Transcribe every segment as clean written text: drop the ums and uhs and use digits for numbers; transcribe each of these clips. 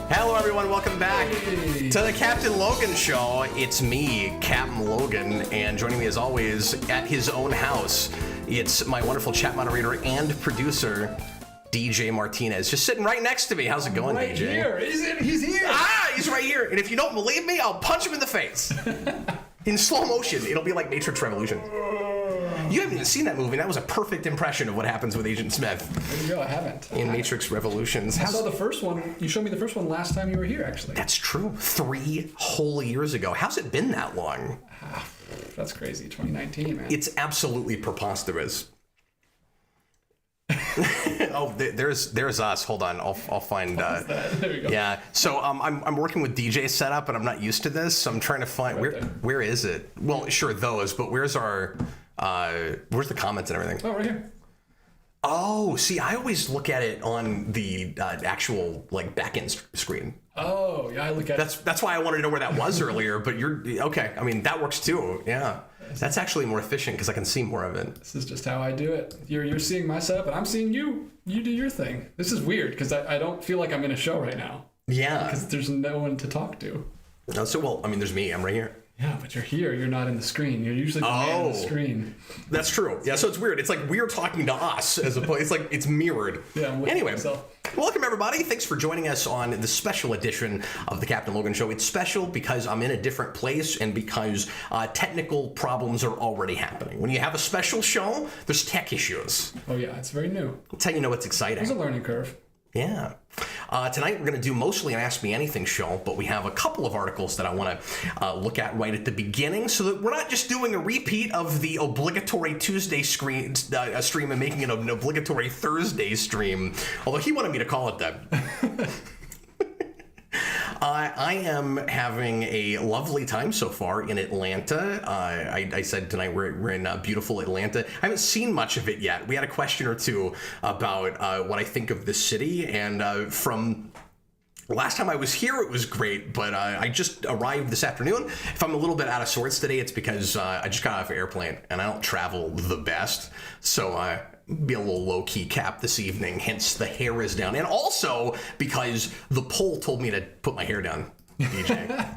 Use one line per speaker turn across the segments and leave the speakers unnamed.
Hello, everyone. Welcome back to the Captain Logan Show. It's me, Captain Logan, and joining me as always at his own house, it's my wonderful chat moderator and producer, DJ Martinez, just sitting right next to me. How's it going,
right
DJ?
Here. He's here.
Ah, he's right here. And if you don't believe me, I'll punch him in the face. In slow motion. It'll be like Matrix Revolution. You haven't even seen that movie. That was a perfect impression of what happens with Agent Smith.
There you go. I haven't.
In Matrix Revolutions.
I saw the first one. You showed me the first one last time you were here, actually.
That's true. 3 whole years ago. How's it been that long?
That's crazy. 2019, man.
It's absolutely preposterous. Oh, there's us. Hold on, I'll find.
There we go.
Yeah. So I'm working with DJ setup, and I'm not used to this. So I'm trying to find where is it? Well, sure those, but where's the comments and everything?
Oh, right here.
Oh, see, I always look at it on the actual like back-end screen.
Oh, yeah, I look at it.
That's why I wanted to know where that was earlier. But you're okay. I mean, that works too. Yeah. That's actually more efficient because I can see more of it.
This is just how I do it. You're seeing my setup, and I'm seeing you. You do your thing. This is weird because I don't feel like I'm in a show right now.
Yeah.
Because there's no one to talk to.
So, well, I mean, there's me. I'm right here.
Yeah, but you're here. You're not in the screen. You're usually the man in the screen.
That's true. Yeah, so it's weird. It's like we're talking to us as opposed. It's like it's mirrored.
Yeah.
Anyway, welcome everybody. Thanks for joining us on the special edition of the Captain Logan Show. It's special because I'm in a different place and because technical problems are already happening. When you have a special show, there's tech issues.
Oh yeah, it's very new.
That's how you know it's exciting.
There's a learning curve.
Yeah. Tonight we're going to do mostly an Ask Me Anything show, but we have a couple of articles that I want to look at right at the beginning so that we're not just doing a repeat of the obligatory Tuesday stream and making it an obligatory Thursday stream, although he wanted me to call it that. I am having a lovely time so far in Atlanta. I said tonight we're in beautiful Atlanta. I haven't seen much of it yet. We had a question or two about what I think of the city, and from last time I was here, it was great, but I just arrived this afternoon. If I'm a little bit out of sorts today, it's because I just got off an airplane, and I don't travel the best, so be a little low-key Cap this evening, hence the hair is down. And also because the poll told me to put my hair down, DJ.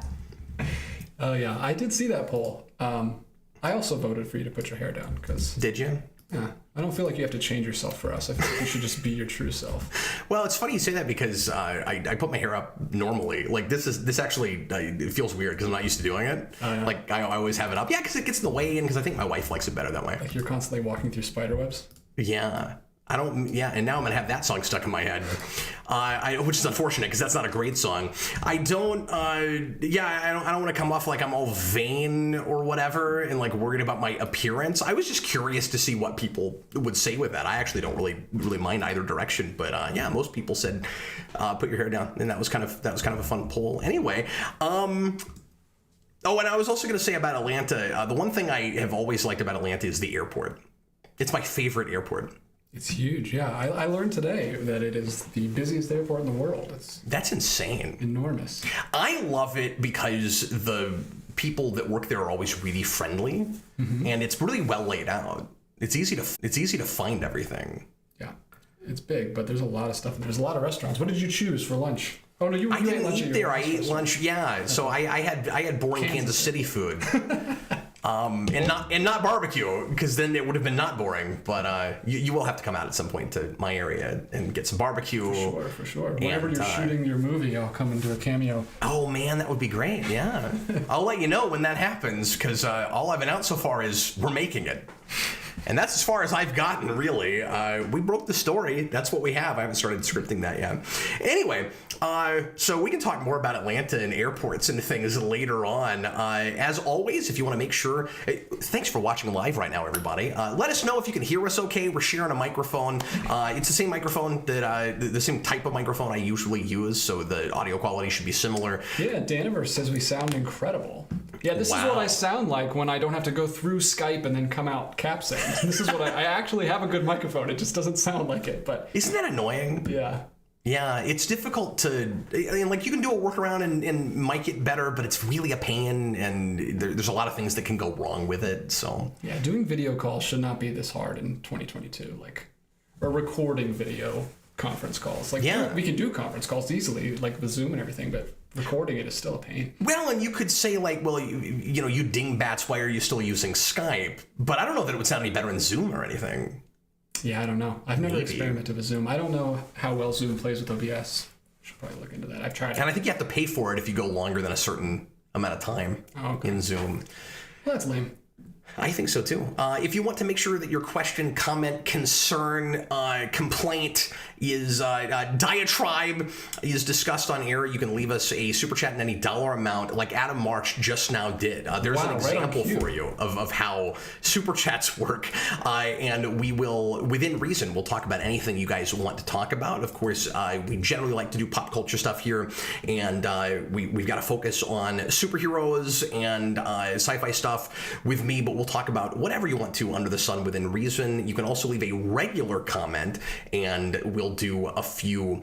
Oh, yeah. I did see that poll. I also voted for you to put your hair down.
Did you?
Yeah. I don't feel like you have to change yourself for us. I feel like you should just be your true self.
Well, it's funny you say that because I put my hair up normally. Like this actually it feels weird because I'm not used to doing it. Oh, yeah. Like I always have it up. Yeah, because it gets in the way and because I think my wife likes it better that way.
Like you're constantly walking through spider webs?
Yeah. And now I'm gonna have that song stuck in my head, which is unfortunate because that's not a great song. I don't want to come off like I'm all vain or whatever and like worried about my appearance. I was just curious to see what people would say with that. I actually don't really mind either direction, but yeah, most people said put your hair down, and that was kind of a fun poll. Anyway, oh, and I was also gonna say about Atlanta. The one thing I have always liked about Atlanta is the airport. It's my favorite airport.
It's huge, yeah. I learned today that it is the busiest airport in the world.
That's insane.
Enormous.
I love it because the people that work there are always really friendly, and it's really well laid out. It's easy to find everything.
Yeah, it's big, but there's a lot of stuff. There's a lot of restaurants. What did you choose for lunch? Oh no, you ate lunch there.
I ate lunch. Yeah, so I had boring Kansas City food. And not barbecue, because then it would have been not boring. But you will have to come out at some point to my area and get some barbecue.
For sure. Whenever you're shooting your movie, I'll come and do a cameo.
Oh man, that would be great. Yeah, I'll let you know when that happens, because all I've announced so far is we're making it. And that's as far as I've gotten, really. We broke the story. That's what we have. I haven't started scripting that yet. Anyway, so we can talk more about Atlanta and airports and things later on. As always, if you want to make sure... thanks for watching live right now, everybody. Let us know if you can hear us okay. We're sharing a microphone. It's the same microphone that... the same type of microphone I usually use, so the audio quality should be similar.
Yeah, Daniver says we sound incredible. Yeah, this is what I sound like when I don't have to go through Skype and then come out Cap saying. This is what I actually have a good microphone. It just doesn't sound like it, but...
Isn't that annoying?
Yeah.
Yeah, it's difficult to... I mean, like, you can do a workaround and mic it better, but it's really a pain, and there's a lot of things that can go wrong with it, so...
Yeah, doing video calls should not be this hard in 2022, like... Or recording video conference calls. Like,
yeah,
we can do conference calls easily, like with Zoom and everything, but recording it is still a pain.
Well, and you could say like, well, you know, you dingbats, why are you still using Skype? But I don't know that it would sound any better in Zoom or anything.
Yeah, I don't know. I've never experimented with Zoom. I don't know how well Zoom plays with OBS. Should probably look into that. I've tried it.
And I think you have to pay for it if you go longer than a certain amount of time in Zoom.
Well, that's lame.
I think so too. If you want to make sure that your question, comment, concern, complaint is diatribe is discussed on air, you can leave us a super chat in any dollar amount, like Adam March just now did. There's an example for you of how super chats work, and we will, within reason, we'll talk about anything you guys want to talk about. Of course, we generally like to do pop culture stuff here, and we've got to focus on superheroes and sci-fi stuff with me, but we'll talk about whatever you want to under the sun within reason. You can also leave a regular comment, and we'll do a few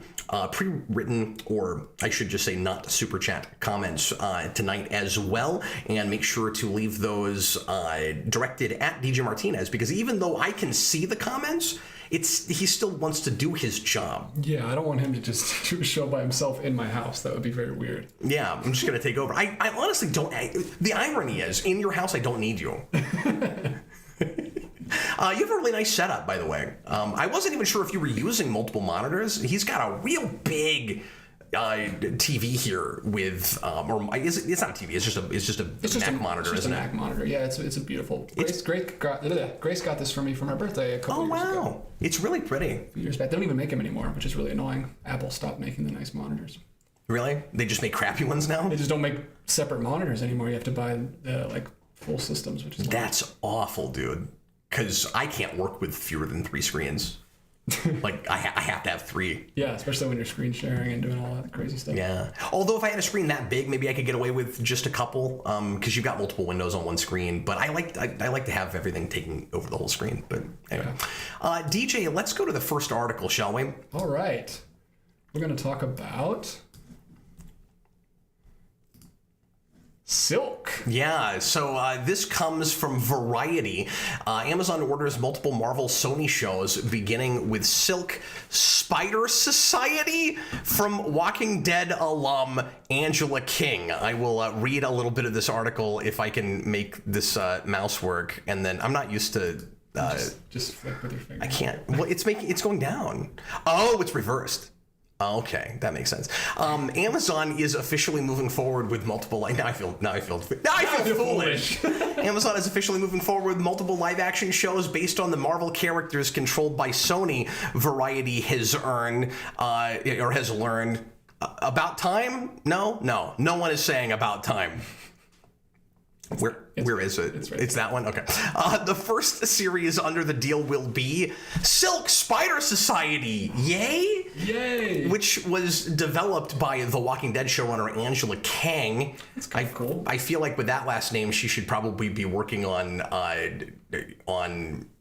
pre-written, or I should just say not super chat comments tonight as well. And make sure to leave those directed at DJ Martinez, because even though I can see the comments, he still wants to do his job.
Yeah, I don't want him to just do a show by himself in my house. That would be very weird.
Yeah, I'm just going to take over. I honestly don't... the irony is, in your house, I don't need you. You have a really nice setup, by the way. I wasn't even sure if you were using multiple monitors. He's got a real big... TV here with, or it's not a TV. It's just a Mac monitor, isn't it?
It's a Mac monitor. Yeah, it's a beautiful. Grace got this for me for my birthday a couple years ago. Oh wow,
it's really pretty.
A few years back, they don't even make them anymore, which is really annoying. Apple stopped making the nice monitors.
Really? They just make crappy ones now?
They just don't make separate monitors anymore. You have to buy full systems, which is
that's awful, dude. Because I can't work with fewer than 3 screens. Like, I have to have 3.
Yeah, especially when you're screen sharing and doing all that crazy stuff.
Yeah. Although if I had a screen that big, maybe I could get away with just a couple, because you've got multiple windows on one screen. But I like to have everything taking over the whole screen. But anyway. Yeah. DJ, let's go to the first article, shall we?
All right. We're going to talk about... Silk.
Yeah, so this comes from Variety. Amazon orders multiple Marvel Sony shows, beginning with Silk Spider Society from Walking Dead alum Angela King. I will read a little bit of this article if I can make this mouse work, and then I'm not used to...
just flick with your finger.
I can't. Well, it's going down. Oh, it's reversed. Okay, that makes sense. Amazon is officially moving forward with multiple. Now I feel foolish. Amazon is officially moving forward with multiple live-action shows based on the Marvel characters controlled by Sony. Variety has learned. About time? No one is saying about time. Where is it? It's that one? Okay. The first series under the deal will be Silk Spider Society. Yay!
Yay!
Which was developed by The Walking Dead showrunner Angela Kang.
That's kind of cool.
I feel like with that last name, she should probably be working on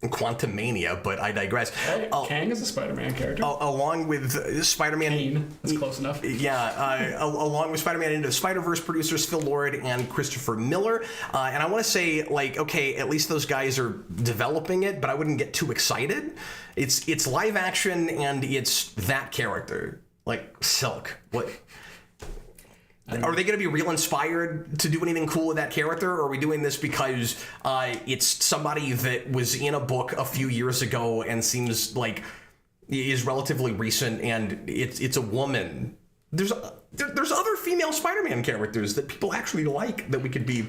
Quantumania, but I digress.
Hey, Kang is a Spider-Man character.
Along with Spider-Man...
Kane. That's close enough.
Yeah, along with Spider-Man Into the Spider-Verse producers Phil Lord and Christopher Miller. And I want to say, like, okay, at least those guys are developing it, but I wouldn't get too excited. It's live action, and it's that character. Like, Silk. What... Are they going to be real inspired to do anything cool with that character, or are we doing this because it's somebody that was in a book a few years ago and seems like is relatively recent, and it's a woman? There's other female Spider-Man characters that people actually like that we could be...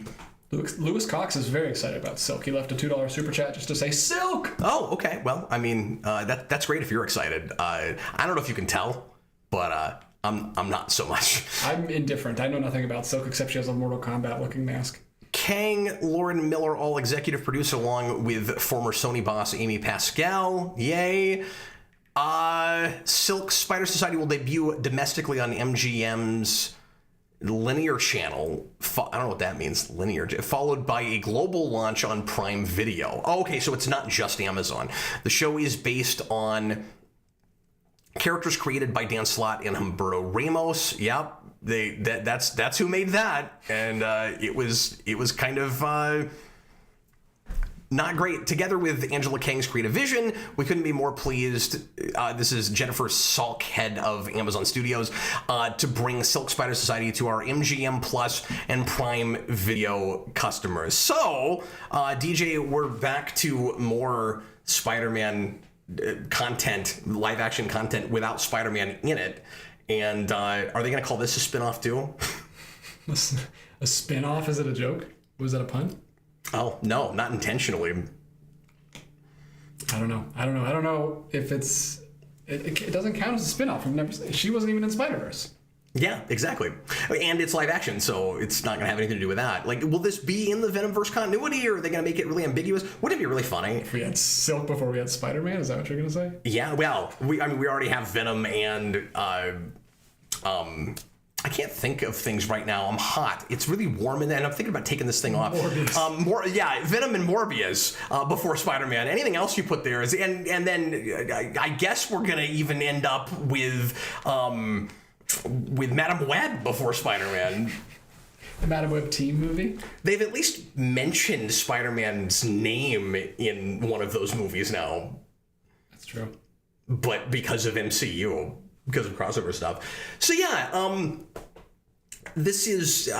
Lewis Cox is very excited about Silk. He left a $2 super chat just to say Silk!
Oh, okay. Well, I mean, that's great if you're excited. I don't know if you can tell, but... I'm not so much.
I'm indifferent. I know nothing about Silk except she has a Mortal Kombat looking mask.
Kang, Lauren Miller, all executive producer, along with former Sony boss Amy Pascal. Yay. Silk Spider Society will debut domestically on MGM's linear channel. I don't know what that means, linear. Followed by a global launch on Prime Video. Oh, okay, so it's not just Amazon. The show is based on... characters created by Dan Slott and Humberto Ramos. Yep, that's who made that, and it was kind of not great. Together with Angela Kang's creative vision, we couldn't be more pleased. This is Jennifer Salk, head of Amazon Studios, to bring Silk Spider Society to our MGM Plus and Prime Video customers. So, DJ, we're back to more Spider-Man content, live action content without Spider-Man in it. And are they going to call this a spin-off too?
A spin-off? Is it a joke? Was that a pun?
Oh, no, not intentionally.
I don't know if it's... It doesn't count as a spin-off. She wasn't even in Spider-Verse.
Yeah, exactly. And it's live action, so it's not going to have anything to do with that. Like, will this be in the Venomverse continuity, or are they going to make it really ambiguous? Wouldn't it be really funny?
If we had Silk before we had Spider-Man, is that what you're going to say?
Yeah, well, we already have Venom and... I can't think of things right now. I'm hot. It's really warm in there, and I'm thinking about taking this thing off.
Morbius.
Venom and Morbius before Spider-Man. Anything else you put there is, and then I guess we're gonna even end up with Madam Web before Spider-Man.
The Madam Web team movie?
They've at least mentioned Spider-Man's name in one of those movies now.
That's true.
But because of MCU. Because of crossover stuff. So yeah, this is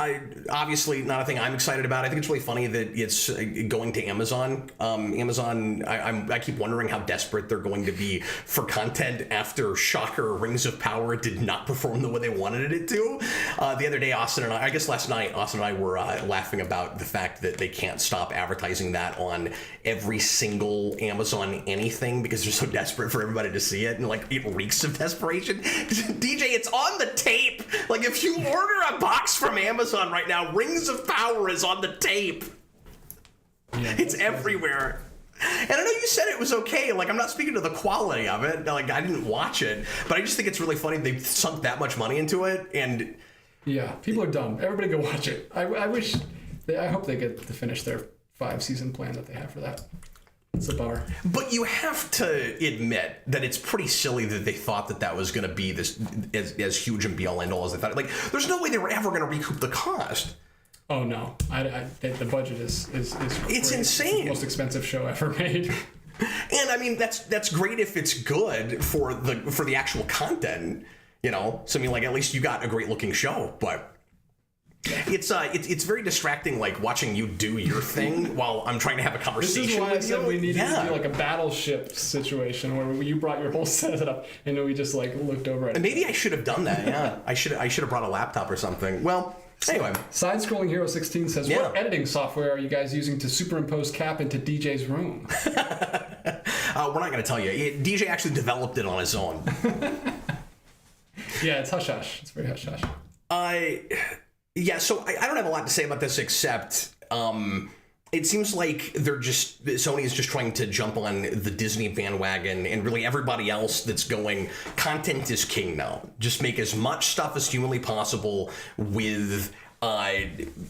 obviously not a thing I'm excited about. I think it's really funny that it's going to Amazon. Amazon, I keep wondering how desperate they're going to be for content after Shocker Rings of Power did not perform the way they wanted it to. The other day, I guess last night, Austin and I were laughing about the fact that they can't stop advertising that on every single Amazon anything because they're so desperate for everybody to see it, and like it reeks of desperation. DJ, it's on the tape. Like if you order a box from Amazon right now, Rings of Power is on the tape. Yeah, it's everywhere. And I know you said it was okay. Like, I'm not speaking to the quality of it. Like, I didn't watch it, but I just think it's really funny they've sunk that much money into it. And
yeah, people are dumb. Everybody go watch it. I hope they get to finish their 5-season plan that they have for that. It's a bar.
But you have to admit that it's pretty silly that they thought that was going to be this as huge and be all end all as they thought. Like, there's no way they were ever going to recoup the cost.
Oh no! The budget is crazy.
It's insane.
It's the most expensive show ever made.
And I mean that's great if it's good for the actual content, you know. So I mean, like at least you got a great looking show, but. It's very distracting, like watching you do your thing while I'm trying to have a conversation.
This is why I said we needed to do like a battleship situation where you brought your whole setup and then we just like looked over at it.
And maybe I should have done that. Yeah, I should have brought a laptop or something. Well, anyway.
Side-scrolling Hero 16 says, "What editing software are you guys using to superimpose Cap into DJ's room?"
We're not going to tell you. DJ actually developed it on his own.
Yeah, it's hush hush. It's very hush hush.
Yeah, so I don't have a lot to say about this except it seems like Sony is just trying to jump on the Disney bandwagon, and really everybody else that's going, content is king now. Just make as much stuff as humanly possible with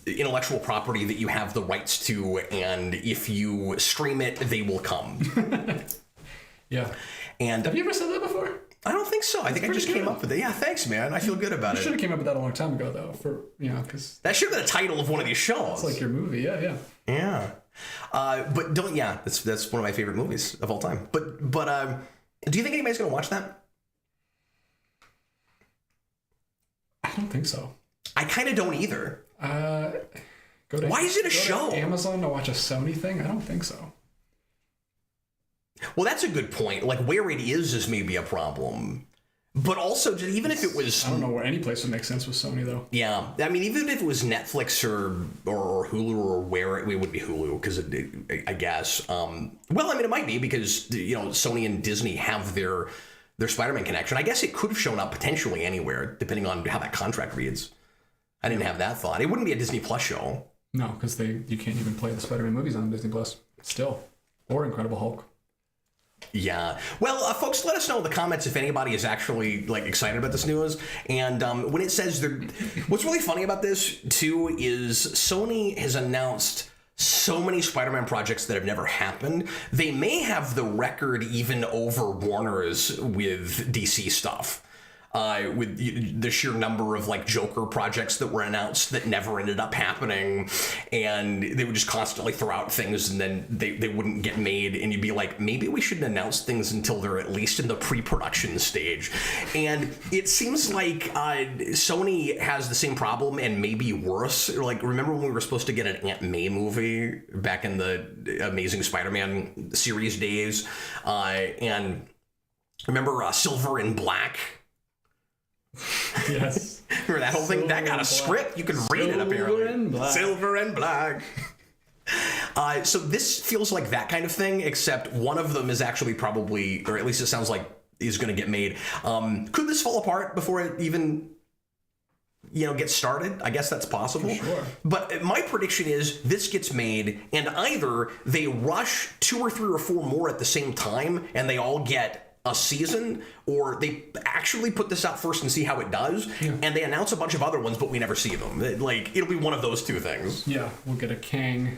intellectual property that you have the rights to, and if you stream it, they will come.
Yeah.
And
have you ever said that before?
I don't think so. I think I just came up with it. Yeah, thanks, man. I feel good about it.
You should have came up with that a long time ago, though. Because
that should have been the title of one of these shows.
It's like your movie, yeah.
But don't. Yeah, that's one of my favorite movies of all time. But do you think anybody's gonna watch that?
I don't think so.
I kind of don't either.
Why
is it a show?
To Amazon to watch a Sony thing? I don't think so.
Well, that's a good point. Like, where it is maybe a problem. But also, even if it was...
I don't know where any place would make sense with Sony, though.
Yeah. I mean, even if it was Netflix or Hulu or where... It would be Hulu, because I guess. Well, I mean, it might be because, Sony and Disney have their Spider-Man connection. I guess it could have shown up potentially anywhere, depending on how that contract reads. I didn't have that thought. It wouldn't be a Disney Plus show.
No, because you can't even play the Spider-Man movies on Disney Plus. Still. Or Incredible Hulk.
Yeah. Well, folks, let us know in the comments if anybody is actually excited about this news. And when it says what's really funny about this too is Sony has announced so many Spider-Man projects that have never happened. They may have the record even over Warner's with DC stuff. with the sheer number of like Joker projects that were announced that never ended up happening, and they would just constantly throw out things and then they wouldn't get made, and you'd be like, maybe we shouldn't announce things until they're at least in the pre-production stage. And it seems like Sony has the same problem and maybe worse. Like, remember when we were supposed to get an Aunt May movie back in the Amazing Spider-Man series days, and remember Silver and Black?
Yes.
Remember that whole thing? That got a script. You can read it apparently. Silver and Black. So this feels like that kind of thing, except one of them is actually probably, or at least it sounds like is going to get made. Could this fall apart before it even, gets started? I guess that's possible.
Sure.
But my prediction is this gets made, and either they rush 2 or 3 or 4 more at the same time, and they all get a season, or they actually put this out first and see how it does, and they announce a bunch of other ones, but we never see them. Like, it'll be one of those 2 things.
Yeah, we'll get a Kang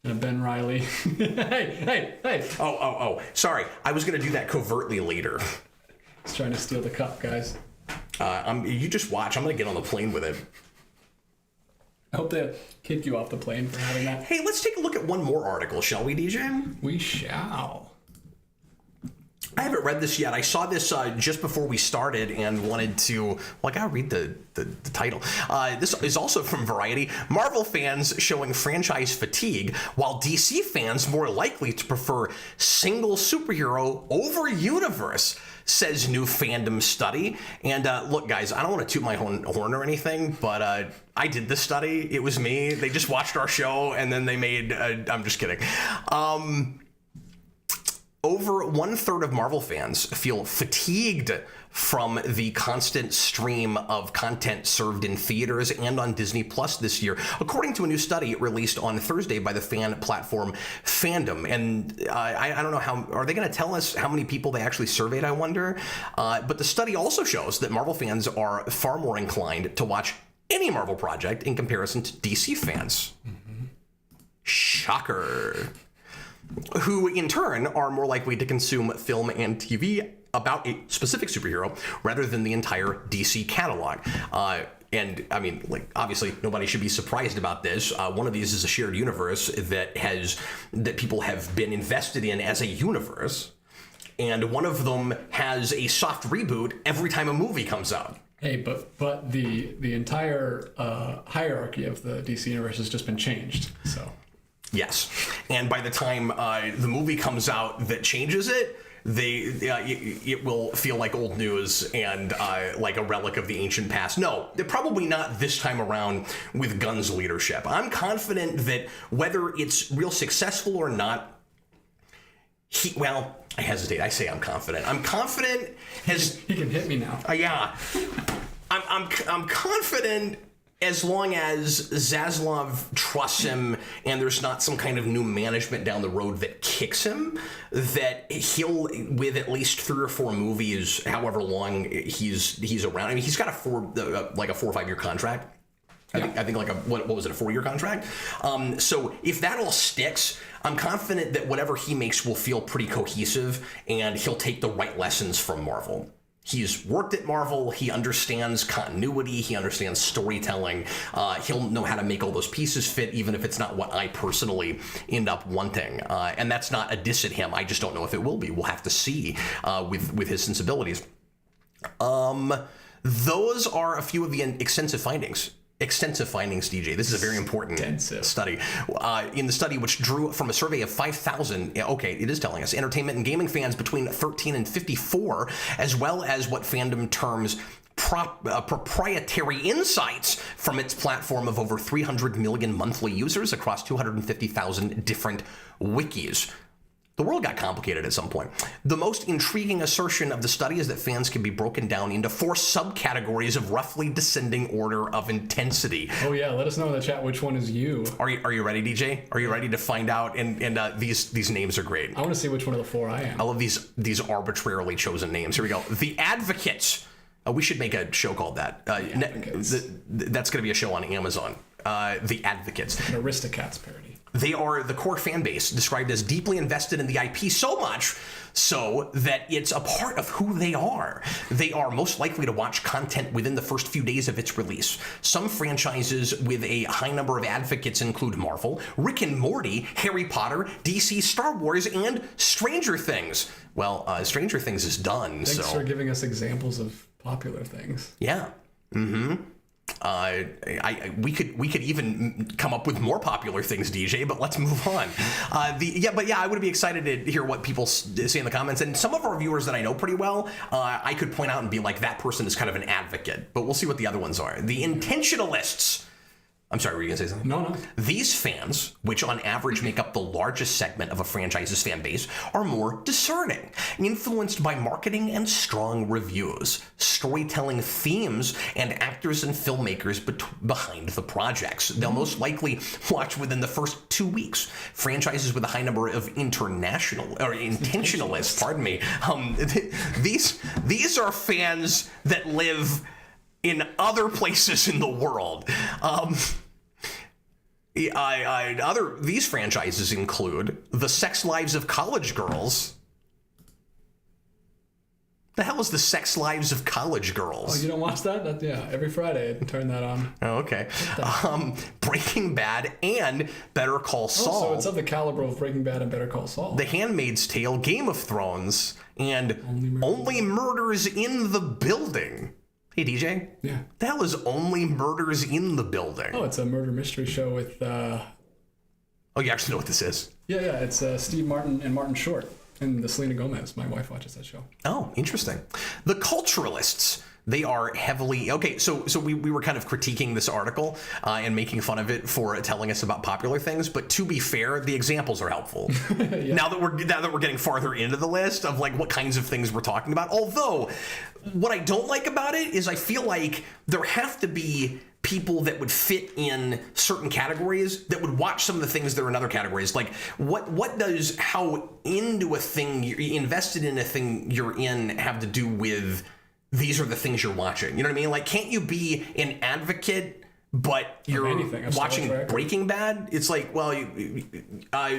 and a Ben Reilly. hey.
Oh, sorry. I was going to do that covertly later.
He's trying to steal the cup, guys.
You just watch. I'm going to get on the plane with it.
I hope they kick you off the plane for having that.
Hey, let's take a look at one more article, shall we, DJ?
We shall.
I haven't read this yet. I saw this just before we started and wanted to... Well, I gotta read the title. This is also from Variety. Marvel fans showing franchise fatigue, while DC fans more likely to prefer single superhero over universe, says new fandom study. And look, guys, I don't want to toot my own horn or anything, but I did this study. It was me. They just watched our show and then they made... I'm just kidding. Over 1/3 of Marvel fans feel fatigued from the constant stream of content served in theaters and on Disney Plus this year, according to a new study released on Thursday by the fan platform Fandom. And I don't know how, are they going to tell us how many people they actually surveyed, I wonder? But the study also shows that Marvel fans are far more inclined to watch any Marvel project in comparison to DC fans. Mm-hmm. Shocker. Who in turn are more likely to consume film and TV about a specific superhero rather than the entire DC catalog. And I mean, like, obviously nobody should be surprised about this. One of these is a shared universe that people have been invested in as a universe. And one of them has a soft reboot every time a movie comes out.
Hey, but the entire hierarchy of the DC universe has just been changed, so...
Yes, and by the time the movie comes out that changes it, it will feel like old news and like a relic of the ancient past. No, they're probably not this time around with Gunn's leadership. I'm confident that whether it's real successful or not, I hesitate. I say I'm confident. I'm confident as...
He can hit me now.
Yeah. I'm confident as long as Zaslav trusts him and there's not some kind of new management down the road that kicks him, that he'll, with at least 3 or 4 movies, however long he's around. I mean, he's got a 4 or 5 year contract. I think like what was it, a 4-year contract? So if that all sticks, I'm confident that whatever he makes will feel pretty cohesive and he'll take the right lessons from Marvel. He's worked at Marvel, he understands continuity, he understands storytelling, he'll know how to make all those pieces fit, even if it's not what I personally end up wanting. And that's not a diss at him, I just don't know if it will be. We'll have to see with his sensibilities. Those are a few of the extensive findings, DJ. This is a very important study. In the study, which drew from a survey of 5,000, okay, it is telling us, entertainment and gaming fans between 13 and 54, as well as what fandom terms proprietary insights from its platform of over 300 million monthly users across 250,000 different wikis. The world got complicated at some point. The most intriguing assertion of the study is that fans can be broken down into 4 subcategories of roughly descending order of intensity.
Oh yeah, let us know in the chat which one is you.
Are you ready, DJ? Are you ready to find out? And these names are great.
I want to see which one of the 4 I am.
I love these arbitrarily chosen names. Here we go. The Advocates. We should make a show called that. That's going to be a show on Amazon. the advocates.
An Aristocats parody.
They are the core fan base, described as deeply invested in the IP, so much so that it's a part of who they are. They are most likely to watch content within the first few days of its release. Some franchises with a high number of advocates include Marvel, Rick and Morty, Harry Potter, DC, Star Wars, and Stranger Things. Well, Stranger Things is done,
Thanks for giving us examples of popular things.
Yeah. Mm-hmm. We could even come up with more popular things, DJ, but let's move on. I would be excited to hear what people say in the comments. And some of our viewers that I know pretty well, I could point out and be like, that person is kind of an advocate. But we'll see what the other ones are. The intentionalists. I'm sorry, were you going to say something?
No.
These fans, which on average make up the largest segment of a franchise's fan base, are more discerning, influenced by marketing and strong reviews, storytelling themes, and actors and filmmakers behind the projects. They'll most likely watch within the first 2 weeks. Franchises with a high number of intentionalists, pardon me, these are fans that live in other places in the world. These franchises include The Sex Lives of College Girls. The hell is The Sex Lives of College Girls?
Oh, you don't watch that? Every Friday I turn that on.
Oh, okay. Breaking Bad and Better Call Saul.
So it's of the caliber of Breaking Bad and Better Call Saul.
The Handmaid's Tale, Game of Thrones, and Only Murders in the Building. Hey, DJ?
Yeah.
The hell is Only Murders in the Building?
Oh, it's a murder mystery show with... Oh,
you actually know what this is?
Yeah, it's Steve Martin and Martin Short and the Selena Gomez. My wife watches that show.
Oh, interesting. The Culturalists. They are heavily... Okay, so we were kind of critiquing this article and making fun of it for telling us about popular things, but to be fair, the examples are helpful. Yeah. Now that we're getting farther into the list of like what kinds of things we're talking about. Although, what I don't like about it is I feel like there have to be people that would fit in certain categories that would watch some of the things that are in other categories. Like what does how into a thing you're invested in a thing you're in have to do with these are the things you're watching? You know what I mean? Like, can't you be an advocate, but you're watching Breaking Bad? It's like, well,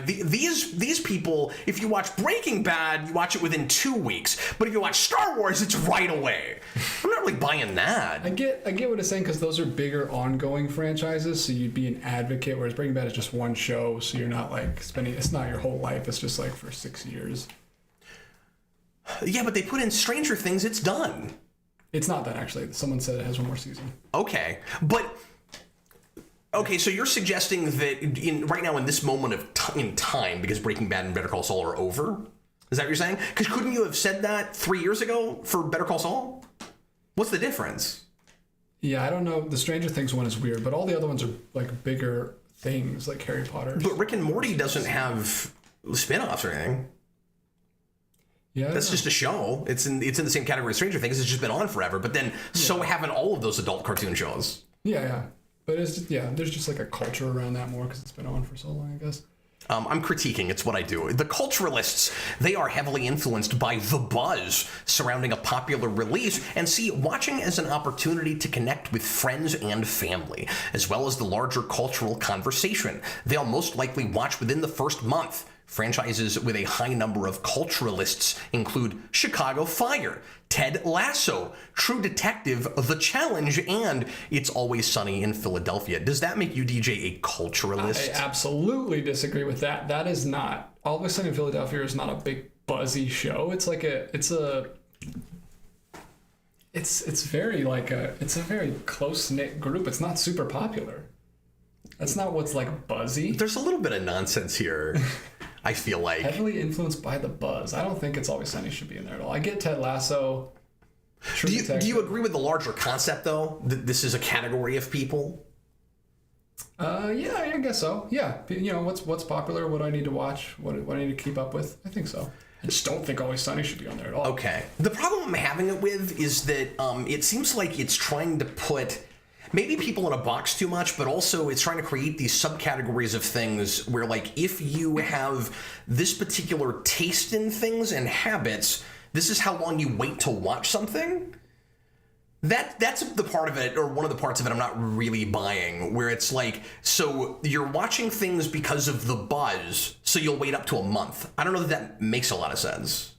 these people, if you watch Breaking Bad, you watch it within 2 weeks. But if you watch Star Wars, it's right away. I'm not really buying that.
I get what it's saying, because those are bigger ongoing franchises, so you'd be an advocate, whereas Breaking Bad is just one show, so you're not like spending, it's not your whole life, it's just like for 6 years.
Yeah, but they put in Stranger Things, it's done.
It's not done, actually. Someone said it has one more season.
Okay, so you're suggesting that right now in this moment of in time, because Breaking Bad and Better Call Saul are over? Is that what you're saying? Because couldn't you have said that 3 years ago for Better Call Saul? What's the difference?
Yeah, I don't know. The Stranger Things one is weird, but all the other ones are like bigger things, like Harry Potter.
But Rick and Morty doesn't have spin-offs or anything.
Yeah,
that's just a show. It's in the same category as Stranger Things. It's just been on forever. But then so haven't all of those adult cartoon shows.
Yeah. But it's just, there's just like a culture around that more because it's been on for so long, I guess.
I'm critiquing. It's what I do. The culturalists, they are heavily influenced by the buzz surrounding a popular release and see watching as an opportunity to connect with friends and family, as well as the larger cultural conversation. They'll most likely watch within the first month. Franchises with a high number of culturalists include Chicago Fire, Ted Lasso, True Detective, The Challenge, and It's Always Sunny in Philadelphia. Does that make you, DJ, a culturalist?
I absolutely disagree with that. That is not. Always Sunny in Philadelphia is not a big buzzy show. It's like it's a very close-knit group. It's not super popular. That's not what's like buzzy.
There's a little bit of nonsense here. I feel like
heavily influenced by the buzz. I don't think It's Always Sunny should be in there at all. I get Ted Lasso.
Do you agree with the larger concept though? That this is a category of people?
Yeah, I guess so. Yeah, you know what's popular, what I need to watch, what I need to keep up with. I think so. I just don't think Always Sunny should be on there at all.
Okay. The problem I'm having it with is that it seems like it's trying to put maybe people in a box too much, but also it's trying to create these subcategories of things where, like, if you have this particular taste in things and habits, this is how long you wait to watch something. That's the part of it, or one of the parts of it I'm not really buying, where it's like, so you're watching things because of the buzz, so you'll wait up to a month. I don't know that makes a lot of sense.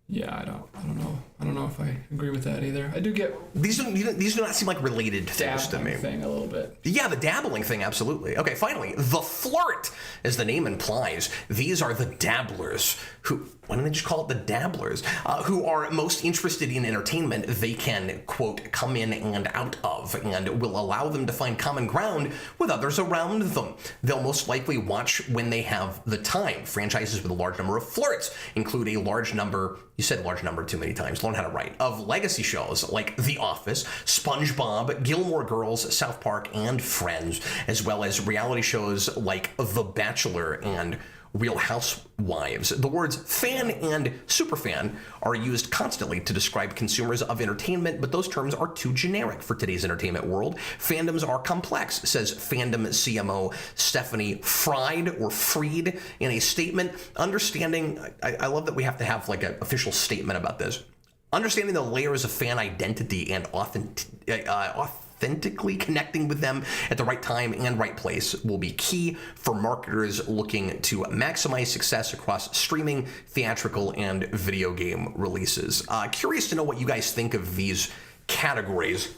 Yeah, I don't know. I don't know if I agree with that either. I do get
these do not seem like related things to me.
Thing a little bit.
Yeah, the dabbling thing, absolutely. Okay, finally, the flirt, as the name implies. These are the dabblers who. Why don't they just call it the dabblers? Who are most interested in entertainment they can, quote, come in and out of, and will allow them to find common ground with others around them. They'll most likely watch when they have the time. Franchises with a large number of flirts include a large number, you said large number too many times, learn how to write, of legacy shows like The Office, SpongeBob, Gilmore Girls, South Park, and Friends, as well as reality shows like The Bachelor and Real Housewives. The words fan and superfan are used constantly to describe consumers of entertainment, but those terms are too generic for today's entertainment world. Fandoms are complex, says fandom CMO Stephanie Freed in a statement. Understanding, I love that we have to have like an official statement about this. Understanding the layers of fan identity and authentically connecting with them at the right time and right place will be key for marketers looking to maximize success across streaming, theatrical, and video game releases. Curious to know what you guys think of these categories.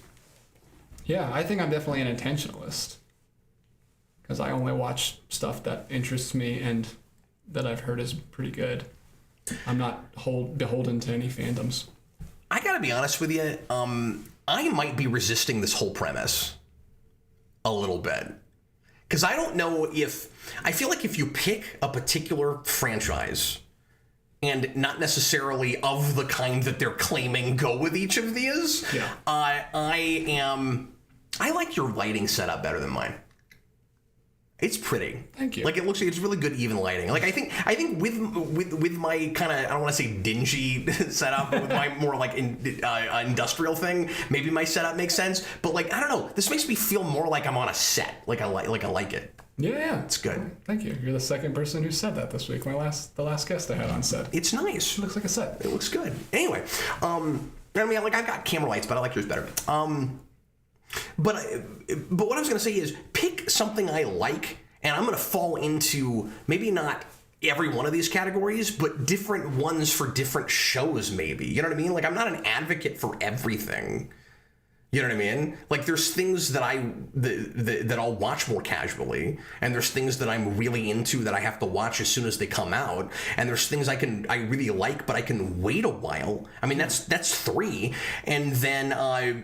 Yeah, I think I'm definitely an intentionalist, because I only watch stuff that interests me and that I've heard is pretty good. I'm not beholden to any fandoms.
I gotta be honest with you, I might be resisting this whole premise a little bit. Because I don't know I feel like if you pick a particular franchise and not necessarily of the kind that they're claiming go with each of these,
yeah.
I like your lighting setup better than mine. It's pretty.
Thank you.
Like, it looks like it's really good, even lighting. Like, I think with my kind of, I don't want to say dingy setup, but with my more like industrial thing, maybe my setup makes sense. But like, I don't know. This makes me feel more like I'm on a set. Like I like it.
Yeah,
it's good.
Thank you. You're the second person who said that this week. The last guest I had on set.
It's nice.
It looks like a set.
It looks good. Anyway, I mean, like, I've got camera lights, but I like yours better. But what I was going to say is pick something I like, and I'm going to fall into maybe not every one of these categories, but different ones for different shows, maybe. You know what I mean? Like, I'm not an advocate for everything. You know what I mean? Like, there's things that that I'll watch more casually, and there's things that I'm really into that I have to watch as soon as they come out, and there's things I really like, but I can wait a while. I mean, that's three, and then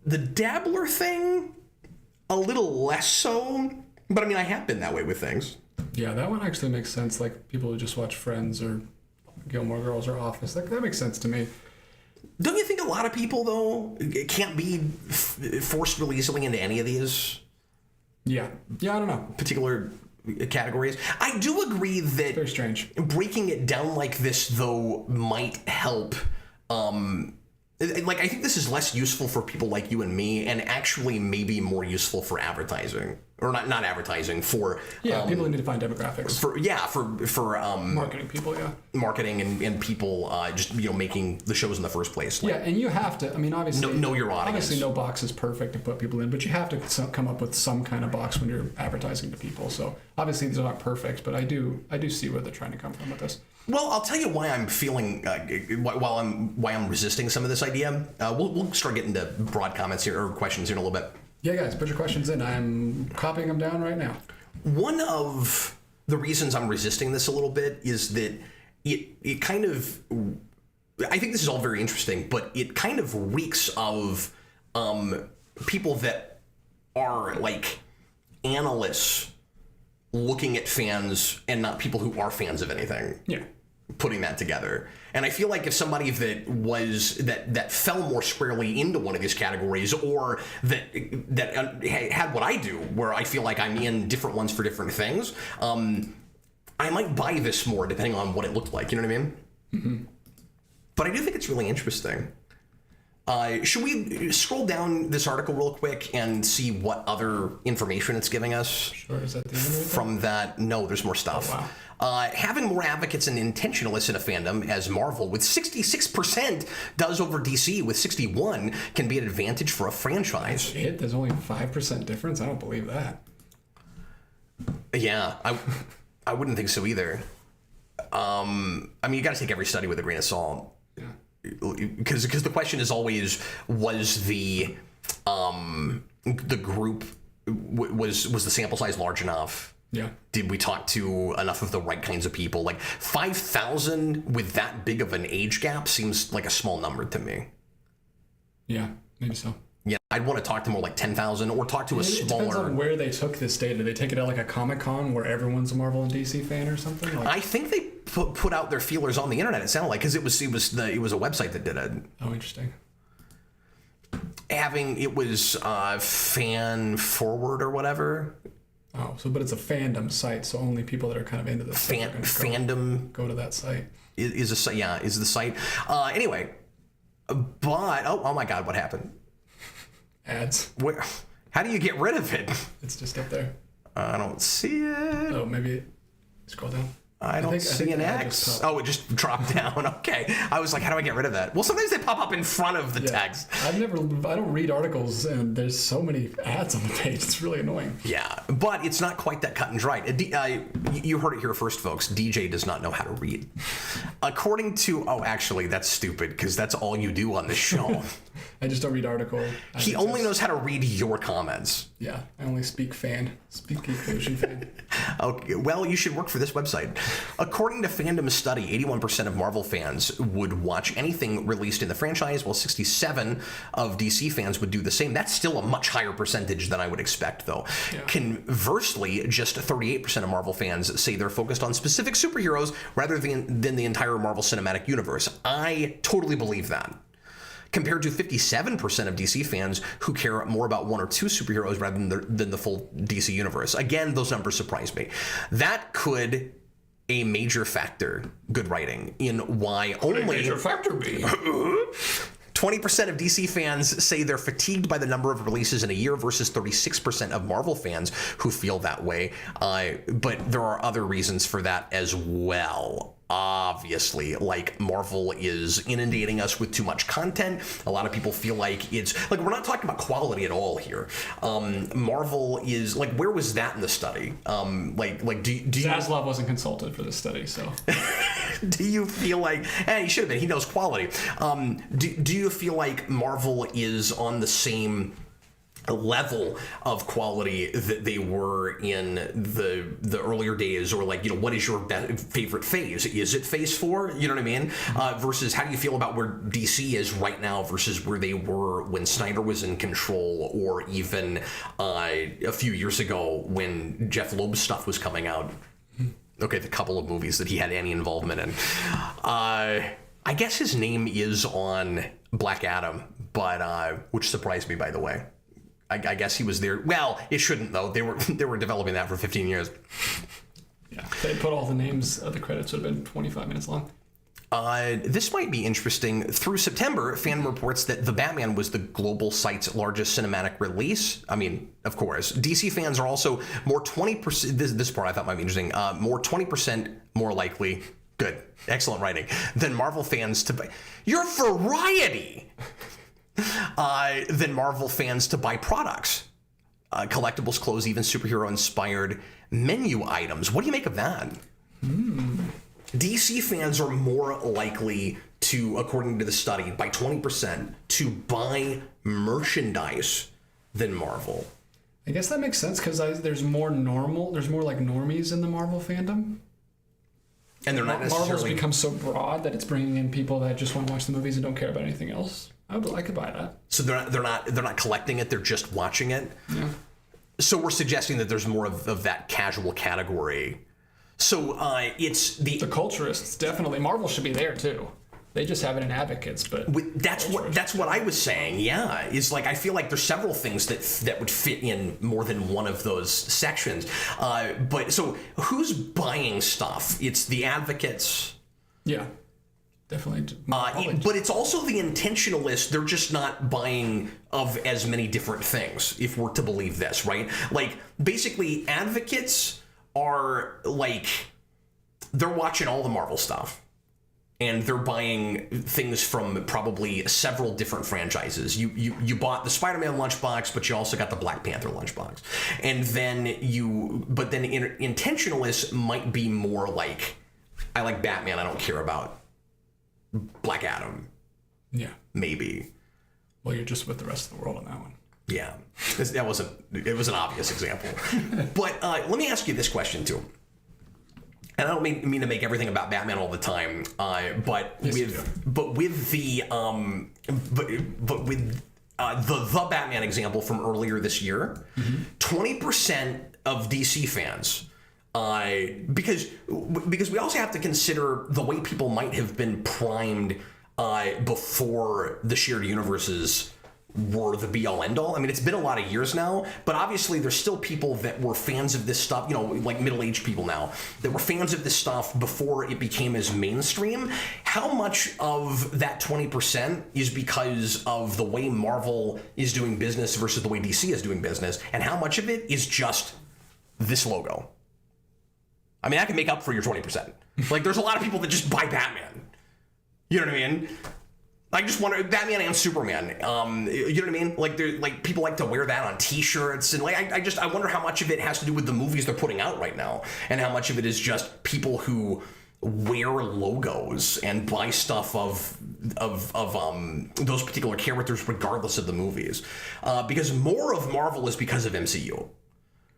the dabbler thing, a little less so, but I mean, I have been that way with things.
Yeah, that one actually makes sense. Like, people who just watch Friends or Gilmore Girls or Office, that makes sense to me.
Don't you think a lot of people, though, can't be forced really easily into any of these?
Yeah, I don't know.
Particular categories. I do agree that
it's very strange.
Breaking it down like this, though, might help. Like, I think this is less useful for people like you and me, and actually maybe more useful for advertising, or not advertising, for
people who need to find demographics.
For
marketing people,
marketing and people just making the shows in the first place.
Like, and you have to. I mean, obviously,
know your audience.
Obviously, no box is perfect to put people in, but you have to come up with some kind of box when you're advertising to people. So obviously, these are not perfect, but I do see where they're trying to come from with this.
Well, I'll tell you why I'm feeling why I'm resisting some of this idea. We'll start getting to broad comments here or questions here in a little bit.
Yeah, guys, put your questions in. I'm copying them down right now.
One of the reasons I'm resisting this a little bit is that it kind of, I think this is all very interesting, but it kind of reeks of people that are like analysts looking at fans and not people who are fans of anything.
Yeah.
Putting that together. And I feel like if somebody that fell more squarely into one of these categories, or that had what I do, where I feel like I'm in different ones for different things, I might buy this more depending on what it looked like. You know what I mean?
Mm-hmm.
But I do think it's really interesting. Should we scroll down this article real quick and see what other information it's giving us?
Sure, is that the end of it?
From that, no, there's more stuff.
Oh, wow.
Having more advocates and intentionalists in a fandom, as Marvel with 66% does over DC with 61, can be an advantage for a franchise.
That's it? There's only 5% difference? I don't believe that.
Yeah, I wouldn't think so either. I mean, you got to take every study with a grain of salt.
Yeah.
Because the question is always, was the group, was the sample size large enough?
Yeah.
Did we talk to enough of the right kinds of people? Like 5,000 with that big of an age gap seems like a small number to me.
Yeah, maybe so.
Yeah, I'd want to talk to more like 10,000 or talk to a smaller...
It depends on where they took this data. Did they take it at like a Comic-Con where everyone's a Marvel and DC fan or something? Like...
I think they put out their feelers on the internet, it sounded like, because it was a website that did it.
Oh, interesting.
It was fan forward or whatever.
Oh, but it's a fandom site, so only people that are kind of into this
fandom
go to that site.
Is a site, yeah, is the site. Anyway, but oh my God, what happened?
Ads.
How do you get rid of it?
It's just up there.
I don't see it.
Oh, maybe scroll down.
I don't see an X. Oh, it just dropped down. Okay. I was like, how do I get rid of that? Well, sometimes they pop up in front of the text.
I don't read articles, and there's so many ads on the page. It's really annoying.
Yeah, but it's not quite that cut and dried. You heard it here first, folks. DJ does not know how to read. According to, actually, that's stupid, because that's all you do on this show.
I just don't read articles.
He only knows how to read your comments.
Yeah, I only speak Ocean fan.
Okay, well, you should work for this website. According to Fandom's study, 81% of Marvel fans would watch anything released in the franchise, while 67% of DC fans would do the same. That's still a much higher percentage than I would expect, though. Yeah. Conversely, just 38% of Marvel fans say they're focused on specific superheroes rather than the entire Marvel Cinematic Universe. I totally believe that. Compared to 57% of DC fans who care more about one or two superheroes rather than the full DC universe. Again, those numbers surprise me. That could a major factor, good writing, in why only...
Could a major factor be?
20% of DC fans say they're fatigued by the number of releases in a year versus 36% of Marvel fans who feel that way. But there are other reasons for that as well. Obviously, like Marvel is inundating us with too much content. A lot of people feel like it's like we're not talking about quality at all here. Marvel is like, where was that in the study? Do you...
Zaslav wasn't consulted for this study, so.
Do you feel like he should have been? He knows quality. Do you feel like Marvel is on the same level of quality that they were in the earlier days, or like, what is your favorite phase? Is it phase 4? You know what I mean? Versus how do you feel about where DC is right now versus where they were when Snyder was in control, or even a few years ago when Jeff Loeb's stuff was coming out? Okay, the couple of movies that he had any involvement in. I guess his name is on Black Adam, but which surprised me, by the way. I guess he was there. Well, it shouldn't, though. They were developing that for 15 years.
Yeah, if they put all the names of the credits, would have been 25 minutes long.
This might be interesting. Through September, Fandom reports that The Batman was the global site's largest cinematic release. I mean, of course. DC fans are also more 20%... This part I thought might be interesting. More 20% more likely... Good. Excellent writing. Than Marvel fans to buy... Your variety! Than Marvel fans to buy products. Collectibles, clothes, even superhero-inspired menu items. What do you make of that? DC fans are more likely to, according to the study, by 20%, to buy merchandise than Marvel.
I guess that makes sense, because there's more like normies in the Marvel fandom.
And they're not necessarily...
Marvel's become so broad that it's bringing in people that just want to watch the movies and don't care about anything else. I could buy that. So
they're not collecting it, they're just watching it?
Yeah.
So we're suggesting that there's more of that casual category. So it's the
culturists, definitely. Marvel should be there too. They just have it in advocates, but
that's what I was saying. Yeah, is like I feel like there's several things that would fit in more than one of those sections. But so who's buying stuff? It's the advocates.
Yeah, Definitely.
But it's also the intentionalists. They're just not buying of as many different things, if we're to believe this, right? Like, basically, advocates are like, they're watching all the Marvel stuff. And they're buying things from probably several different franchises. You bought the Spider-Man lunchbox, but you also got the Black Panther lunchbox. And then intentionalists might be more like, I like Batman, I don't care about Black Adam.
Yeah.
Maybe.
Well, you're just with the rest of the world on that one.
Yeah. It was an obvious example. But let me ask you this question too. And I don't mean to make everything about Batman all the time, but with the Batman example from earlier this year, 20% of DC fans, because we also have to consider the way people might have been primed before the shared universes were the be-all end-all. I mean, it's been a lot of years now, but obviously there's still people that were fans of this stuff, you know, like middle-aged people now, that were fans of this stuff before it became as mainstream. How much of that 20% is because of the way Marvel is doing business versus the way DC is doing business, and how much of it is just this logo? I mean, that can make up for your 20%. Like, there's a lot of people that just buy Batman. You know what I mean? I just wonder, Batman and Superman, you know what I mean? Like people like to wear that on T-shirts, and like I wonder how much of it has to do with the movies they're putting out right now, and how much of it is just people who wear logos and buy stuff of those particular characters regardless of the movies, because more of Marvel is because of MCU.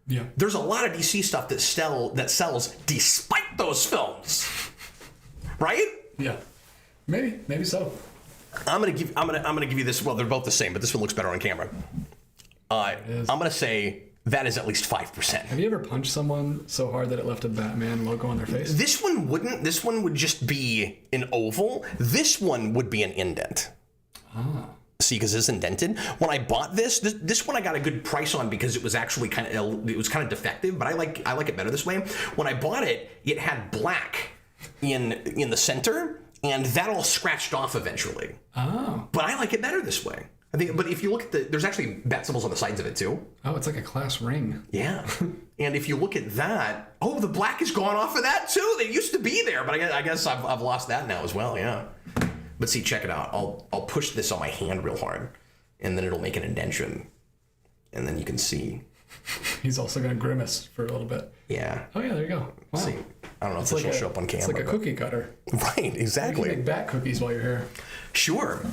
Yeah,
there's a lot of DC stuff that sells despite those films, right?
Yeah, maybe so.
I'm gonna give you this. Well, they're both the same, but this one looks better on camera. I'm gonna say that is at least 5%.
Have you ever punched someone so hard that it left a Batman logo on their face?
This one wouldn't. This one would just be an oval. This one would be an indent.
Ah.
See, because it's indented. When I bought this one I got a good price on because it was actually kind of defective, but I like it better this way. When I bought it, it had black in the center. And that all scratched off eventually.
Oh.
But I like it better this way. I think. But if you look at there's actually bat symbols on the sides of it too.
Oh, it's like a class ring.
Yeah. And if you look at that, oh, the black is gone off of that too. They used to be there, but I guess I've lost that now as well. Yeah. But see, check it out. I'll push this on my hand real hard, and then it'll make an indentation, and then you can see.
He's also gonna grimace for a little bit.
Yeah.
Oh yeah, there you go. Wow.
See, I don't know if this will show up on camera.
It's like a cookie cutter.
Right, exactly.
You can make bat cookies while you're here.
Sure.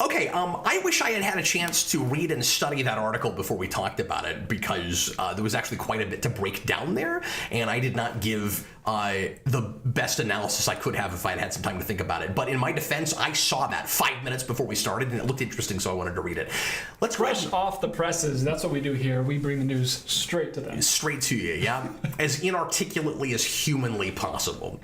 Okay, I wish I had had a chance to read and study that article before we talked about it, because there was actually quite a bit to break down there, and I did not give the best analysis I could have if I had had some time to think about it. But in my defense, I saw that 5 minutes before we started, and it looked interesting, so I wanted to read it. Let's
Fresh off the presses. That's what we do here. We bring the news straight to them. Straight
to you, yeah? As inarticulately as humanly possible.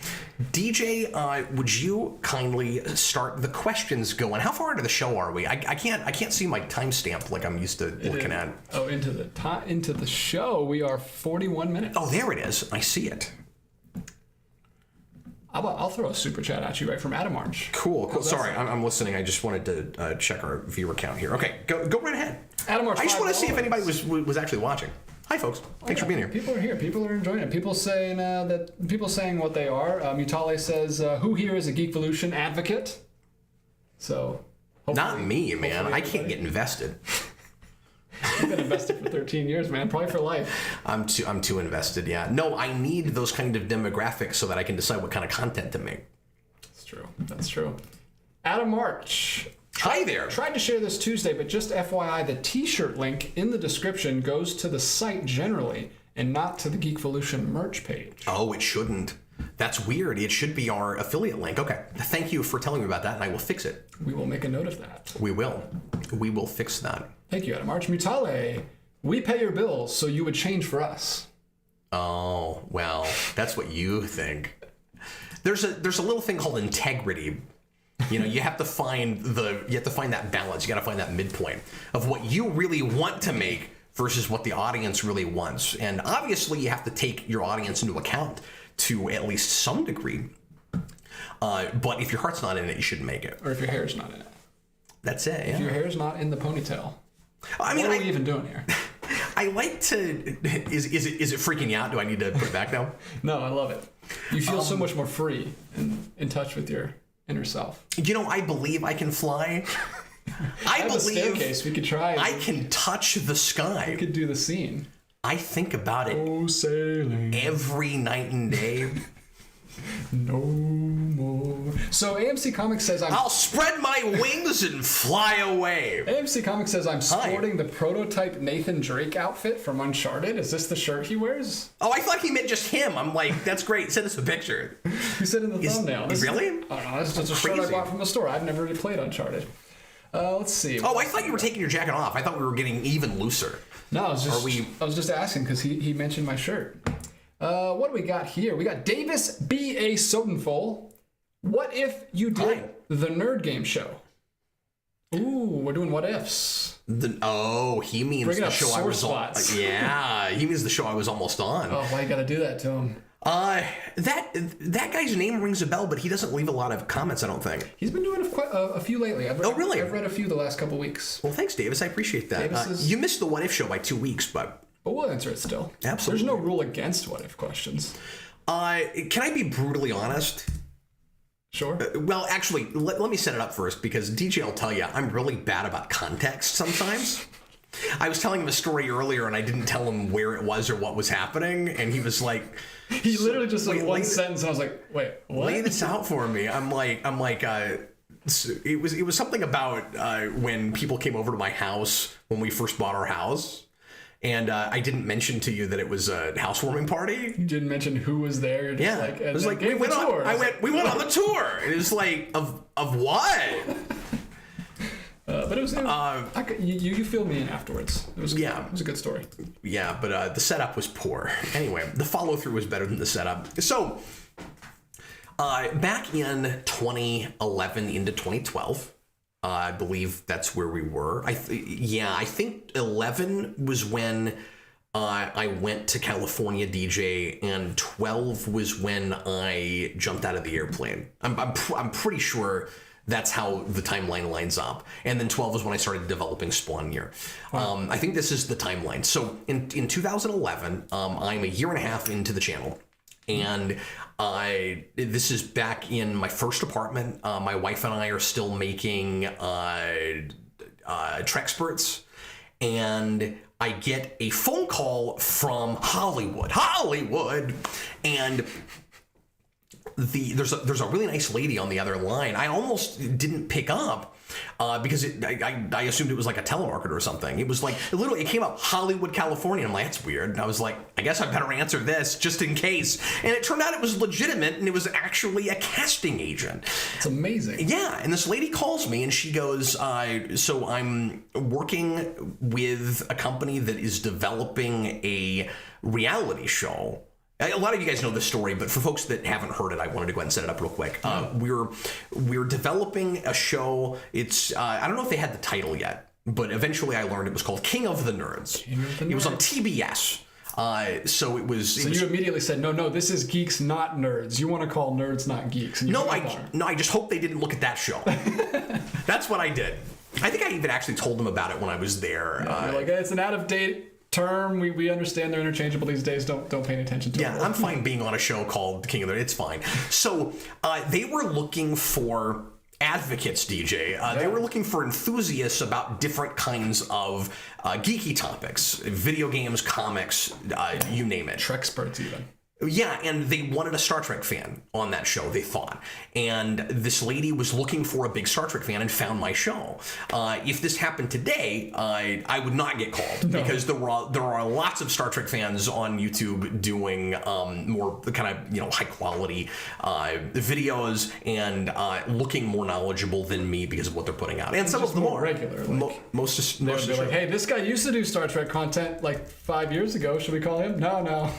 DJ, would you kindly start the questions going? How far into the show are we? I can't see my timestamp like I'm used to looking at.
Oh, into the show, we are 41 minutes.
Oh, there it is. I see it.
I'll throw a super chat at you right from Adam March.
Cool. Sorry, I'm listening. I just wanted to check our viewer count here. Okay, go right ahead.
Adam March.
I just want to see if anybody was actually watching. Hi, folks. Thanks for being here.
People are here. People are enjoying it. People saying what they are. Mutale says, "Who here is a Geekvolution advocate?" So.
Not me, man. I can't get invested.
You've been invested for 13 years, man. Probably for life.
I'm too invested, yeah. No, I need those kind of demographics so that I can decide what kind of content to make.
That's true. Adam March.
Hi there.
Tried to share this Tuesday, but just FYI, the t-shirt link in the description goes to the site generally and not to the Geekvolution merch page.
Oh, it shouldn't. That's weird. It should be our affiliate link. Okay. Thank you for telling me about that, and I will fix it.
We will make a note of that.
We will. We will fix that.
Thank you, Adam March. Mutale, we pay your bills, so you would change for us.
Oh, well, that's what you think. There's a little thing called integrity. You know, you have to find that balance. You got to find that midpoint of what you really want to make versus what the audience really wants. And obviously, you have to take your audience into account to at least some degree. But if your heart's not in it, you shouldn't make it.
Or if your hair's not in it.
That's it.
If your hair's not in the ponytail.
I mean,
what are we even doing here?
I like to. Is it freaking you out? Do I need to put it back now?
No, I love it. You feel so much more free and in touch with your inner self.
You know, I believe I can fly. I
have
believe
a staircase. We could try.
I can touch the sky.
We could do the scene.
I think about it
Oh, sailing.
every night and day.
No more. So AMC Comics says
I'll spread my wings and fly away.
AMC Comics says I'm sporting the prototype Nathan Drake outfit from Uncharted. Is this the shirt he wears?
Oh, I thought he meant just him. I'm like, that's great. Send us a picture.
He said in the thumbnail.
Really?
I don't know. This is just a shirt I bought from the store. I've never really played Uncharted. Let's see.
Oh, I thought you were taking your jacket off. I thought we were getting even looser.
No, I was just asking because he mentioned my shirt. What do we got here? We got Davis B.A. Sodenful. What if you did the Nerd Game show? Ooh, we're doing what ifs.
He means
Bringing
the
up
show I was on.
spots.
Yeah, he means the show I was almost on.
Oh, why you gotta do that to him?
That guy's name rings a bell, but he doesn't leave a lot of comments, I don't think.
He's been doing quite a few lately.
Really?
I've read a few the last couple weeks.
Well, thanks, Davis. I appreciate that. You missed the What If show by 2 weeks, but
we'll answer it still.
Absolutely.
There's no rule against what if questions.
Can I be brutally honest?
Sure.
Well, actually, let me set it up first, because DJ will tell you I'm really bad about context sometimes. I was telling him a story earlier, and I didn't tell him where it was or what was happening, and he was like...
He literally just said one sentence, and I was like, wait, what?
Lay this out for me. I'm like, it was something about when people came over to my house when we first bought our house. And I didn't mention to you that it was a housewarming party.
You didn't mention who was there. You're just like,
it was like we went on. We went on the tour. It was like of what?
But it was. You filled me in afterwards. It was.
Yeah.
It was a good story.
Yeah, but the setup was poor. Anyway, the follow through was better than the setup. So back in 2011 into 2012. I believe that's where we were. I think 11 was when I went to California DJ, and 12 was when I jumped out of the airplane. I'm pretty sure that's how the timeline lines up. And then 12 was when I started developing Spawn Year. Wow. I think this is the timeline. So in 2011, I'm a year and a half into the channel. And this is back in my first apartment. My wife and I are still making Trek spurts, and I get a phone call from Hollywood, and there's a really nice lady on the other line. I almost didn't pick up because I assumed it was like a telemarketer or something. It was like it came up Hollywood, California. I'm like, that's weird. And I was like, I guess I better answer this just in case. And it turned out it was legitimate, and it was actually a casting agent.
It's amazing.
Yeah, and this lady calls me and she goes, so I'm working with a company that is developing a reality show. A lot of you guys know this story, but for folks that haven't heard it, I wanted to go ahead and set it up real quick. We're developing a show. It's I don't know if they had the title yet, but eventually I learned it was called King of the Nerds. It was on TBS. So
you immediately said, no, this is geeks, not nerds. You want to call nerds, not geeks. And
I just hope they didn't look at that show. That's what I did. I think I even actually told them about it when I was there.
You're like, it's an out-of-date term. We understand they're interchangeable these days. Don't pay any attention to it.
Yeah, I'm fine being on a show called King of the... It's fine. So they were looking for advocates, DJ. They were looking for enthusiasts about different kinds of geeky topics. Video games, comics, you name it.
Trek experts even.
Yeah, and they wanted a Star Trek fan on that show, they thought. And this lady was looking for a big Star Trek fan and found my show. If this happened today, I would not get called because there are lots of Star Trek fans on YouTube doing more kind of high quality videos and looking more knowledgeable than me because of what they're putting out. And some of them
more
are
regular.
Most
like, hey, this guy used to do Star Trek content like 5 years ago. Should we call him? No.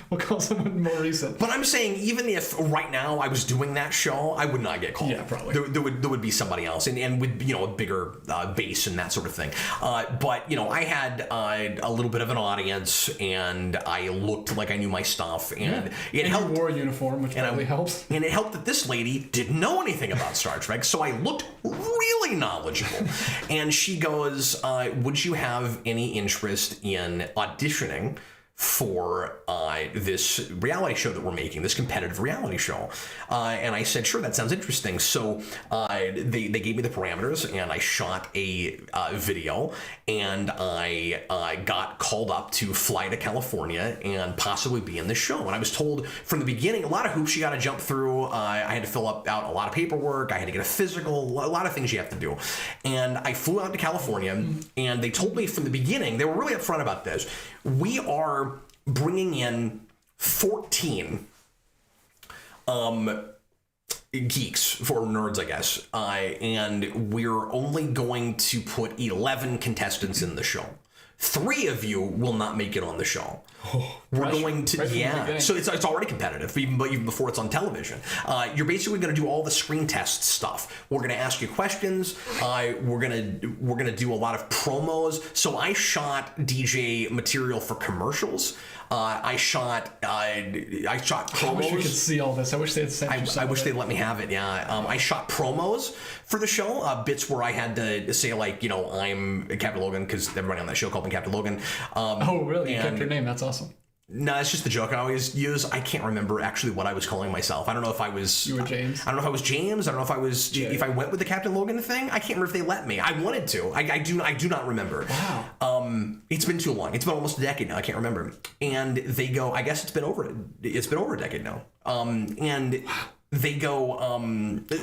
We'll call someone more recent.
But I'm saying, even if right now I was doing that show, I would not get called.
Yeah, probably.
There would be somebody else, and with a bigger base and that sort of thing. But I had a little bit of an audience, and I looked like I knew my stuff, and it helped.
You wore a uniform, which probably helps.
And it helped that this lady didn't know anything about Star Trek, so I looked really knowledgeable. And she goes, "Would you have any interest in auditioning for this reality show that we're making, this competitive reality show?" And I said, sure, that sounds interesting. So they gave me the parameters, and I shot a video, and I got called up to fly to California and possibly be in the show. And I was told from the beginning, a lot of hoops you got to jump through. I had to fill out a lot of paperwork. I had to get a physical, a lot of things you have to do. And I flew out to California, and they told me from the beginning, they were really upfront about this. We are bringing in 14 geeks, for nerds, I guess, and we're only going to put 11 contestants in the show. 3 of you will not make it on the show. We're going to, so it's already competitive, even before it's on television. You're basically going to do all the screen test stuff. We're going to ask you questions. We're gonna do a lot of promos. So I shot DJ material for commercials. I shot promos.
I wish you could see all this. I wish they had sent you.
I wish they'd let me have it. Yeah. I shot promos for the show, bits where I had to say, like, I'm Captain Logan, because everybody on that show called me Captain Logan.
Oh, really? You kept your name? That's awesome.
No, it's just the joke I always use. I can't remember actually what I was calling myself. I don't know if I was...
You were James?
I don't know if I was James. I don't know if I was... Yeah. If I went with the Captain Logan thing. I can't remember if they let me. I wanted to. I do not remember.
Wow.
It's been too long. It's been almost a decade now. I can't remember. And they go... I guess it's been over a decade now. And... They go,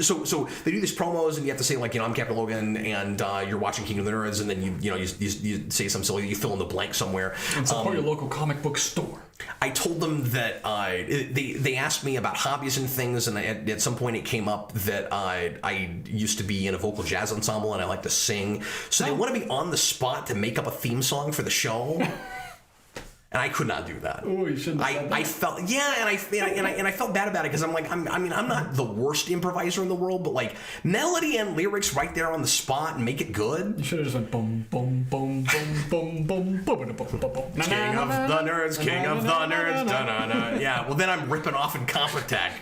so they do these promos, and you have to say, like, I'm Captain Logan, and you're watching King of the Nerds, and then you say something silly, you fill in the blank somewhere.
And support your local comic book store.
I told them that they asked me about hobbies and things, and at some point it came up that I used to be in a vocal jazz ensemble, and I like to sing. So they wanted me on the spot to make up a theme song for the show. And I could not do that.
Oh, you shouldn't have said that.
I felt, and I felt bad about it, because I'm like, I'm not the worst improviser in the world, but like melody and lyrics right there on the spot and make it good.
You should have just went boom, boom, boom, boom, boom, boom, boom, boom, boom, boom.
King of the Nerds, King of the Nerds, da-na-na. Yeah, well then I'm ripping off in Compotech.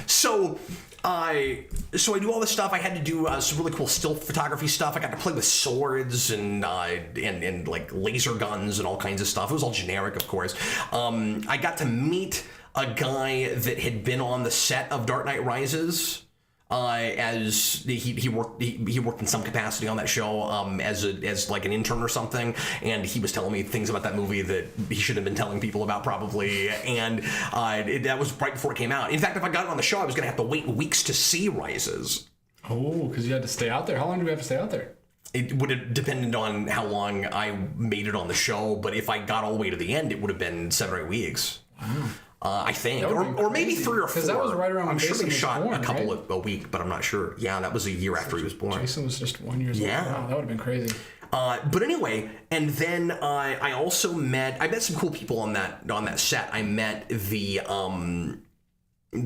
So I do all this stuff. I had to do some really cool still photography stuff. I got to play with swords and like laser guns and all kinds of stuff. It was all generic, of course. I got to meet a guy that had been on the set of Dark Knight Rises. As he worked in some capacity on that show as like an intern or something, and he was telling me things about that movie that he shouldn't have been telling people about probably, and that was right before it came out. In fact, if I got it on the show, I was going to have to wait weeks to see Rises.
Oh, because you had to stay out there. How long do we have to stay out there?
It would have depended on how long I made it on the show, but if I got all the way to the end, it would have been 7 or 8 weeks.
Wow.
I think, or maybe 3 or 4.
Because that was right around when
I'm sure
Jason
they shot
born,
a couple a week, but I'm not sure. Yeah, that was a year after he was born.
Jason was just 1 year old.
Yeah,
wow, that would have been crazy.
But anyway, and then I also met some cool people on that set. I met the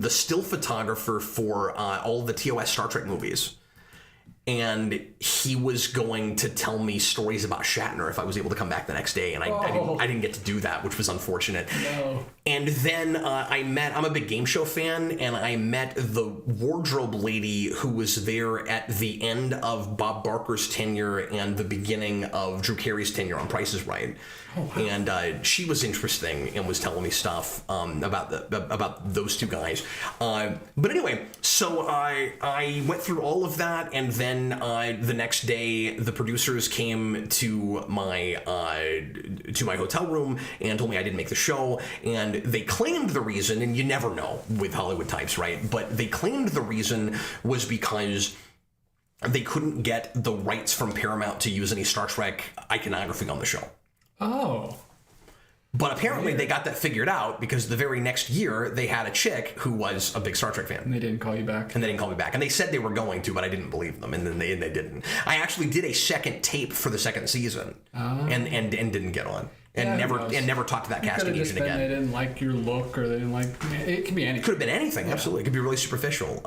still photographer for all the TOS Star Trek movies. And he was going to tell me stories about Shatner if I was able to come back the next day, and I didn't get to do that, which was unfortunate.
No.
And then I'm a big game show fan, and I met the wardrobe lady who was there at the end of Bob Barker's tenure and the beginning of Drew Carey's tenure on Price is Right. Oh, wow. And she was interesting and was telling me stuff about those two guys. But anyway, so I went through all of that, and then the next day the producers came to my hotel room and told me I didn't make the show, and they claimed the reason, and you never know with Hollywood types, right? But they claimed the reason was because they couldn't get the rights from Paramount to use any Star Trek iconography on the show.
Oh.
But apparently they got that figured out, because the very next year they had a chick who was a big Star Trek fan.
And they didn't call you back.
And they didn't call me back. And they said they were going to, but I didn't believe them. And then they didn't. I actually did a second tape for the second season and didn't get on. and never talk to that casting agent again.
They didn't like your look, or they didn't like. It could be anything.
Could have been anything. Yeah. Absolutely, it could be really superficial.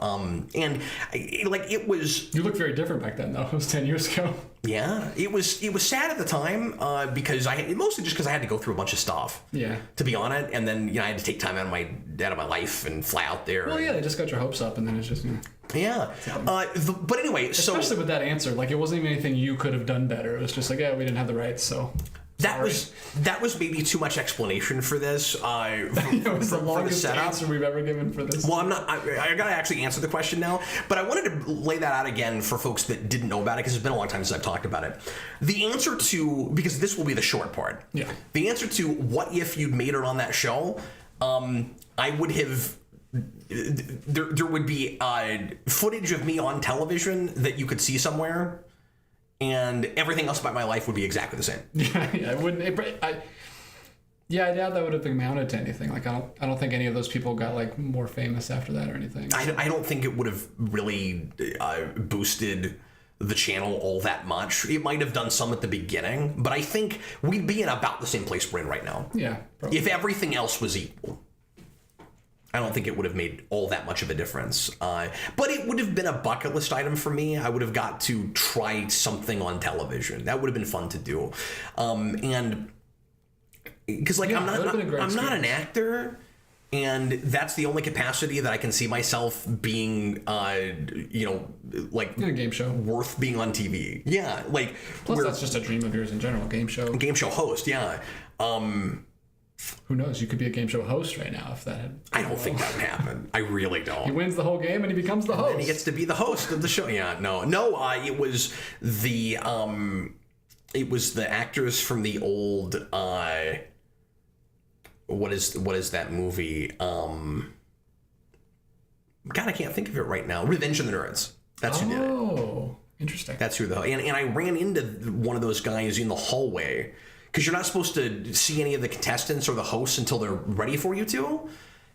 It was.
You looked very different back then, though. It was 10 years ago.
Yeah, it was sad at the time because mostly just because I had to go through a bunch of stuff.
Yeah.
To be on it, and then I had to take time out of my life and fly out there.
Well, yeah, they just got your hopes up, and then it's just.
Yeah. But anyway,
especially with that answer, like it wasn't even anything you could have done better. It was just like, yeah, we didn't have the rights, so.
That was maybe too much explanation for this.
It was the longest answer we've ever given for this.
Well, I gotta actually answer the question now, but I wanted to lay that out again for folks that didn't know about it, because it's been a long time since I've talked about it. The answer to, because this will be the short part.
Yeah.
The answer to what if you'd made it on that show, I would have. There would be footage of me on television that you could see somewhere. And everything else about my life would be exactly the same.
Yeah, it wouldn't. I doubt that would have amounted to anything. Like I don't think any of those people got like more famous after that or anything.
I don't think it would have really boosted the channel all that much. It might have done some at the beginning, but I think we'd be in about the same place we're in right now.
Yeah, probably.
If everything else was equal. I don't think it would have made all that much of a difference. But it would have been a bucket list item for me. I would have got to try something on television. That would have been fun to do. And because I'm not an actor, and that's the only capacity that I can see myself being, like
in a game show,
worth being on TV. Yeah, like
plus that's just a dream of yours in general. Game show host. Yeah. Who knows? You could be a game show host right now if that had.
I don't think that would happen. I really don't.
He wins the whole game and he bemes the host.
And he gets to be the host of the show. Yeah, no. It was the actors from the old. What is that movie? God, I can't think of it right now. Revenge of the Nerds. That's who did it.
Oh, interesting.
That's who and I ran into one of those guys in the hallway. Because you're not supposed to see any of the contestants or the hosts until they're ready for you to.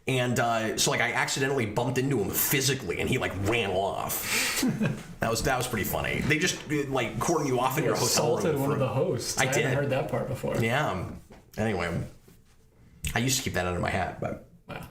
And so I accidentally bumped into him physically, and he ran off. that was pretty funny. They just cordon you off in your hotel room.
Assaulted one of the hosts. I haven't heard that part before.
Yeah. Anyway, I used to keep that under my hat, but
wow,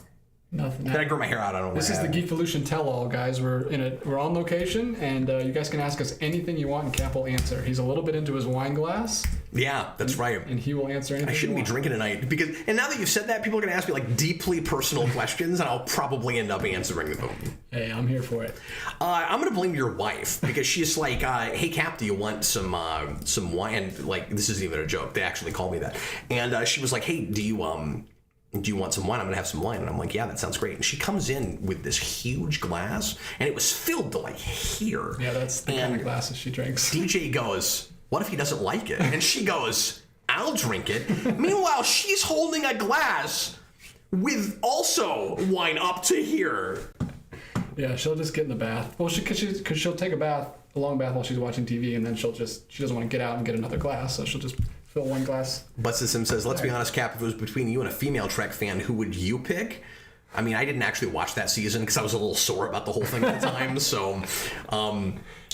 nothing.
Then I grew my hair out. I don't know.
This is the Geekvolution tell-all, guys. We're on location, and you guys can ask us anything you want, and Cap will answer. He's a little bit into his wine glass.
Yeah, that's right.
And he will answer anything.
I shouldn't be drinking tonight and now that you've said that, people are going to ask me deeply personal questions, and I'll probably end up answering them.
Hey, I'm here for it.
I'm going to blame your wife because she's like, "Hey, Cap, do you want some wine?" This isn't even a joke. They actually call me that. And she was like, "Hey, do you want some wine? I'm going to have some wine." And I'm like, "Yeah, that sounds great." And she comes in with this huge glass, and it was filled to here.
Yeah, that's the kind of glasses she drinks.
DJ goes, "What if he doesn't like it?" And she goes, "I'll drink it." Meanwhile, she's holding a glass with also wine up to here.
Yeah, she'll just get in the bath. Well, because she'll take a long bath while she's watching TV, and then she doesn't want to get out and get another glass, so she'll just fill one glass.
Busted Sim says, "Let's be honest, Cap, if it was between you and a female Trek fan, who would you pick?" I mean, I didn't actually watch that season because I was a little sore about the whole thing at the time, so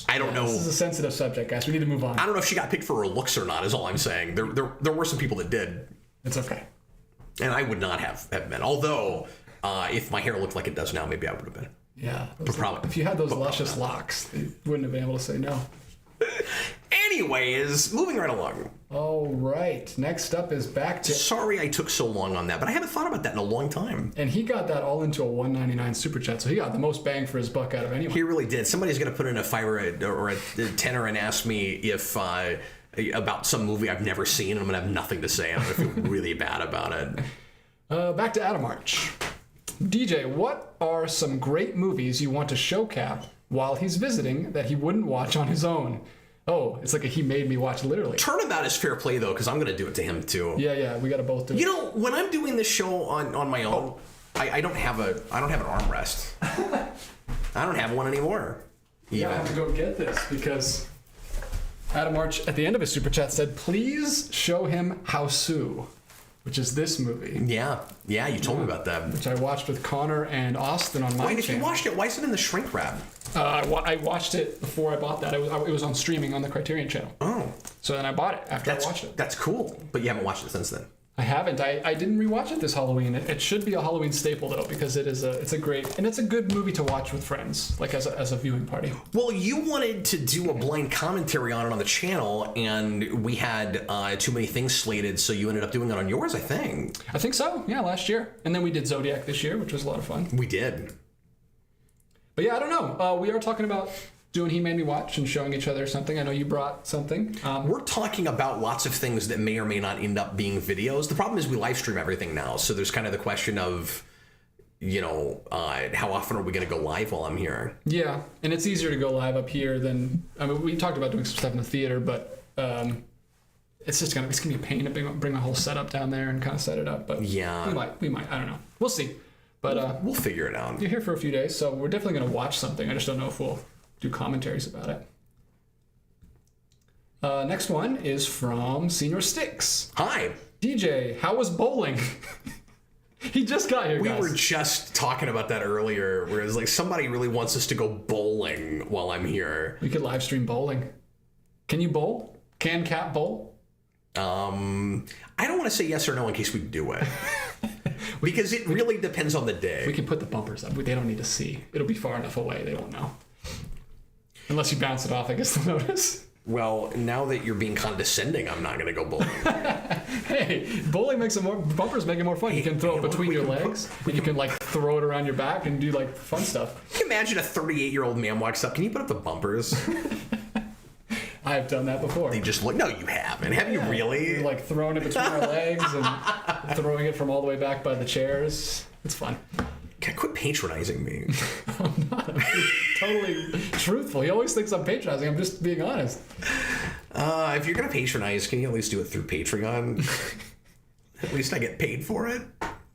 I don't know.
This is a sensitive subject, guys. We need to move on.
I don't know if she got picked for her looks or not, is all I'm saying. There were some people that did.
It's okay.
And I would not have been. Although, if my hair looked like it does now, maybe I would have been.
Yeah.
Probably.
If you had those luscious locks, they wouldn't have been able to say no.
Anyways, moving right along.
All right. Next up is back to...
Sorry I took so long on that, but I haven't thought about that in a long time.
And he got that all into a $1.99 super chat, so he got the most bang for his buck out of anyone.
He really did. Somebody's going to put in a $5 or a tenner and ask me if about some movie I've never seen, and I'm going to have nothing to say. I'm going to feel really bad about it.
Back to Adam March. DJ, what are some great movies you want to show Cap while he's visiting that he wouldn't watch on his own? Oh, it's like a he made me watch, literally.
Turnabout is fair play, though, because I'm going to do it to him, too.
Yeah, we got to both do it.
You know, when I'm doing this show on my own, I don't have an armrest. I don't have one anymore.
Yeah, I have to go get this, because Adam March, at the end of his super chat, said, please show him how Sue. which is this movie.
Yeah, you told me about that.
Which I watched with Connor and Austin on my channel.
Wait, if you watched it, why is it in the shrink wrap?
I watched it before I bought that. It was on streaming on the Criterion channel.
Oh.
So then I bought it after I watched it.
That's cool, but you haven't watched it since then.
I haven't. I didn't rewatch it this Halloween. It should be a Halloween staple though, because it's a good movie to watch with friends, like as a viewing party.
Well, you wanted to do a blind commentary on it on the channel, and we had too many things slated, so you ended up doing it on yours, I think.
I think so. Yeah, last year, and then we did Zodiac this year, which was a lot of fun.
We did.
But yeah, I don't know. We are talking about doing He Made Me Watch and showing each other something. I know you brought something.
We're talking about lots of things that may or may not end up being videos. The problem is we live stream everything now, so there's kind of the question of, how often are we going to go live while I'm here?
Yeah, and it's easier to go live up here than... I mean, we talked about doing some stuff in the theater, but it's gonna be a pain to bring my whole setup down there and kind of set it up. But
yeah,
we might. I don't know. We'll see. But
we'll figure it out.
You're here for a few days, so we're definitely going to watch something. I just don't know if we'll do commentaries about it. Next one is from Senior Sticks.
Hi.
DJ, how was bowling? He just got here, guys.
We were just talking about that earlier, where it's like somebody really wants us to go bowling while I'm here.
We could live stream bowling. Can you bowl? Can Cat bowl?
I don't want to say yes or no in case we do it. Because it really depends on the day.
We can put the bumpers up. They don't need to see. It'll be far enough away. They won't know. Unless you bounce it off, I guess they'll notice.
Well, now that you're being condescending, I'm not going to go bowling.
Hey, bowling makes it more... Bumpers make it more fun. You can throw it between your legs. You can, throw it around your back and do, fun stuff.
Can you imagine a 38-year-old man walks up? Can you put up the bumpers?
I've done that before.
They just look... No, you haven't. Have you really?
You're, throwing it between our legs and throwing it from all the way back by the chairs. It's fun.
Quit patronizing me.
I'm not. I'm totally truthful. He always thinks I'm patronizing. I'm just being honest.
If you're going to patronize, can you at least do it through Patreon? At least I get paid for it.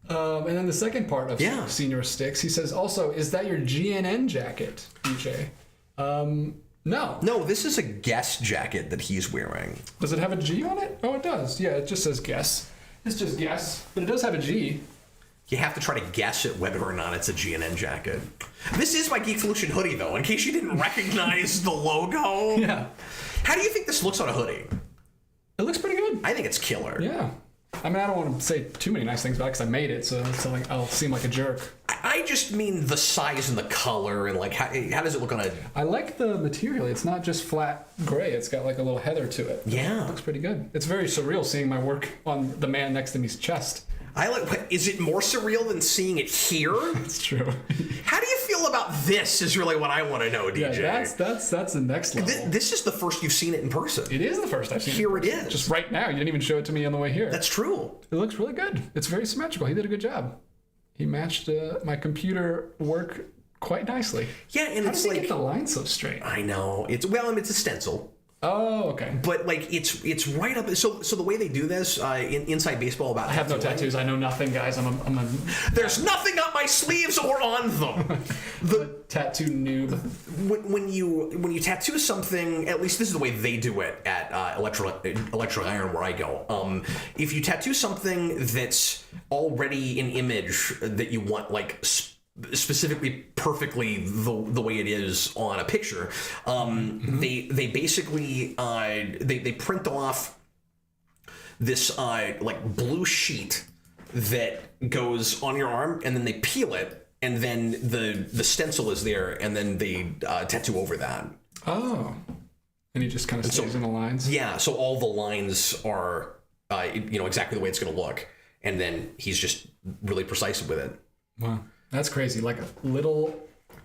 And then the second part of Senior Sticks, he says, also, is that your GNN jacket, DJ? No.
No, this is a Guess jacket that he's wearing.
Does it have a G on it? Oh, it does. Yeah, it just says Guess. It's just Guess, but it does have a G.
You have to try to guess at whether or not it's a GNN jacket. This is my Geekvolution hoodie, though, in case you didn't recognize the logo.
Yeah.
How do you think this looks on a hoodie?
It looks pretty good.
I think it's killer.
Yeah. I mean, I don't want to say too many nice things about it because I made it, so I'll seem like a jerk.
I just mean the size and the color and how does it look on a...
I like the material. It's not just flat gray. It's got a little heather to it.
Yeah.
It looks pretty good. It's very surreal seeing my work on the man next to me's chest.
Is it more surreal than seeing it here?
It's true.
How do you feel about this is really what I want to know, DJ.
Yeah, that's the next level.
This is the first you've seen it in person.
It is the first I've seen
here it is.
Just right now. You didn't even show it to me on the way here.
That's true.
It looks really good. It's very symmetrical. He did a good job. He matched my computer work quite nicely.
Yeah, and
How does he get the line so straight?
I know. It's a stencil.
Oh, okay.
But it's right up. So the way they do this inside baseball about.
I have no tattoos. I know nothing, guys. I'm a.
There's nothing on my sleeves or on them.
The tattoo noob.
When you tattoo something, at least this is the way they do it at Electro Iron where I go. If you tattoo something that's already an image that you want specifically perfectly the way it is on a picture, they basically they print off this blue sheet that goes on your arm, and then they peel it, and then the stencil is there, and then they tattoo over that.
Oh, and he just kind of stays in the lines.
Yeah, so all the lines are exactly the way it's going to look, and then he's just really precise with it.
Wow. That's crazy. I don't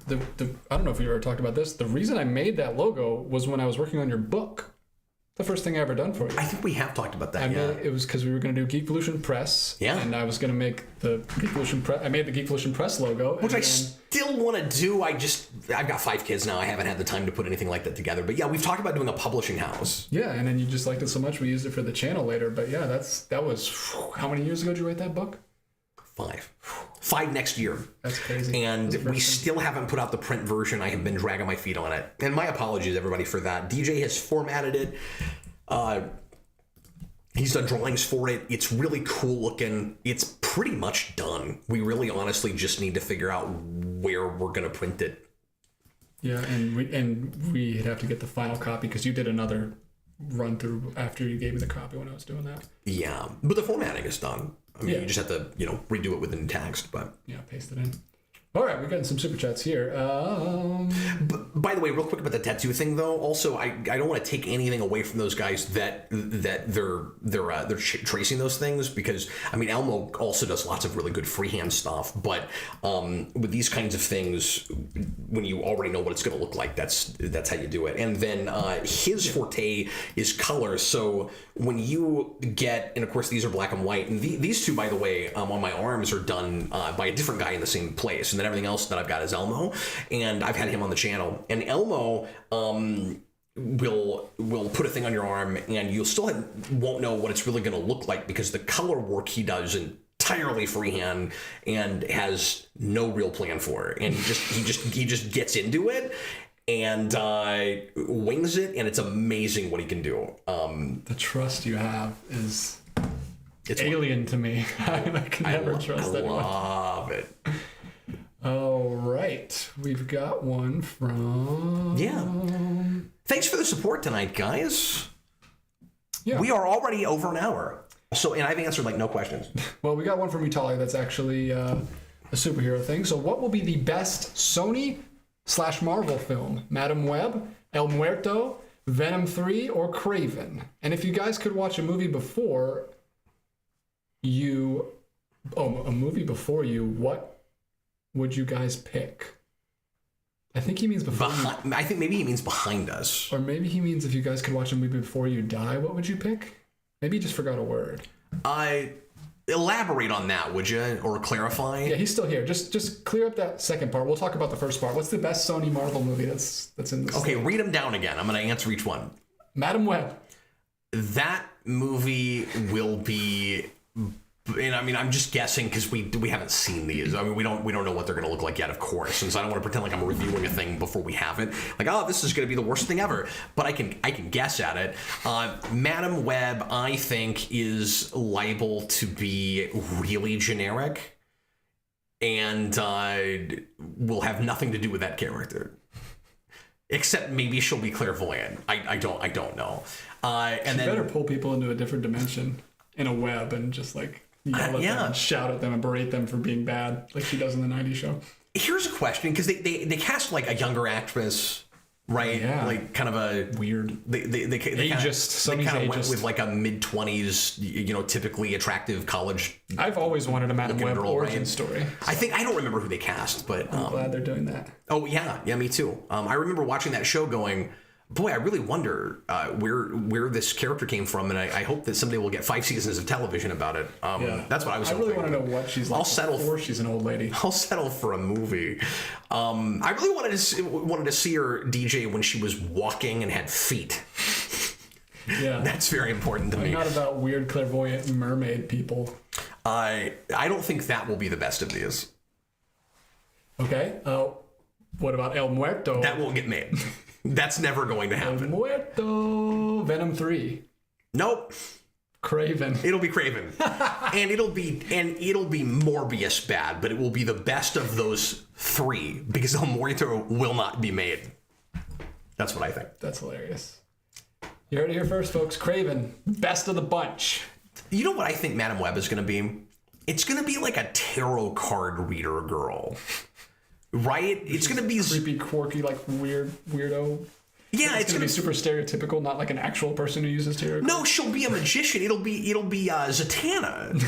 know if you ever talked about this. The reason I made that logo was when I was working on your book. The first thing I ever done for you.
I think we have talked about that.
It was because we were going to do Geekvolution Press.
Yeah.
And I was going to make the Geekvolution Press. I made the Geekvolution Press logo.
Which I still want to do. I've got 5 kids now. I haven't had the time to put anything like that together. But yeah, we've talked about doing a publishing house.
Yeah, and then you just liked it so much we used it for the channel later. But yeah, that was how many years ago did you write that book?
5 next year.
That's crazy.
And we still haven't put out the print version. I have been dragging my feet on it. And my apologies, everybody, for that. DJ has formatted it. He's done drawings for it. It's really cool looking. It's pretty much done. We really honestly just need to figure out where we're going to print it.
Yeah, and we'd have to get the final copy because you did another run through after you gave me the copy when I was doing that.
Yeah, but the formatting is done. I mean,
Yeah.
you just have to, redo it within text, but...
Yeah, paste it in. All right, we're getting some super chats here.
But by the way, real quick about the tattoo thing, though. Also, I don't want to take anything away from those guys that they're tracing those things, because I mean Elmo also does lots of really good freehand stuff. But with these kinds of things, when you already know what it's going to look like, that's how you do it. And then his forte is color. So when you get, and of course these are black and white, and these two, by the way, on my arms are done by a different guy in the same place, and then everything else that I've got is Elmo, and I've had him on the channel. And Elmo will put a thing on your arm, and you still won't know what it's really going to look like, because the color work he does entirely freehand and has no real plan for it, and he just gets into it and wings it, and it's amazing what he can do.
The trust you have is alien to me. I can never trust anyone.
I love it.
All right, we've got one from...
Yeah. Thanks for the support tonight, guys.
Yeah.
We are already over an hour. So, and I've answered like no questions.
Well, we got one from Italia that's actually a superhero thing. So what will be the best Sony/Marvel film? Madam Web, El Muerto, Venom 3, or Craven? And if you guys could watch a movie before you... Oh, a movie before you, what would you guys pick? I think he means before you...
I think maybe he means behind us.
Or maybe he means if you guys could watch a movie before you die, what would you pick? Maybe he just forgot a word.
Elaborate on that, would you? Or clarify?
Yeah, he's still here. Just clear up that second part. We'll talk about the first part. What's the best Sony Marvel movie that's in this?
Okay, read them down again. I'm going to answer each one.
Madam Web.
That movie will be... And I mean, I'm just guessing because we haven't seen these. I mean, we don't know what they're going to look like yet, of course. And so I don't want to pretend like I'm reviewing a thing before we have it. Like, oh, this is going to be the worst thing ever. But I can guess at it. Madam Web, I think, is liable to be really generic, and will have nothing to do with that character, except maybe she'll be clairvoyant. I don't know. And then
better pull people into a different dimension in a web and just like. Yell at them and shout at them and berate them for being bad, like she does in the 90s show.
Here's a question, because they cast like a younger actress, right?
Yeah.
Like kind of a
weird.
They
Ageist.
kind of went
ageist.
with like a mid-20s, typically attractive college.
I've always wanted a Madam Web
girl,
origin
right?
story.
I don't remember who they cast, but
I'm glad they're doing that.
Oh yeah, me too. I remember watching that show going, boy, I really wonder where this character came from, and I hope that someday we'll get 5 seasons of television about it. That's what I was hoping.
I really want to know what she's like before she's an old lady.
I'll settle for a movie. I really wanted to see her DJ when she was walking and had feet.
Yeah.
That's very important to me.
Not about weird clairvoyant mermaid people.
I don't think that will be the best of these.
Okay. What about El Muerto?
That won't get made. That's never going to happen.
El Muerto. Venom 3.
Nope.
Craven.
It'll be Craven. and it'll be Morbius bad, but it will be the best of those three, because El Muerto will not be made. That's what I think.
That's hilarious. You heard it here first, folks. Craven, best of the bunch.
You know what I think Madam Web is going to be? It's going to be like a tarot card reader girl. Right? It's going to be
creepy, quirky, like weirdo.
Yeah,
it's going to be super stereotypical, not like an actual person who uses tarot cards.
No, she'll be a magician. It'll be Zatanna.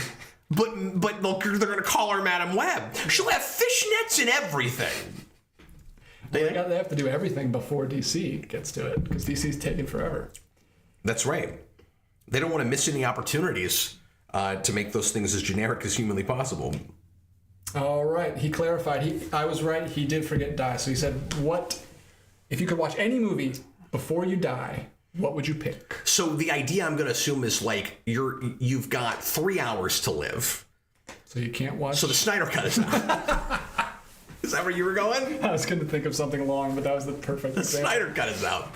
but they're going to call her Madam Web. She'll have fishnets and everything.
They have to do everything before DC gets to it, because DC's taking forever. That's
right. They don't want to miss any opportunities to make those things as generic as humanly possible.
All right. He clarified. I was right. He did forget die. So he said, what, if you could watch any movie before you die, what would you pick?
So the idea, I'm going to assume, is like you've got 3 hours to live.
So you can't watch.
So the Snyder Cut is out. Is that where you were going?
I was going to think of something long, but that was the perfect example.
Snyder Cut is out.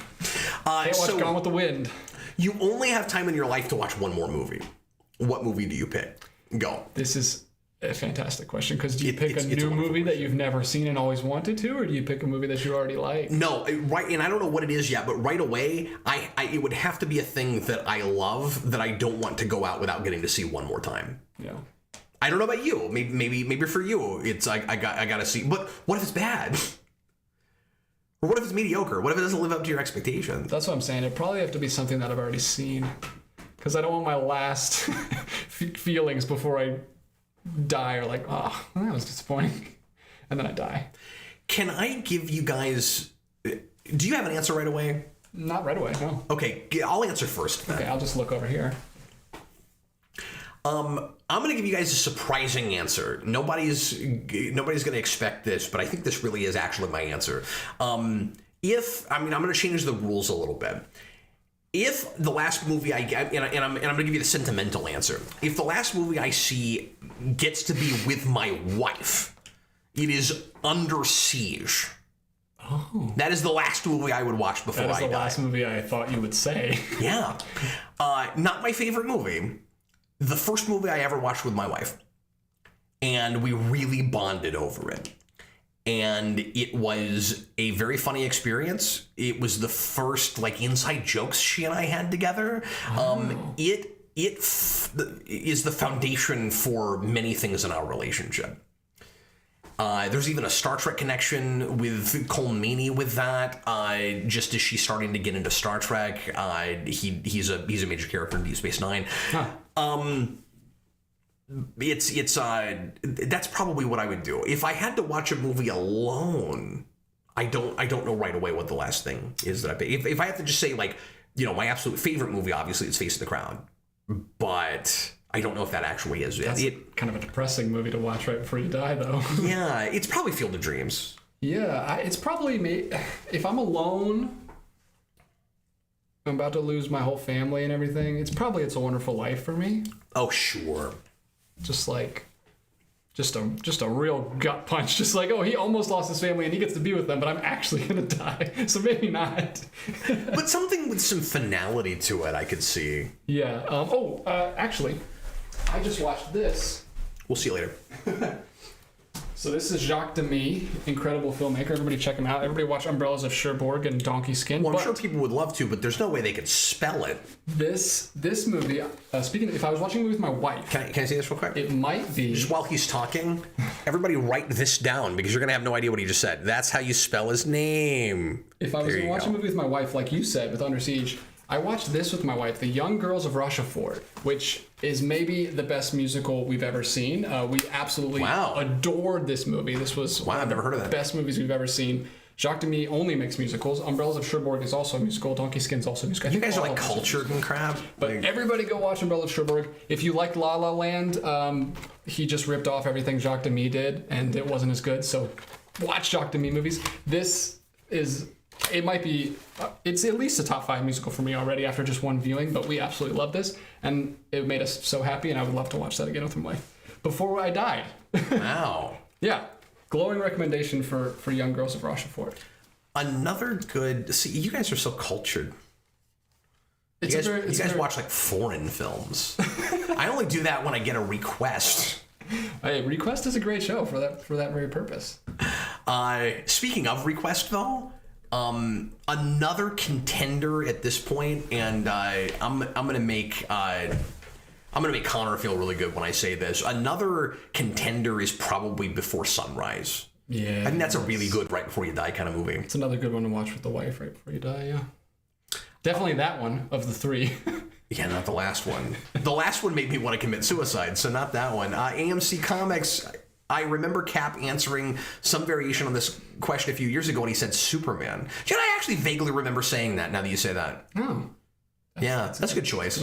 Can't watch Gone with the Wind.
You only have time in your life to watch one more movie. What movie do you pick? Go.
This is a fantastic question, because do you pick a
it's
new
a wonderful
movie that
question.
you've never seen and always wanted to, or do you pick a movie that you already like?
No, right, and I don't know what it is yet, but right away, it would have to be a thing that I love that I don't want to go out without getting to see one more time.
Yeah.
I don't know about you. Maybe for you, it's I gotta see. But what if it's bad? Or what if it's mediocre? What if it doesn't live up to your expectations?
That's what I'm saying. It'd probably have to be something that I've already seen, because I don't want my last feelings before I die are like, oh, that was disappointing, and then I die.
Can I give you guys? Do you have an answer right away?
Not right away, no.
Okay, I'll answer first. Then.
Okay, I'll just look over here.
I'm gonna give you guys a surprising answer. Nobody's gonna expect this, but I think this really is actually my answer. I'm gonna change the rules a little bit. If the last movie I get, and I'm gonna give you the sentimental answer. If the last movie I see gets to be with my wife, it is Under Siege.
Oh.
That is the last movie I would watch before I die.
That is the last movie I thought you would say.
Yeah. Not my favorite movie. The first movie I ever watched with my wife. And we really bonded over it. And it was a very funny experience. It was the first inside jokes she and I had together. It is the foundation for many things in our relationship. There's even a Star Trek connection with Cole Meany with that. Just as she's starting to get into Star Trek, he's a major character in Deep Space Nine.
Huh.
That's probably what I would do if I had to watch a movie alone. I don't know right away what the last thing is that I pick. If I have to just say my absolute favorite movie, obviously it's Face of the Crown, but I don't know if that actually is
That's kind of a depressing movie to watch right before you die, though.
Yeah, it's probably Field of Dreams.
Yeah, it's probably me. If I'm alone, I'm about to lose my whole family and everything, it's probably It's a Wonderful Life for me.
Oh, sure.
Just a real gut punch. Just like, oh, he almost lost his family and he gets to be with them, but I'm actually gonna die. So maybe not.
But something with some finality to it, I could see.
Yeah. Actually, I just watched this.
We'll see you later.
So this is Jacques Demy, incredible filmmaker. Everybody check him out. Everybody watch Umbrellas of Cherbourg and Donkey Skin.
Well, I'm sure people would love to, but there's no way they could spell it.
This movie, if I was watching a movie with my wife...
Can I say this real quick?
It might be...
Just while he's talking, everybody write this down, because you're going to have no idea what he just said. That's how you spell his name.
If I was going to watch a movie with my wife, like you said, with Under Siege... I watched this with my wife, The Young Girls of Rochefort, which is maybe the best musical we've ever seen. We absolutely adored this movie. This was
I've never heard of that.
The best movies we've ever seen. Jacques Demy only makes musicals. Umbrellas of Cherbourg is also a musical. Donkey Skin's also a musical.
You guys are cultured and crap.
But everybody go watch Umbrellas of Cherbourg. If you like La La Land, he just ripped off everything Jacques Demy did, and it wasn't as good. So watch Jacques Demy movies. This is... It might be, it's at least a top 5 musical for me already after just one viewing, but we absolutely love this, and it made us so happy, and I would love to watch that again with my wife before I died.
Wow.
Yeah. Glowing recommendation for Young Girls of Rochefort.
Another good... See, you guys are so cultured. You guys watch foreign films. I only do that when I get a request.
Hey, Request is a great show for that very purpose.
Speaking of Request, though... another contender at this point, and I'm gonna make Connor feel really good when I say this. Another contender is probably Before Sunrise.
Yeah,
I think that's a really good right before you die kind of movie.
It's another good one to watch with the wife right before you die. Yeah, definitely that one of the 3.
Yeah, not the last one. The last one made me want to commit suicide, so not that one. AMC Comics. I remember Cap answering some variation on this question a few years ago when he said Superman. I actually vaguely remember saying that now that you say that.
Oh.
That's a good choice.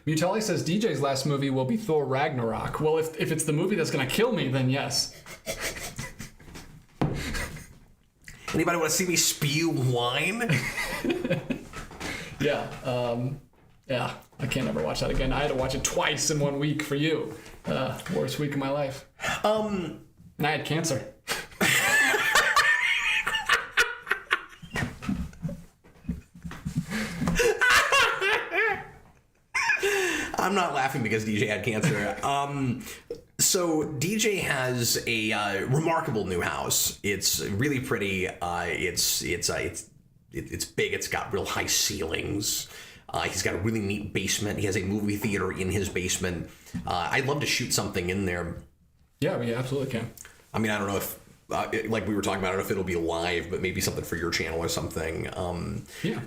Mutali says DJ's last movie will be Thor Ragnarok. Well, if it's the movie that's going to kill me, then yes.
Anybody want to see me spew wine?
Yeah. Yeah, I can't ever watch that again. I had to watch it twice in 1 week for you. Worst week of my life. And I had cancer.
not laughing because DJ had cancer. So DJ has a remarkable new house. It's really pretty. It's big. It's got real high ceilings. He's got a really neat basement. He has a movie theater in his basement. I'd love to shoot something in there.
Yeah, we absolutely can.
I mean, I don't know if, like we were talking about, I don't know if it'll be live, but maybe something for your channel or something.
Yeah.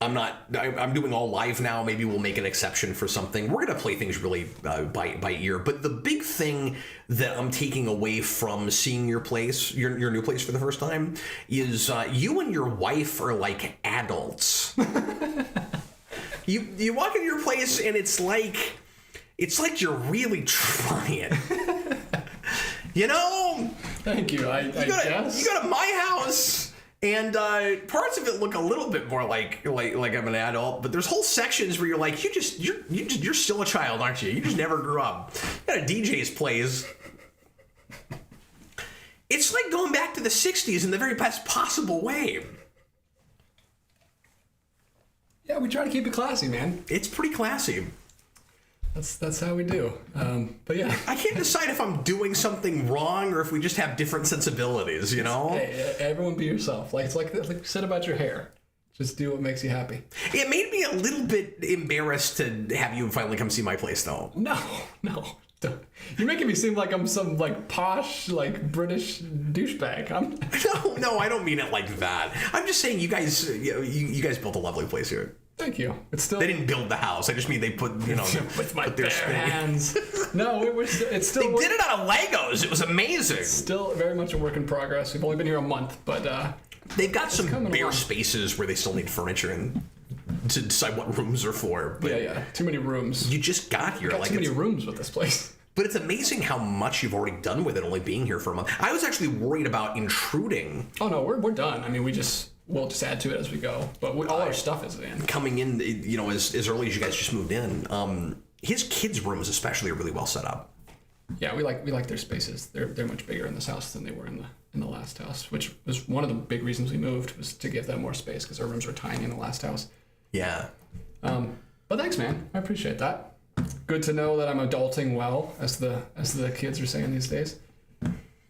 I'm doing all live now. Maybe we'll make an exception for something. We're going to play things really by ear. But the big thing that I'm taking away from seeing your place, your new place for the first time, is you and your wife are like adults. You walk into your place and it's like you're really trying. You know?
Thank you. I guess.
You go to my house, and parts of it look a little bit more like I'm an adult, but there's whole sections where you're like, you're still a child, aren't you? You just never grew up. You got a DJ's place. It's like going back to the 60s in the very best possible way.
Yeah, we try to keep it classy, man.
It's pretty classy.
That's how we do. But yeah,
I can't decide if I'm doing something wrong or if we just have different sensibilities, you know?
Hey, everyone be yourself. Like you said about your hair. Just do what makes you happy.
It made me a little bit embarrassed to have you finally come see my place, though.
No. Don't. You're making me seem like I'm some like posh like British douchebag.
No, I don't mean it like that. I'm just saying you guys built a lovely place here.
Thank you. It's still.
They didn't build the house. I just mean they put
with my
put their
bare hands. No, it's still.
They did it out of Legos. It was amazing.
Still very much a work in progress. We've only been here a month, but
they've got some bare spaces where they still need furniture and to decide what rooms are for. But
yeah, too many rooms.
You just got here.
Too many rooms with this place.
But it's amazing how much you've already done with it, only being here for a month. I was actually worried about intruding.
Oh no, we're done. I mean, we'll just add to it as we go. But all our stuff is in.
Coming in, as early as you guys just moved in. His kids' rooms especially are really well set up.
Yeah, we like their spaces. They're much bigger in this house than they were in the last house, which was one of the big reasons we moved, was to give them more space because our rooms were tiny in the last house.
Yeah.
But thanks, man. I appreciate that. Good to know that I'm adulting well, as the kids are saying these days.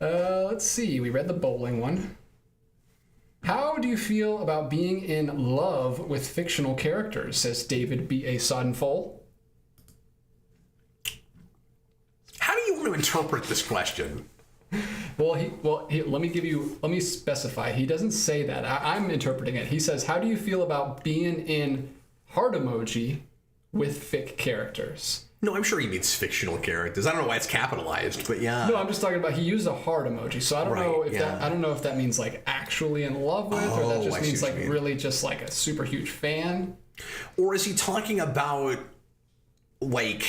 Let's see. We read the bowling one. How do you feel about being in love with fictional characters? Says David B.A. Soddenful.
How do you want to interpret this question?
Well, let me specify. He doesn't say that. I'm interpreting it. He says, how do you feel about being in heart emoji with fic characters?
No, I'm sure he means fictional characters. I don't know why it's capitalized, but yeah.
No, I'm just talking about he used a heart emoji, so I don't know if that means like actually in love with, or that just means like really just like a super huge fan.
Or is he talking about like?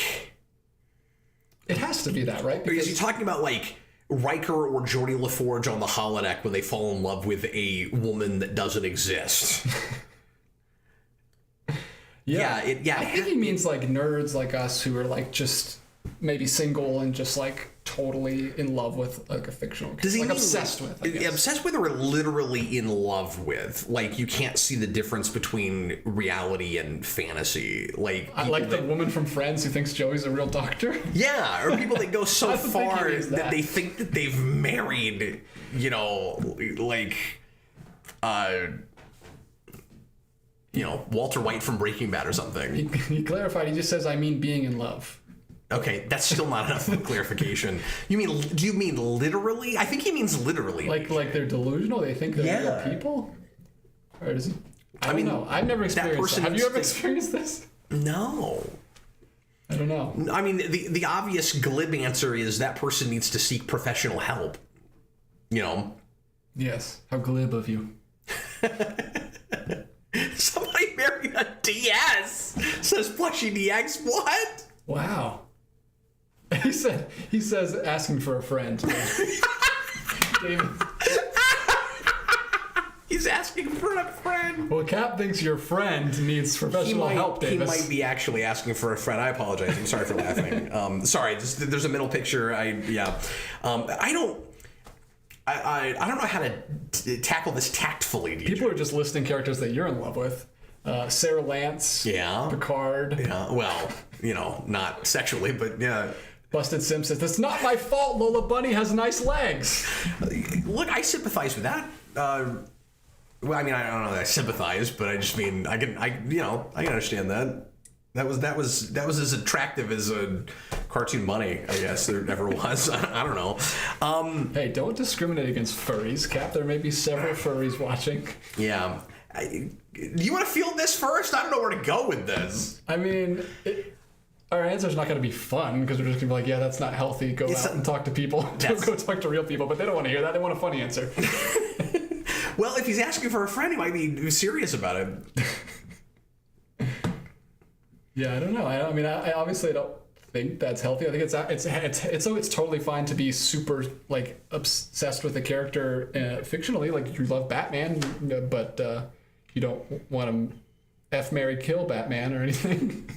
It has to be that, right?
Because, or is he talking about like Riker or Geordie LaForge on the holodeck when they fall in love with a woman that doesn't exist?
I think he means like nerds like us who are like just maybe single and just like totally in love with like a fictional character. Does he mean obsessed with?
Obsessed with, or literally in love with? Like you can't see the difference between reality and fantasy. Like
I like the woman from Friends who thinks Joey's a real doctor.
Yeah, or people that go so far that they think that they've married, Walter White from Breaking Bad or something.
He clarified. He just says, "I mean being in love."
Okay, that's still not enough of a clarification. Do you mean literally? I think he means literally.
Like they're delusional? They think they're real people? Or does he? I don't know. I've never experienced that. Have you ever experienced this?
No.
I don't know.
I mean, the obvious glib answer is that person needs to seek professional help.
Yes. How glib of you.
Somebody married a DS, says Plushy DX. What?
Wow. He says asking for a friend. David.
He's asking for a friend.
Well, Cap thinks your friend needs professional help, Davis.
He might be actually asking for a friend. I apologize. I'm sorry for laughing. Sorry, there's a middle picture. I don't know how to tackle this tactfully. DJ.
People are just listing characters that you're in love with. Sarah Lance.
Yeah.
Picard.
Yeah. Well, not sexually, but yeah.
Busted Sim says, "That's not my fault. Lola Bunny has nice legs."
Look, I sympathize with that. Well, I mean, I don't know that I sympathize, but I just mean I can understand that. That was as attractive as a cartoon bunny, I guess there ever was. I don't know.
Hey, don't discriminate against furries, Cap. There may be several furries watching.
Yeah. Do you want to field this first? I don't know where to go with this.
I mean, our answer's not going to be fun because we're just going to be like, yeah, that's not healthy. Go out and talk to people. Go talk to real people. But they don't want to hear that. They want a funny answer.
Well, if he's asking for a friend, he might be serious about it.
Yeah, I don't know. I mean, I obviously don't think that's healthy. I think it's totally fine to be super like obsessed with a character fictionally. Like you love Batman, but you don't want to F, marry, kill Batman or anything.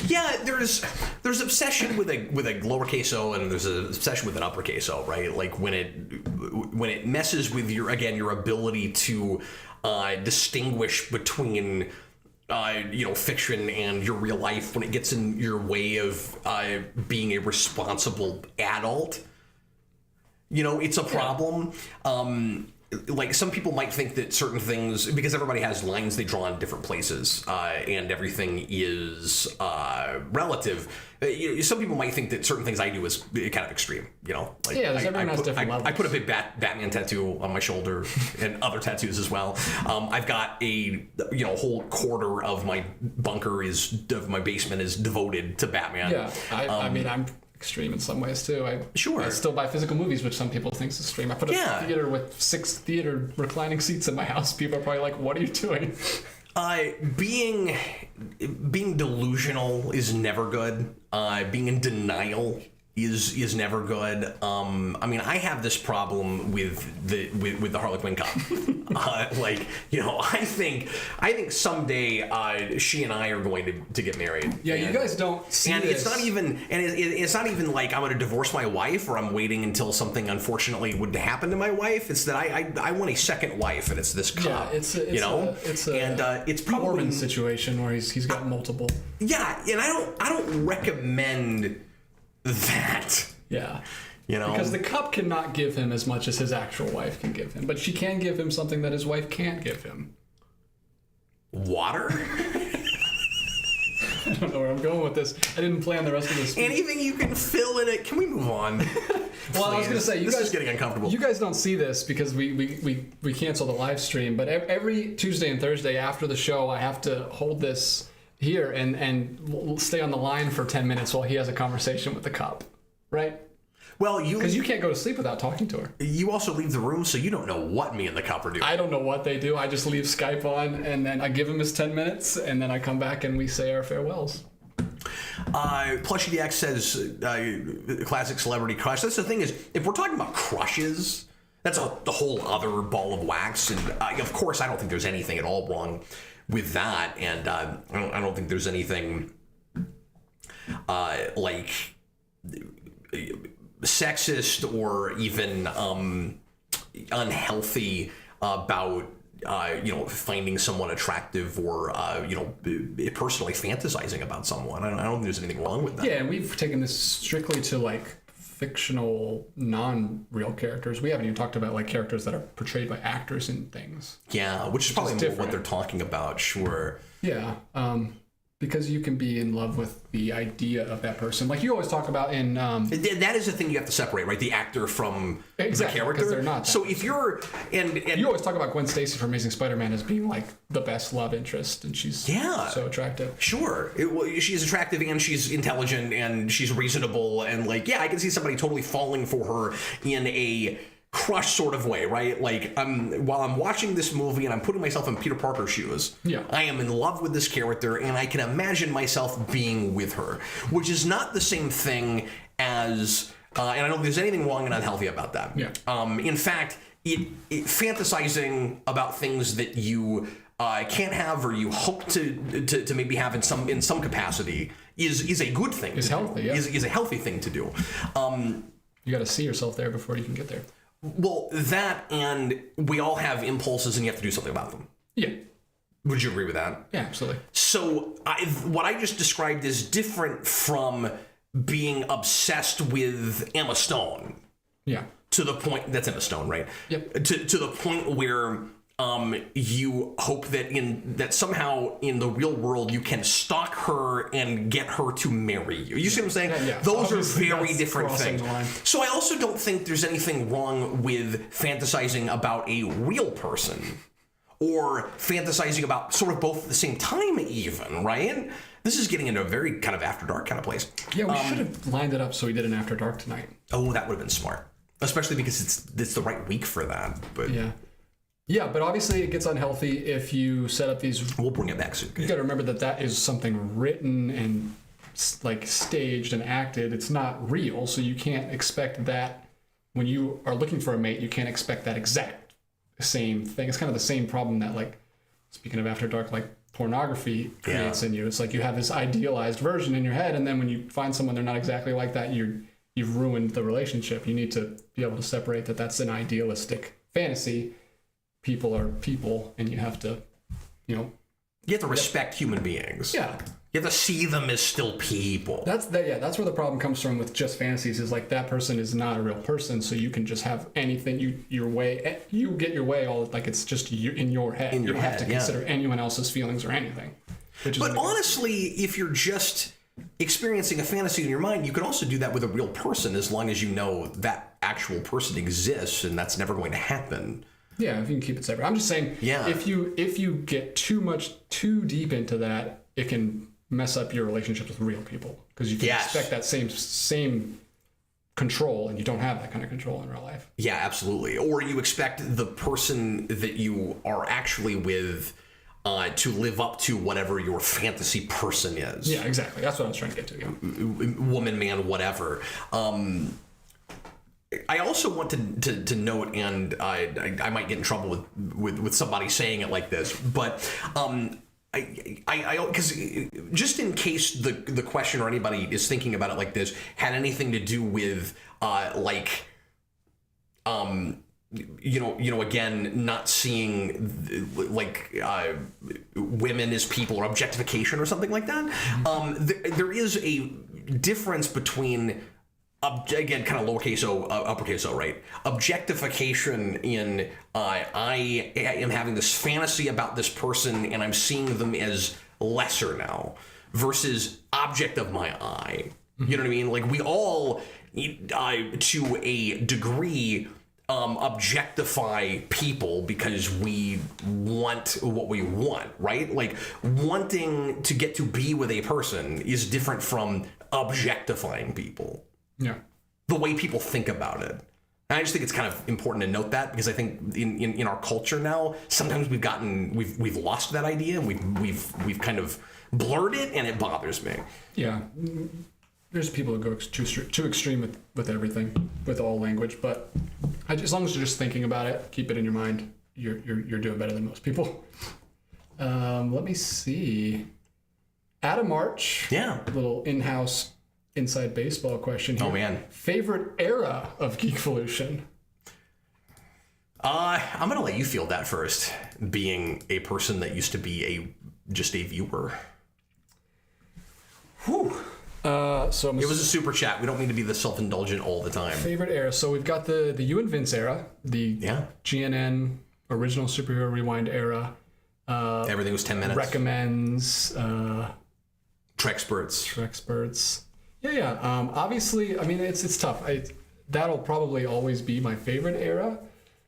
Yeah, there's obsession with a lowercase o and there's an obsession with an uppercase o, right? Like when it messes with your ability to distinguish between fiction and your real life, when it gets in your way of being a responsible adult, it's a problem. Like some people might think that certain things, because everybody has lines they draw in different places, and everything is relative. Some people might think that certain things I do is kind of extreme. Like
everyone has different levels.
I put a big Batman tattoo on my shoulder and other tattoos as well. I've got a whole quarter of my my basement is devoted to Batman.
Yeah, I mean I'm extreme in some ways too. I still buy physical movies, which some people think is extreme. I put a theater with 6 theater reclining seats in my house. People are probably like, "What are you doing?"
Being delusional is never good. Being in denial is never good. I mean, I have this problem with the Harley Quinn cop. I think someday she and I are going to get married.
Yeah, you guys don't see
and
this.
It's not even like I'm going to divorce my wife or I'm waiting until something unfortunately would happen to my wife. It's that I want a second wife, and it's this cop.
Yeah, it's
it's probably
Mormon situation where he's got multiple.
Yeah, and I don't recommend that.
Yeah. Because the cup cannot give him as much as his actual wife can give him, but she can give him something that his wife can't give him.
Water?
I don't know where I'm going with this. I didn't plan the rest of this.
Anything you can fill in it. Can we move on?
Well, I was going to say,
this is getting uncomfortable.
You guys don't see this because we cancel the live stream, but every Tuesday and Thursday after the show, I have to hold this here and stay on the line for 10 minutes while he has a conversation with the cop, right?
Well,
because you can't go to sleep without talking to her.
You also leave the room, so you don't know what me and the cop are doing.
I don't know what they do. I just leave Skype on, and then I give him his 10 minutes, and then I come back and we say our farewells.
PlushyDX says classic celebrity crush. That's the thing is, if we're talking about crushes, that's the whole other ball of wax. And of course, I don't think there's anything at all wrong with that, and I don't think there's anything like sexist or even unhealthy about finding someone attractive or personally fantasizing about someone. I don't think there's anything wrong with that.
Yeah, and we've taken this strictly to like fictional, non-real characters. We haven't even talked about like characters that are portrayed by actors in things.
Yeah, which is probably more what they're talking about. Sure.
Yeah. Because you can be in love with the idea of that person. Like you always talk about in...
that is the thing you have to separate, right? The actor from the character.
Because they're not.
So if you're... And
you always talk about Gwen Stacy from Amazing Spider-Man as being like the best love interest, and she's so attractive.
Sure. She's attractive and she's intelligent and she's reasonable and like, yeah, I can see somebody totally falling for her in a crush sort of way, right? Like while I'm watching this movie and I'm putting myself in Peter Parker's shoes, I am in love with this character and I can imagine myself being with her, which is not the same thing as and I don't think there's anything wrong and unhealthy about that. In fact, it fantasizing about things that you can't have or you hope to maybe have in some capacity is a good thing.
It's healthy. Yeah.
Is a healthy thing to do.
You got to see yourself there before you can get there.
Well, that, and we all have impulses and you have to do something about them.
Yeah.
Would you agree with that?
Yeah, absolutely.
So what I just described is different from being obsessed with Emma Stone.
Yeah.
To the point, that's Emma Stone, right?
Yep.
To the point where you hope that somehow in the real world you can stalk her and get her to marry you. You see what I'm saying?
Yeah.
Those
Obviously,
are very different things.
the line.
So I also don't think there's anything wrong with fantasizing about a real person or fantasizing about sort of both at the same time even, right? This is getting into a very kind of After Dark kind of place.
Yeah, we should have lined it up so we did an After Dark tonight.
Oh, that would have been smart. Especially because it's the right week for that. But
yeah, but obviously it gets unhealthy if you set up these.
We'll bring it back soon.
You got to remember that is something written and like staged and acted. It's not real, so you can't expect that when you are looking for a mate. You can't expect that exact same thing. It's kind of the same problem that, like, speaking of After Dark, like pornography creates in you. It's like you have this idealized version in your head, and then when you find someone they're not exactly like that, you've ruined the relationship. You need to be able to separate that that's an idealistic fantasy. People are people, and you have to, You have to respect human beings. Yeah. You have to see them as still people. That's where the problem comes from with just fantasies, is like that person is not a real person, so you can just have anything you get your way all like it's just in your head. You don't have to consider anyone else's feelings or anything. But honestly, if you're just experiencing a fantasy in your mind, you could also do that with a real person, as long as you know that actual person exists, and that's never going to happen. Yeah, if you can keep it separate. I'm just saying, if you get too deep into that, it can mess up your relationship with real people, because you can expect that same control, and you don't have that kind of control in real life. Yeah, absolutely. Or you expect the person that you are actually with to live up to whatever your fantasy person is. Yeah, exactly. That's what I was trying to get to. Yeah. Woman, man, whatever. I also want to note, and I might get in trouble with somebody saying it like this, but I because just in case the question or anybody is thinking about it like this had anything to do with again, not seeing women as people, or objectification or something like that. There is a difference between again, kind of lowercase o, uppercase o, right? Objectification in I am having this fantasy about this person and I'm seeing them as lesser now, versus object of my eye. You know what I mean? Like, we all, to a degree, objectify people because we want what we want, right? Like, wanting to get to be with a person is different from objectifying people. Yeah. The way people think about it. And I just think it's kind of important to note that, because I think in our culture now, sometimes we've lost that idea, and we've kind of blurred it, and it bothers me. Yeah. There's people who go too extreme with everything, with all language, but as long as you're just thinking about it, keep it in your mind, you're doing better than most people. Let me see. Adam March. Yeah. A little in-house inside baseball question here. Oh, man. Favorite era of Geekvolution? I'm going to let you field that first, being a person that used to be just a viewer. Whew. So it was a super chat. We don't need to be the self-indulgent all the time. Favorite era. So we've got the You and Vince era, the GNN original Superhero Rewind era. Everything was 10 minutes. Recommends. Trexperts. Yeah. Obviously, I mean, it's tough. That'll probably always be my favorite era.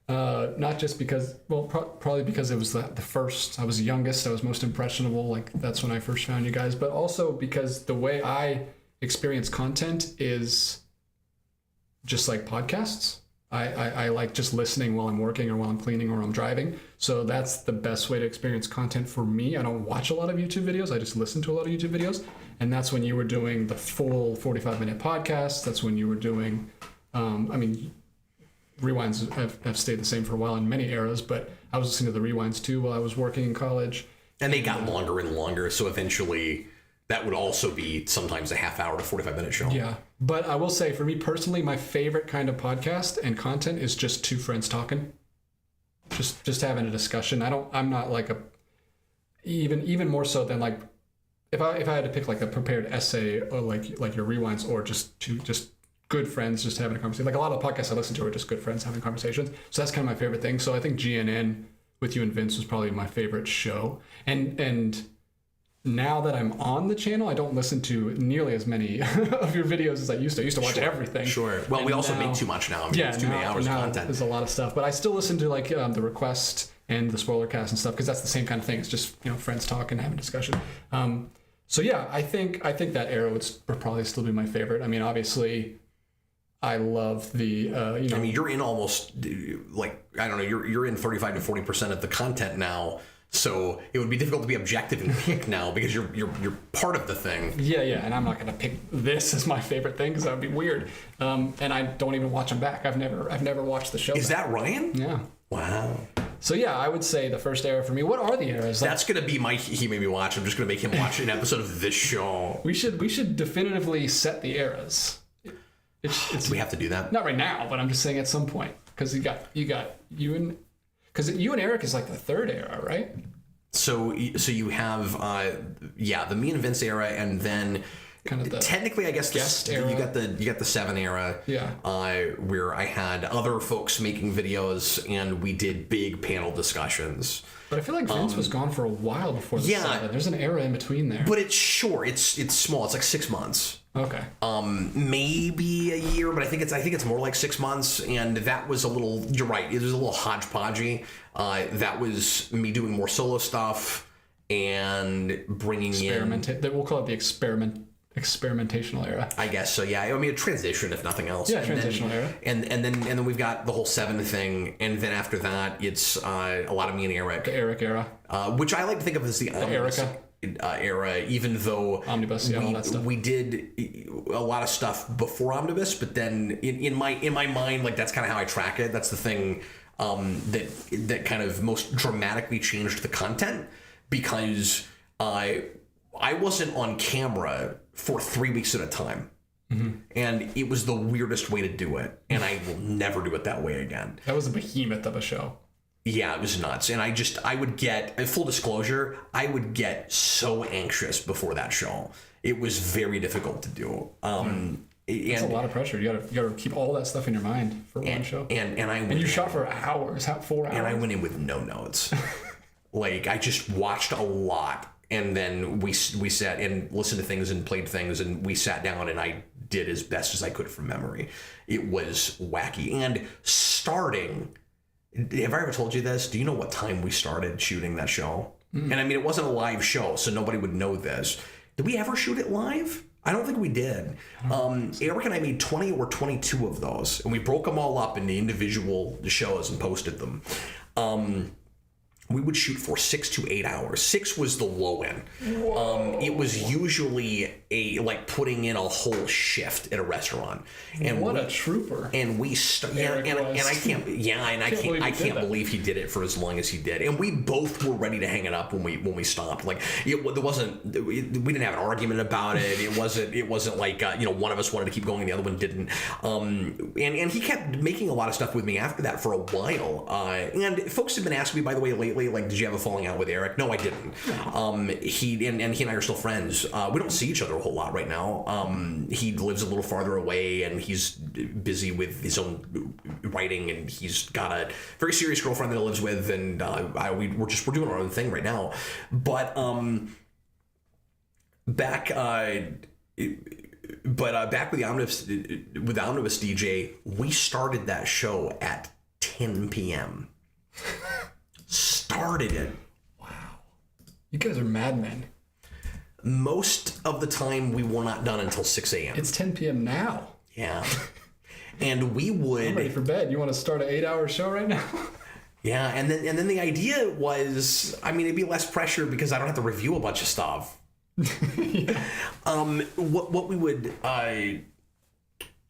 Not just because, probably because it was the first. I was the youngest. I was most impressionable. Like, that's when I first found you guys. But also because the way I experience content is just like podcasts. I like just listening while I'm working, or while I'm cleaning, or I'm driving. So that's the best way to experience content for me. I don't watch a lot of YouTube videos. I just listen to a lot of YouTube videos. And that's when you were doing the full 45-minute podcast. That's when you were doing, rewinds have stayed the same for a while in many eras, but I was listening to the rewinds too while I was working in college. And they got longer and longer, so eventually that would also be sometimes a half hour to 45-minute show. Yeah, but I will say, for me personally, my favorite kind of podcast and content is just two friends talking. Just having a discussion. I'm not like even more so than like if I had to pick like a prepared essay or like your rewinds or just good friends just having a conversation. Like a lot of the podcasts I listen to are just good friends having conversations. So that's kind of my favorite thing. So I think GNN with you and Vince was probably my favorite show. And now that I'm on the channel, I don't listen to nearly as many of your videos as I used to. I used to watch everything.
Sure. Well, and we also make too much now. I mean, it's too many hours of content.
There's a lot of stuff. But I still listen to like the request and the spoiler cast and stuff because that's the same kind of thing. It's just, friends talking, having a discussion. So yeah, I think that era would probably still be my favorite. I mean, obviously, I love the I mean,
you're in almost like I don't know. You're in 35 to 40% of the content now. So it would be difficult to be objective and pick now because you're part of the thing.
Yeah, and I'm not gonna pick this as my favorite thing because that would be weird. And I don't even watch them back. I've never watched the show.
Is that Ryan?
Yeah.
Wow.
So yeah, I would say the first era for me. What are the eras?
That's gonna be he made me watch. I'm just gonna make him watch an episode of this show.
We should definitively set the eras.
Do we have to do that?
Not right now, but I'm just saying at some point because you got you and. Because you and Eric is like the third era, right?
So you have the me and Vince era, and then
kind of the
technically I guess
guest era.
You got the 7 era, where I had other folks making videos and we did big panel discussions.
But I feel like Vince was gone for a while before the 7. There's an era in between there.
But it's short. It's small. It's like 6 months.
Okay.
Maybe a year, but I think it's more like 6 months, and that was a little. You're right. It was a little hodgepodgey. That was me doing more solo stuff and bringing in.
We'll call it the experimentational era.
I guess so. Yeah. I mean, a transition, if nothing else.
Yeah, transitional era.
And then we've got the whole 7 thing, and then after that, it's a lot of me and Eric.
The Eric era.
Which I like to think of as the
Erica.
Era, even though
Omnibus, all that stuff.
We did a lot of stuff before Omnibus, but then in my mind, like that's kind of how I track it. That's the thing that kind of most dramatically changed the content because I wasn't on camera for 3 weeks at a time. Mm-hmm. And it was the weirdest way to do it, and I will never do it that way again.
That was a behemoth of a show.
Yeah, it was nuts. And I would get, full disclosure, I would get so anxious before that show. It was very difficult to do.
It's a lot of pressure. You gotta keep all that stuff in your mind for one show. And you shot for hours, 4 hours.
And I went in with no notes. Like, I just watched a lot. And then we sat and listened to things and played things. And we sat down and I did as best as I could from memory. It was wacky. And starting... Have I ever told you this? Do you know what time we started shooting that show? And I mean, it wasn't a live show, so nobody would know this. Did we ever shoot it live? I don't think we did. Eric and I made 20 or 22 of those, and we broke them all up into individual shows and posted them. We would shoot for 6 to 8 hours. 6 was the low end. It was usually putting in a whole shift at a restaurant. And
what a trooper!
And we I can't believe he did it for as long as he did. And we both were ready to hang it up when we stopped. Like we didn't have an argument about it. It wasn't like one of us wanted to keep going and the other one didn't. And he kept making a lot of stuff with me after that for a while. And folks have been asking me, by the way, lately. Like, did you have a falling out with Eric? No, I didn't. He and I are still friends. We don't see each other a whole lot right now. He lives a little farther away, and he's busy with his own writing, and he's got a very serious girlfriend that he lives with, and we're doing our own thing right now. But back with the Omnibus DJ, we started that show at 10 p.m. Started it.
Wow. You guys are madmen.
Most of the time, we were not done until 6 a.m.
It's 10 p.m. now.
Yeah. And we would...
I'm ready for bed. You want to start an 8-hour show right now?
Yeah, and then the idea was, I mean, it'd be less pressure because I don't have to review a bunch of stuff.
Yeah.
What we would... I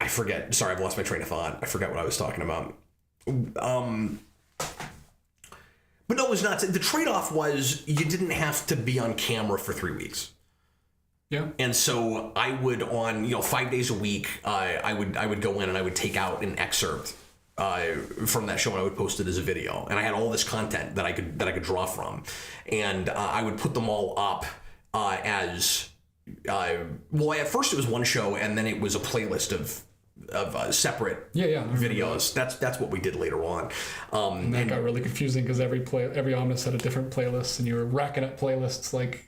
forget. Sorry, I've lost my train of thought. I forgot what I was talking about. But no, it was not. The trade-off was you didn't have to be on camera for 3 weeks.
Yeah.
And so I would, on 5 days a week, I would go in and I would take out an excerpt from that show, and I would post it as a video. And I had all this content that I could draw from, and I would put them all up as well. At first it was one show, and then it was a playlist of separate videos. That's what we did later on.
And that got really confusing because every Omnis had a different playlist, and you were racking up playlists like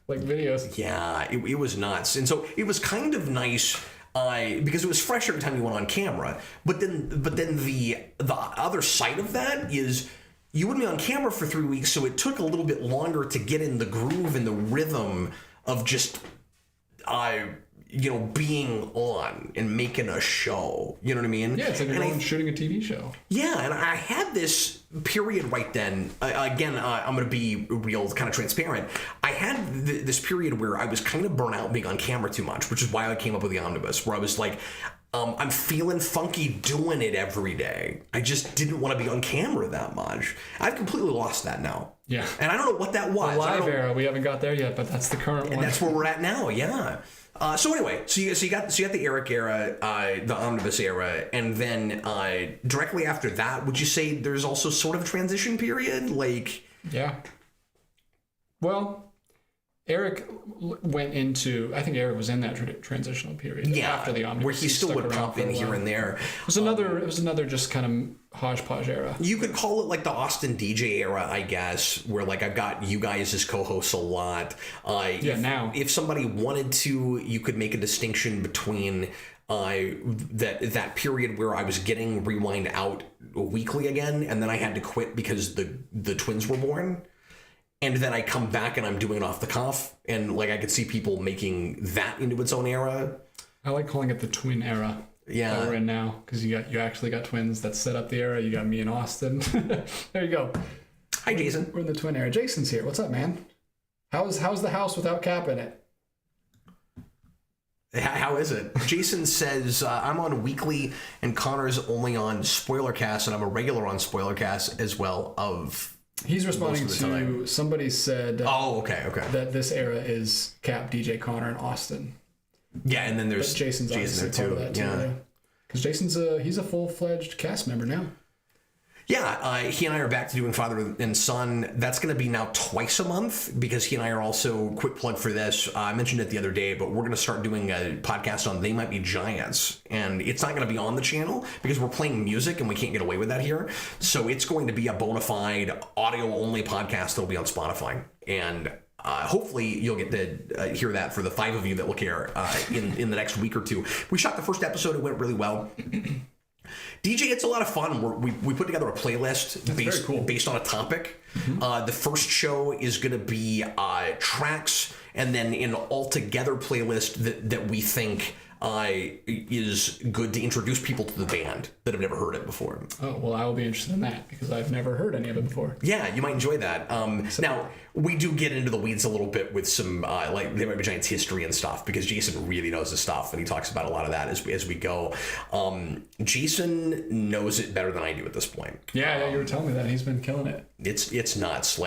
videos.
Yeah, it was nuts. And so it was kind of nice because it was fresh every time you went on camera. But then the other side of that is you wouldn't be on camera for 3 weeks, so it took a little bit longer to get in the groove and the rhythm of just being on and making a show. You know what I mean?
Yeah, it's like you're shooting a TV show.
Yeah, and I had this period right then. Again, I'm going to be real, kind of transparent. I had this period where I was kind of burnt out being on camera too much, which is why I came up with the omnibus, where I was like, I'm feeling funky doing it every day. I just didn't want to be on camera that much. I've completely lost that now.
Yeah.
And I don't know what that was.
The live era, we haven't got there yet, but that's the current one.
And that's where we're at now, yeah. So anyway, so you got the Eric era, the omnibus era, and then directly after that, would you say there's also sort of a transition period?
Yeah. Well, Eric went into, I think Eric was in that transitional period after the omnibus.
Where he still would pop in here and there.
It was another just kind of hodgepodge era.
You could call it like the Austin DJ era, I guess, where I've got you guys as co-hosts a lot.
Now.
If somebody wanted to, you could make a distinction between that period where I was getting Rewind out weekly again, and then I had to quit because the twins were born. And then I come back and I'm doing it off the cuff, and I could see people making that into its own era.
I like calling it the twin era.
Yeah,
that we're in now, because you actually got twins that set up the era. You got me and Austin. There you go.
Hi, Jason.
We're in the twin era. Jason's here. What's up, man? How's the house without Cap in it?
How is it? Jason says, I'm on weekly and Connor's only on Spoilercast, and I'm a regular on Spoilercast as well of...
He's responding to somebody said
okay.
that this era is Cap, DJ, Connor, and Austin.
Yeah, and then there's
Jason's
Jason there
part of that too. Yeah. Because Jason's he's a full-fledged cast member now.
Yeah, he and I are back to doing Father and Son. That's going to be now twice a month because he and I are also, quick plug for this, I mentioned it the other day, but we're going to start doing a podcast on They Might Be Giants. And it's not going to be on the channel because we're playing music and we can't get away with that here. So it's going to be a bona fide audio-only podcast that'll be on Spotify. And hopefully you'll get to hear that for the 5 of you that will care in the next week or two. We shot the first episode. It went really well. DJ, it's a lot of fun. We put together a playlist based on a topic. Mm-hmm. The first show is going to be tracks, and then an all-together playlist that we think is good to introduce people to the band that have never heard it before.
Oh, well, I will be interested in that because I've never heard any of it before.
Yeah, you might enjoy that. Now, we do get into the weeds a little bit with some They Might Be Giants history and stuff because Jason really knows his stuff and he talks about a lot of that as we go. Jason knows it better than I do at this point.
Yeah, you were telling me that. He's been killing it.
It's nuts.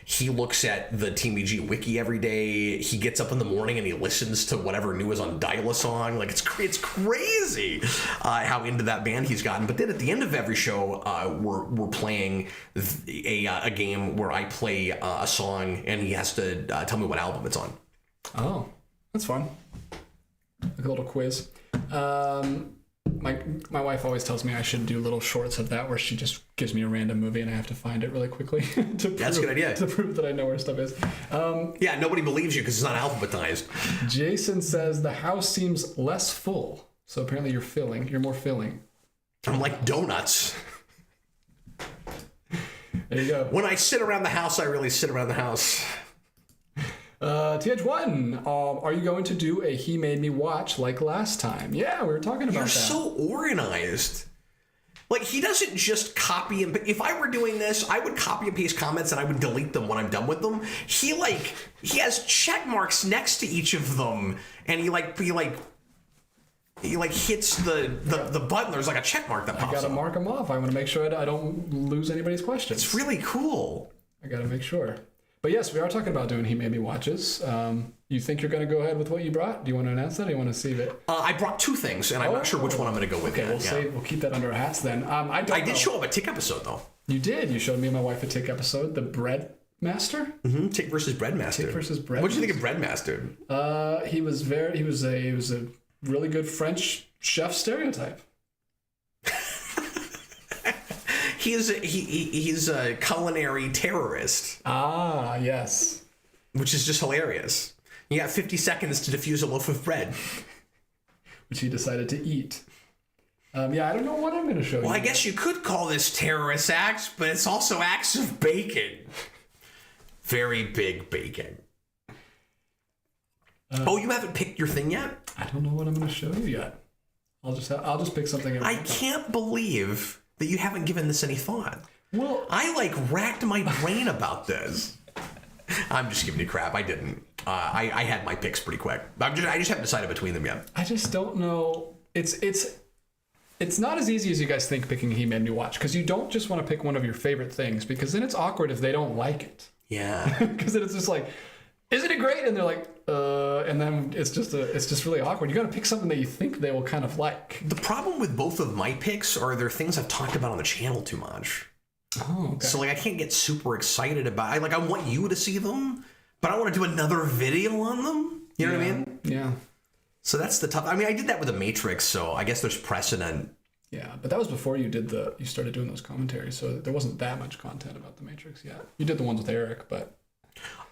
He looks at the Team VG wiki every day. He gets up in the morning and he listens to whatever new is on Dial-A-Song. It's crazy how into that band he's gotten. But then at the end of every show, we're playing a game where I play a song and he has to tell me what album it's on.
Oh, that's fun. Like a little quiz. My wife always tells me I should do little shorts of that where she just gives me a random movie and I have to find it really quickly
That's a good idea.
To prove that I know where stuff is.
Yeah, nobody believes you because it's not alphabetized.
Jason says the house seems less full. So apparently you're more filling.
I'm like donuts.
There you go.
When I sit around the house, I really sit around the house.
TH1, are you going to do a He Made Me Watch like last time? Yeah, we were talking about that.
You're so organized. He doesn't just copy and... If I were doing this, I would copy and paste comments and I would delete them when I'm done with them. He has check marks next to each of them and he hits the button. There's a check mark that pops up.
I gotta mark them off. I want to make sure I don't lose anybody's questions.
It's really cool.
I gotta make sure. But yes, we are talking about doing He Made Me Watches. You think you're going to go ahead with what you brought? Do you want to announce that or do you want to save it?
I brought 2 things, and I'm not sure which one I'm going to go with.
Okay, we'll keep that under our hats then. I
did show up a Tick episode, though.
You did. You showed me and my wife a Tick episode, the Bread Master.
Mm-hmm. Tick versus Breadmaster.
Tick versus Bread.
What did you think of Breadmaster?
He was a really good French chef stereotype.
He's a culinary terrorist.
Ah, yes.
Which is just hilarious. You got 50 seconds to defuse a loaf of bread.
Which he decided to eat. I don't know what I'm going to show you.
Well, I guess you could call this terrorist acts, but it's also acts of bacon. Very big bacon. You haven't picked your thing yet?
I don't know what I'm going to show you yet. I'll just pick something.
I can't believe that you haven't given this any thought.
Well,
I racked my brain about this. I'm just giving you crap. I didn't. I had my picks pretty quick. I just haven't decided between them yet.
I just don't know. It's not as easy as you guys think picking He Made Me Watch, because you don't just want to pick one of your favorite things, because then it's awkward if they don't like it.
Yeah.
Because then it's just like, isn't it great? And they're like, and then it's just really awkward. You got to pick something that you think they will kind of like.
The problem with both of my picks are they're things I've talked about on the channel too much.
Oh, okay.
So I can't get super excited about. I want you to see them, but I want to do another video on them. You know what I mean?
Yeah.
So that's the tough. I mean, I did that with the Matrix, so I guess there's precedent.
Yeah, but that was before you started doing those commentaries, so there wasn't that much content about the Matrix yet. You did the ones with Eric, but.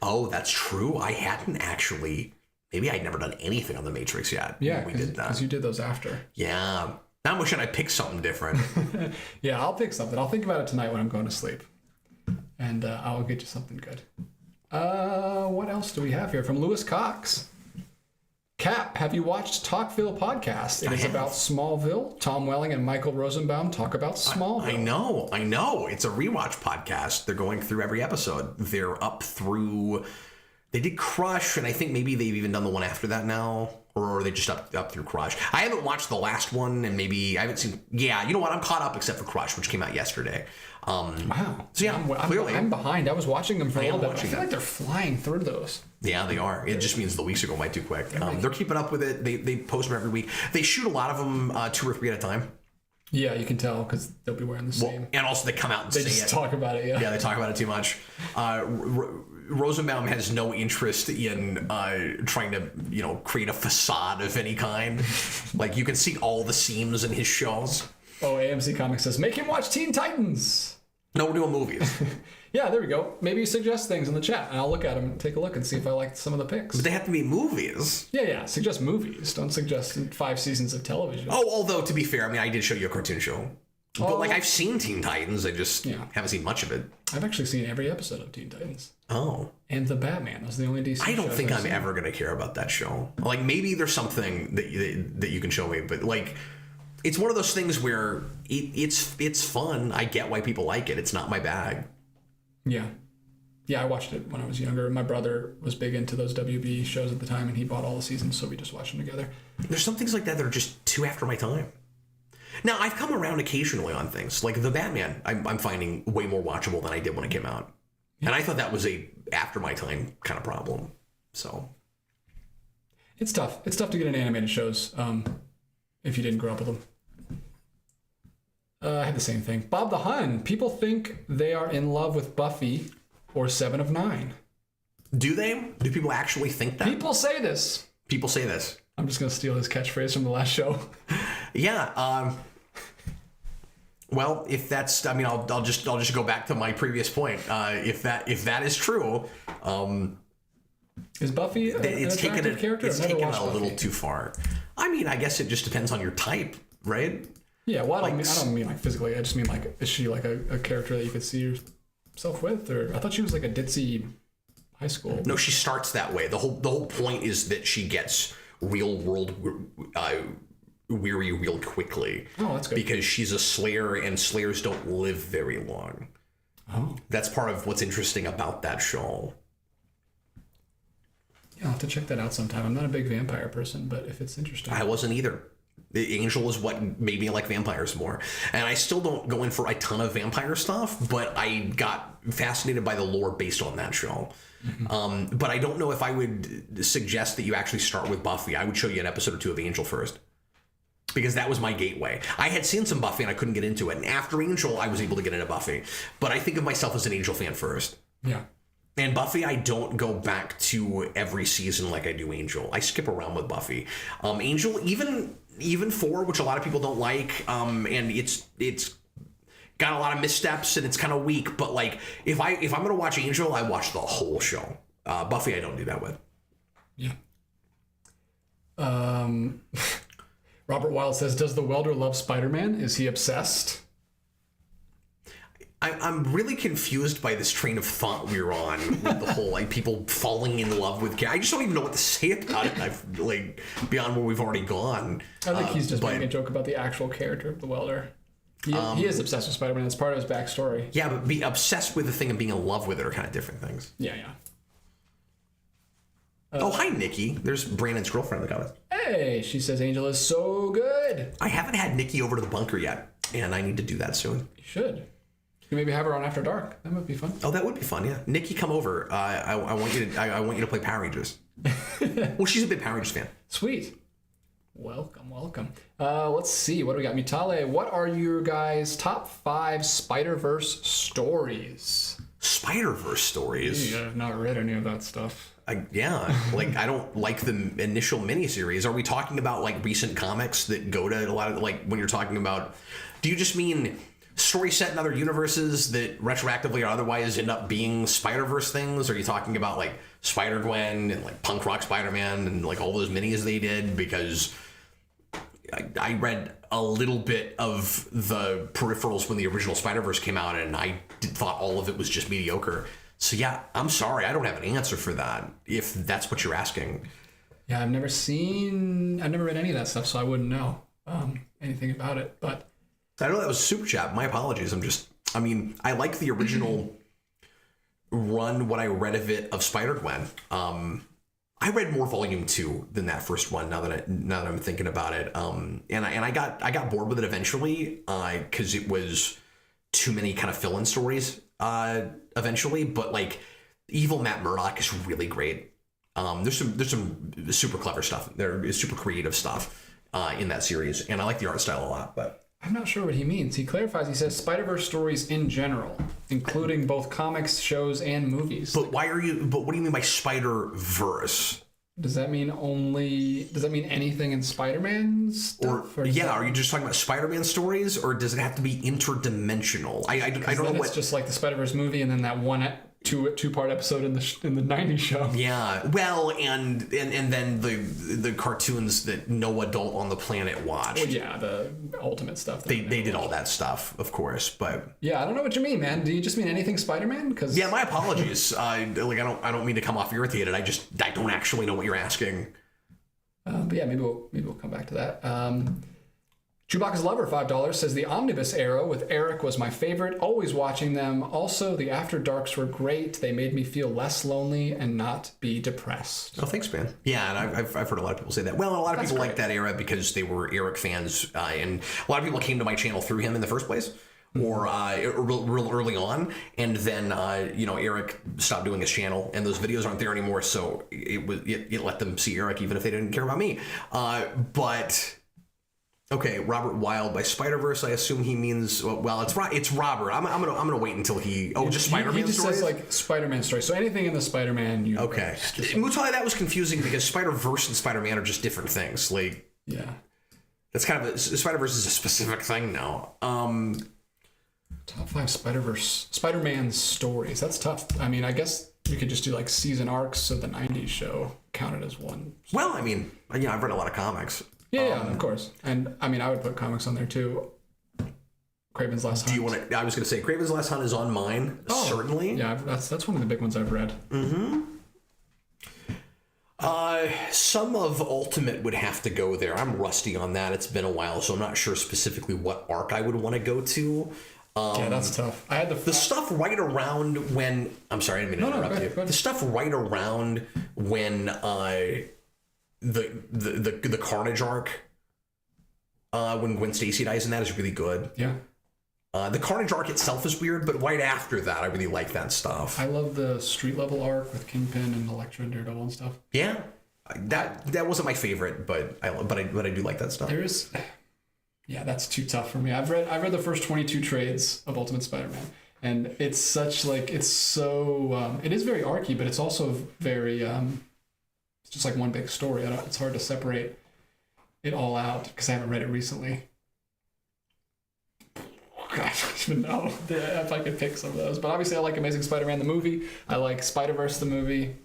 Oh, that's true. I hadn't actually. Maybe I'd never done anything on the Matrix yet.
Yeah,
we did that
because you did those after.
Yeah. Now I'm wishing I picked something different.
Yeah, I'll pick something. I'll think about it tonight when I'm going to sleep, and I'll get you something good. What else do we have here from Lewis Cox? Cap, have you watched Talkville podcast? It is about Smallville. Tom Welling and Michael Rosenbaum talk about Smallville.
I know. It's a rewatch podcast. They're going through every episode. They're up through. They did Crush, and I think maybe they've even done the one after that now, or are they just up through Crush? I haven't watched the last one, and maybe I haven't seen. Yeah, you know what? I'm caught up except for Crush, which came out yesterday.
Wow.
So yeah, clearly
I'm behind. I was watching them for a little bit. I feel
them.
like they're flying through those.
Yeah, they are. It just means the weeks are going by too quick. They're keeping up with it. They post them every week. They shoot a lot of them 2 or 3 at a time.
Yeah, you can tell because they'll be wearing the same.
And also they come out and
they
say
just
it.
talk about it.
Yeah, they talk about it too much. Rosenbaum has no interest in trying to create a facade of any kind. Like you can see all the seams in his shows.
Oh, AMC Comics says make him watch Teen Titans.
No, we're doing movies.
Yeah, there we go. Maybe you suggest things in the chat, and I'll look at them and take a look and see if I like some of the picks.
But they have to be movies.
Yeah. Suggest movies. Don't suggest 5 seasons of television.
Oh, although, to be fair, I mean, I did show you a cartoon show. But, I've seen Teen Titans. I just haven't seen much of it.
I've actually seen every episode of Teen Titans.
Oh.
And The Batman. Those are the only DC
I don't
shows
think
I've
I'm
seen.
ever going to care about that show. Maybe there's something that you can show me, but, it's one of those things where it's fun. I get why people like it. It's not my bag.
Yeah. Yeah, I watched it when I was younger. My brother was big into those WB shows at the time, and he bought all the seasons, so we just watched them together.
There's some things like that that are just too after my time. Now, I've come around occasionally on things. Like The Batman, I'm finding way more watchable than I did when it came out. Yeah. And I thought that was a after my time kind of problem. So
it's tough. It's tough to get into animated shows if you didn't grow up with them. I had the same thing. Bob the Hun. People think they are in love with Buffy or 7 of 9.
Do they? Do people actually think that?
People say this.
People say this.
I'm just going to steal his catchphrase from the last show.
Yeah. Well, if that's, I mean, I'll just go back to my previous point. If that is true,
is Buffy
it's
an attractive character?
It's taken a little too far. I mean, I guess it just depends on your type, right?
Yeah, well, I don't mean physically. I just mean is she like a character that you could see yourself with? Or I thought she was like a ditzy high school.
No, she starts that way. The whole point is that she gets real world weary real quickly.
Oh, that's good.
Because she's a slayer, and slayers don't live very long.
Oh,
that's part of what's interesting about that show.
Yeah, I'll have to check that out sometime. I'm not a big vampire person, but if it's interesting,
I wasn't either. Angel is what made me like vampires more. And I still don't go in for a ton of vampire stuff, but I got fascinated by the lore based on that show. But I don't know if I would suggest that you actually start with Buffy. I would show you an episode or two of Angel first, because that was my gateway. I had seen some Buffy and I couldn't get into it. And after Angel, I was able to get into Buffy. But I think of myself as an Angel fan first.
Yeah.
And Buffy, I don't go back to every season like I do Angel. I skip around with Buffy. Angel, even 4, which a lot of people don't like, and it's got a lot of missteps and it's kind of weak. But like, if I'm gonna watch Angel, I watch the whole show. Buffy, I don't do that with.
Yeah. Robert Wilde says, does the welder love Spider-Man? Is he obsessed?
I'm really confused by this train of thought we were on with the whole like people falling in love with. I just don't even know what to say about it. I've like beyond where we've already gone.
I think he's just making a joke about the actual character of the welder. He is obsessed with Spider-Man. That's part of his backstory.
Yeah, but be obsessed with the thing and being in love with it are kind of different things.
Yeah.
Oh, hi, Nikki. There's Brandon's girlfriend in the comments.
Hey, she says Angel is so good.
I haven't had Nikki over to the bunker yet, and I need to do that soon.
You should. You can maybe have her on After Dark. That might be fun.
Oh, that would be fun, yeah. Nikki, come over. I want you to play Power Rangers. Well, she's a big Power Rangers fan.
Sweet. Welcome. Let's see. What do we got? Mitale, what are your guys' top 5 Spider-Verse stories?
Spider-Verse stories?
I've not read any of that stuff.
Like I don't like the initial miniseries. Are we talking about like recent comics that go to a lot of like when you're talking about? Do you just mean stories set in other universes that retroactively or otherwise end up being Spider-Verse things? Or are you talking about like Spider-Gwen and like Punk Rock Spider-Man and like all those minis they did? Because I read a little bit of the peripherals when the original Spider-Verse came out, and I thought all of it was just mediocre. So yeah, I'm sorry, I don't have an answer for that, if that's what you're asking.
Yeah, I've never read any of that stuff, so I wouldn't know anything about it. But
I know that was super chat. My apologies. I like the original run, what I read of it, of Spider-Gwen. I read more volume 2 than that first one. Now that I'm thinking about it, and I got bored with it eventually because it was too many kind of fill-in stories. Eventually, but like evil Matt Murdock is really great. There's some super clever stuff. There is super creative stuff in that series, and I like the art style a lot. But
I'm not sure what he means. He clarifies. He says Spider-Verse stories in general, including both comics, shows, and movies.
But what do you mean by Spider-Verse?
Does that mean anything in Spider-Man stuff?
Are you just talking about Spider-Man stories, or does it have to be interdimensional? I don't know what.
It's just like the Spider-Verse movie, and then that two-part episode in the 90s show.
Yeah, well, and then the cartoons that no adult on the planet watched.
Well, yeah, the Ultimate stuff.
They did all that stuff, of course, but
yeah, I don't know what you mean, man. Do you just mean anything Spider-Man? Because
yeah, my apologies. I don't mean to come off irritated. I don't actually know what you're asking.
But yeah, maybe we'll come back to that. Chewbacca's Lover, $5, says the Omnibus era with Eric was my favorite. Always watching them. Also, the After Darks were great. They made me feel less lonely and not be depressed.
Oh, thanks, man. Yeah, and I've heard a lot of people say that. Well, a lot of people like that era because they were Eric fans, and a lot of people came to my channel through him in the first place, or real early on, and then Eric stopped doing his channel, and those videos aren't there anymore. So it let them see Eric even if they didn't care about me. But. Okay, Robert Wilde by Spider-Verse. I assume he means it's Robert. I'm gonna wait until he. Oh, just Spider-Man
He just
stories?
says like Spider-Man stories. So anything in the Spider-Man universe.
Okay. Mutai, that was confusing because Spider-Verse and Spider-Man are just different things. Like
yeah,
that's kind of Spider-Verse is a specific thing now.
Top 5 Spider-Man stories. That's tough. I mean, I guess you could just do like season arcs of the '90s show counted as one.
Well, I mean, I've read a lot of comics.
Yeah, of course. And I mean, I would put comics on there too. Kraven's Last Hunt.
Do you want to? I was going to say Kraven's Last Hunt is on mine. Oh, certainly.
Yeah, that's one of the big ones I've read.
Mm-hmm. Some of Ultimate would have to go there. I'm rusty on that. It's been a while, so I'm not sure specifically what arc I would want to go to.
Yeah, that's tough. I had the
stuff right around when. I'm sorry, I didn't mean to interrupt you. Go ahead. The stuff right around when the Carnage arc when Gwen Stacy dies in that is really good.
Yeah.
The Carnage arc itself is weird, but right after that, I really like that stuff.
I love the street level arc with Kingpin and Elektra and Daredevil and stuff.
Yeah, that wasn't my favorite, but I do like that stuff.
That's too tough for me. I've read the first 22 trades of Ultimate Spider-Man, and it's such like it is very archy, but it's also very it's just like one big story. It's hard to separate it all out because I haven't read it recently. I don't even know if I could pick some of those. But obviously I like Amazing Spider-Man the movie. I like Spider-Verse the movie.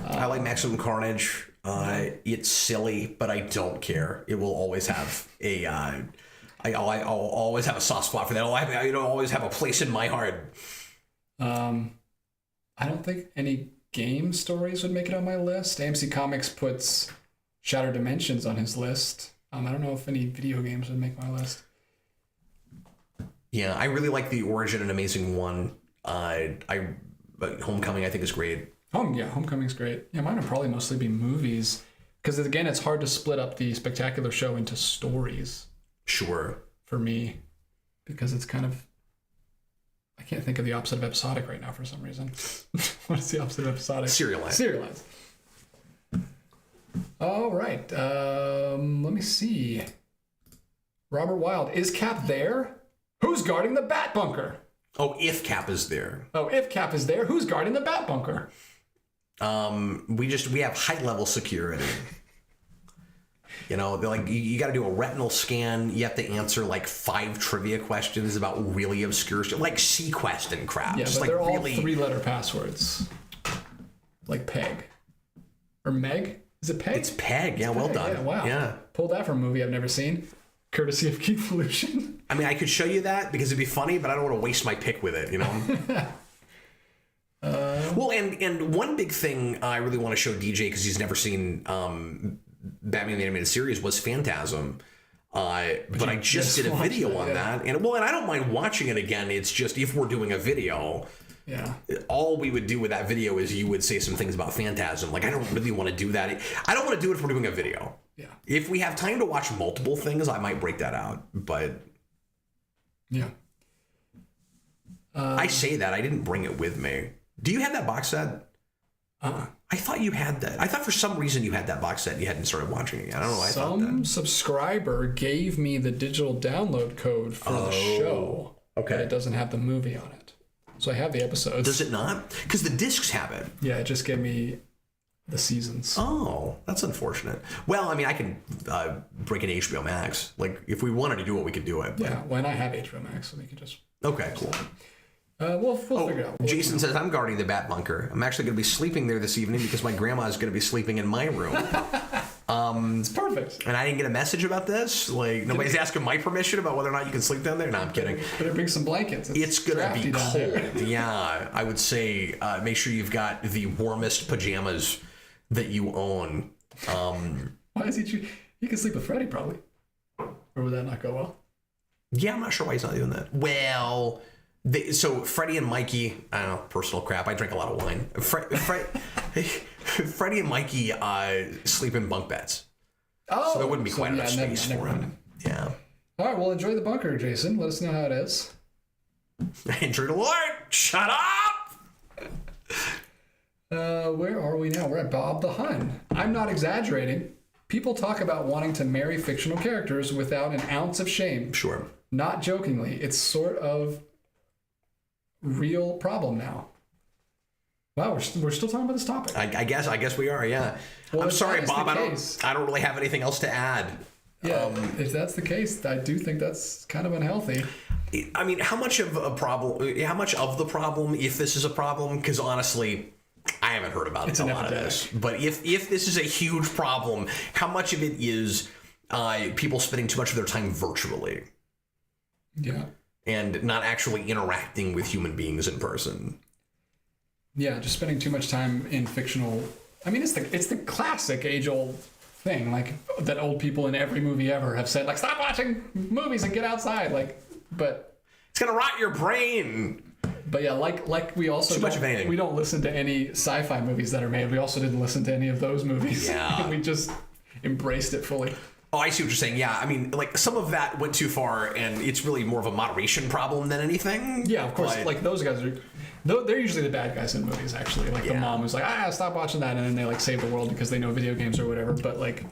I like Maximum Carnage. It's silly, but I don't care. It will always have I'll always have a soft spot for that. It'll always have a place in my heart.
I don't think any game stories would make it on my list. AMC Comics puts Shattered Dimensions on his list. I don't know if any video games would make my list.
Yeah, I really like the Origin and Amazing One. But Homecoming I think is great.
Homecoming's great. Yeah, mine would probably mostly be movies because again, it's hard to split up the spectacular show into stories.
Sure.
For me, because it's kind of, I can't think of the opposite of episodic right now for some reason. What is the opposite of episodic? Serialized. All right. Let me see. Robert Wild, is Cap there? Who's guarding the Bat Bunker?
Oh, if Cap is there.
Oh, if Cap is there, who's guarding the Bat Bunker?
We have high level security. You know, they're like you got to do a retinal scan. You have to answer like 5 trivia questions about really obscure stuff, like Sequest and crap.
Yeah,
just
but
like
they're all
really
3-letter passwords, like Peg or Meg. Is it Peg?
It's Peg. Yeah, well done.
Yeah, wow.
Yeah,
pulled that from a movie I've never seen, courtesy of Keith Volution.
I mean, I could show you that because it'd be funny, but I don't want to waste my pick with it. You know. Well, and one big thing I really want to show DJ because he's never seen Batman the Animated Series was Phantasm. But I just did a video on that, and I don't mind watching it again. It's just if we're doing a video, all we would do with that video is you would say some things about Phantasm. Like I don't really want to do that. I don't want to do it if we're doing a video.
Yeah.
If we have time to watch multiple things, I might break that out. But
yeah,
I say that I didn't bring it with me. Do you have that box set? I thought you had that. I thought for some reason you had that box set and you hadn't started watching it yet. I don't know why I thought that.
Some subscriber gave me the digital download code for the show.
Okay.
But it doesn't have the movie on it. So I have the episodes.
Does it not? Because the discs have it.
Yeah, it just gave me the seasons.
Oh, that's unfortunate. Well, I mean, I can break in HBO Max. Like, if we wanted to do it, we could do it. But...
Yeah, when I have HBO Max, so we can just...
Okay, cool.
We'll figure it out.
Jason says, I'm guarding the Bat Bunker. I'm actually going to be sleeping there this evening because my grandma is going to be sleeping in my room.
It's perfect.
And I didn't get a message about this. Like, nobody's asking my permission about whether or not you can sleep down there. No, I'm kidding.
Better bring some blankets.
It's going to be cold. Yeah, I would say make sure you've got the warmest pajamas that you own.
Why is he... He can sleep with Freddy, probably. Or would that not go well?
Yeah, I'm not sure why he's not doing that. Well... So Freddie and Mikey, I don't know, personal crap. I drink a lot of wine. Freddie and Mikey sleep in bunk beds.
Oh,
so there wouldn't be quite enough space for him. Yeah.
All right, well, enjoy the bunker, Jason. Let us know how it is.
Andrew Lord, shut up!
Where are we now? We're at Bob the Hun. I'm not exaggerating. People talk about wanting to marry fictional characters without an ounce of shame.
Sure.
Not jokingly. It's sort of real problem now. Wow, we're still talking about this topic.
I guess we are, yeah. Well, I'm sorry, Bob. I don't really have anything else to add.
Yeah, if that's the case, I do think that's kind of unhealthy.
I mean, how much of the problem, if this is a problem, because honestly, I haven't heard about a lot of this. But if this is a huge problem, how much of it is people spending too much of their time virtually?
Yeah.
And not actually interacting with human beings in person.
Yeah, just spending too much time in fictional. I mean, it's the classic age-old thing, like that old people in every movie ever have said, like, stop watching movies and get outside. Like, but
it's gonna rot your brain.
But yeah, like we also we don't listen to any sci-fi movies that are made. We also didn't listen to any of those movies.
Yeah.
We just embraced it fully.
Oh, I see what you're saying. Yeah, I mean, like some of that went too far, and it's really more of a moderation problem than anything.
Yeah, of course.
But,
like those guys are, they're usually the bad guys in movies. Actually, like the mom who's like, stop watching that, and then they like save the world because they know video games or whatever. But like,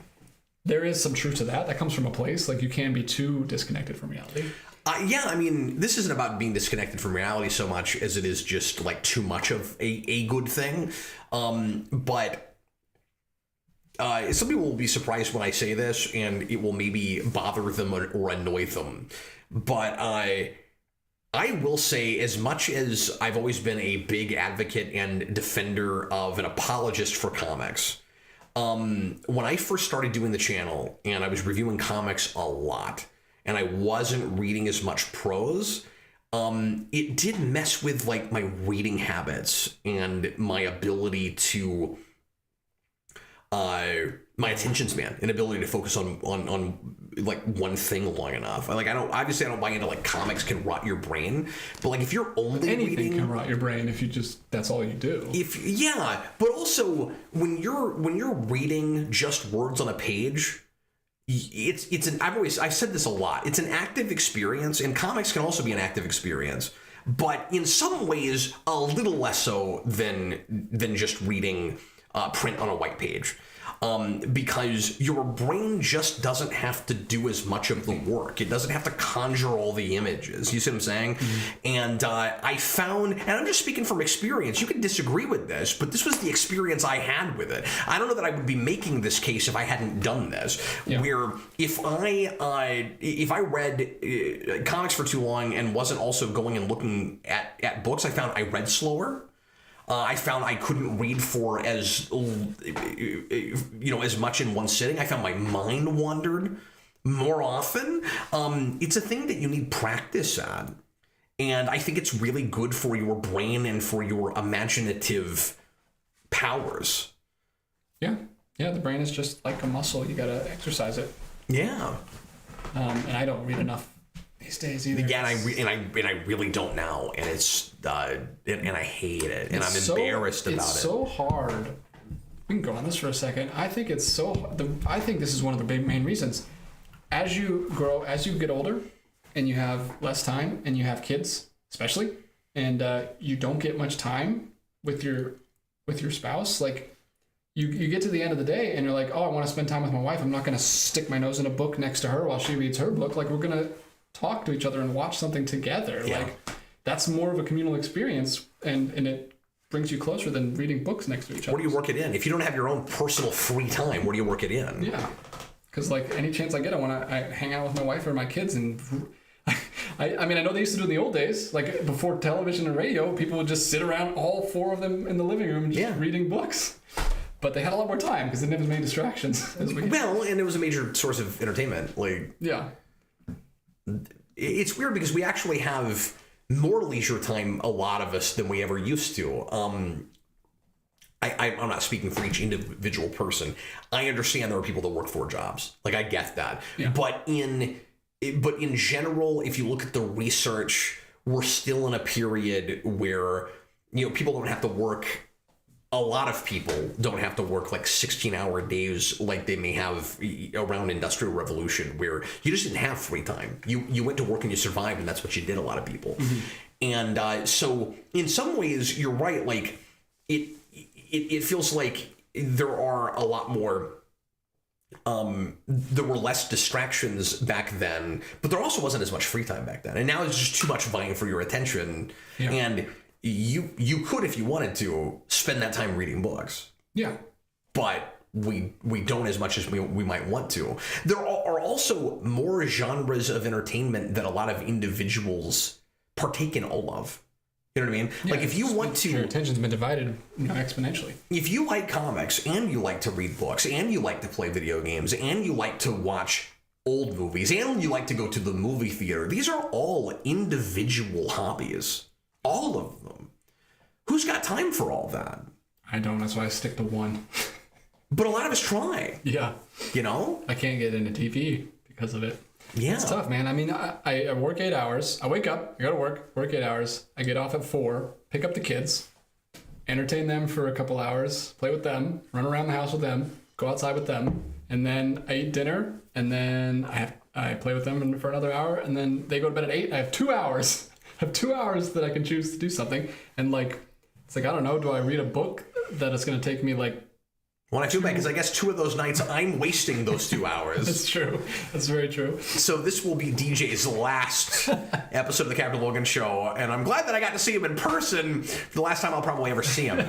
there is some truth to that. That comes from a place. Like you can be too disconnected from reality.
yeah, I mean, this isn't about being disconnected from reality so much as it is just like too much of a good thing. But some people will be surprised when I say this, and it will maybe bother them or annoy them. But I will say, as much as I've always been a big advocate and defender of an apologist for comics, when I first started doing the channel and I was reviewing comics a lot, and I wasn't reading as much prose, it did mess with like my reading habits and my ability to my attention span and ability to focus on like one thing long enough. Like I don't buy into like comics can rot your brain, but like if you're only
anything
reading,
can rot your brain if you just that's all you do.
But also when you're reading just words on a page, I've said this a lot. It's an active experience, and comics can also be an active experience, but in some ways a little less so than just reading print on a white page. Because your brain just doesn't have to do as much of the work. It doesn't have to conjure all the images. You see what I'm saying? Mm-hmm. And I found, and I'm just speaking from experience, you can disagree with this, but this was the experience I had with it. I don't know that I would be making this case if I hadn't done this. Yeah. Where if I read comics for too long and wasn't also going and looking at books, I found I read slower. I found I couldn't read for as much in one sitting. I found my mind wandered more often. It's a thing that you need practice at. And I think it's really good for your brain and for your imaginative powers.
Yeah. Yeah, the brain is just like a muscle. You got to exercise it.
Yeah.
And I don't read enough these days either.
Yeah, and I really don't now, and it's and I hate it, and I'm embarrassed about it.
It's so hard. We can go on this for a second. I think it's so. I think this is one of the big main reasons. As you grow, as you get older, and you have less time, and you have kids, especially, and you don't get much time with your spouse, like. You get to the end of the day and you're like, oh, I want to spend time with my wife. I'm not going to stick my nose in a book next to her while she reads her book. Like, we're going to talk to each other and watch something together. Yeah. Like, that's more of a communal experience, and it brings you closer than reading books next to each other.
Where do you work it in? If you don't have your own personal free time, where do you work it in?
Yeah. Because, like, any chance I get, I hang out with my wife or my kids, and I mean, I know they used to do it in the old days, like before television and radio, people would just sit around, all four of them in the living room, just reading books. But they had a lot more time because they didn't have as many distractions as we did.
Well, and it was a major source of entertainment. Like, yeah, it's weird because we actually have more leisure time, a lot of us, than we ever used to. I'm not speaking for each individual person. I understand there are people that work 4 jobs. Like, I get that. Yeah. But in general, if you look at the research, we're still in a period where people don't have to work. A lot of people don't have to work like 16-hour days like they may have around Industrial Revolution, where you just didn't have free time. You went to work and you survived, and that's what you did, a lot of people. Mm-hmm. And so in some ways, you're right. Like, it feels like there are a lot more, there were less distractions back then, but there also wasn't as much free time back then. And now it's just too much vying for your attention. Yeah. And you could, if you wanted to, spend that time reading books. Yeah. But we don't as much as we might want to. There are also more genres of entertainment that a lot of individuals partake in all of. You know what I mean? Yeah, like, if you want to...
Your attention's been divided exponentially.
If you like comics, and you like to read books, and you like to play video games, and you like to watch old movies, and you like to go to the movie theater, these are all individual hobbies. All of them. Who's got time for all that?
I don't. That's why I stick to one.
But a lot of us try. Yeah.
I can't get into TV because of it.
Yeah.
It's tough, man. I mean, I work 8 hours. I wake up, I go to work 8 hours. I get off at 4, pick up the kids, entertain them for a couple hours, play with them, run around the house with them, go outside with them, and then I eat dinner, and then I play with them for another hour, and then they go to bed at 8. I have 2 hours. I have 2 hours that I can choose to do something, and like it's like I don't know. Do I read a book that is going to take me like?
Well, I feel bad because I guess 2 of those nights I'm wasting those 2 hours.
That's true. That's very true.
So this will be DJ's last episode of the Captain Logan Show, and I'm glad that I got to see him in person for the last time I'll probably ever see him.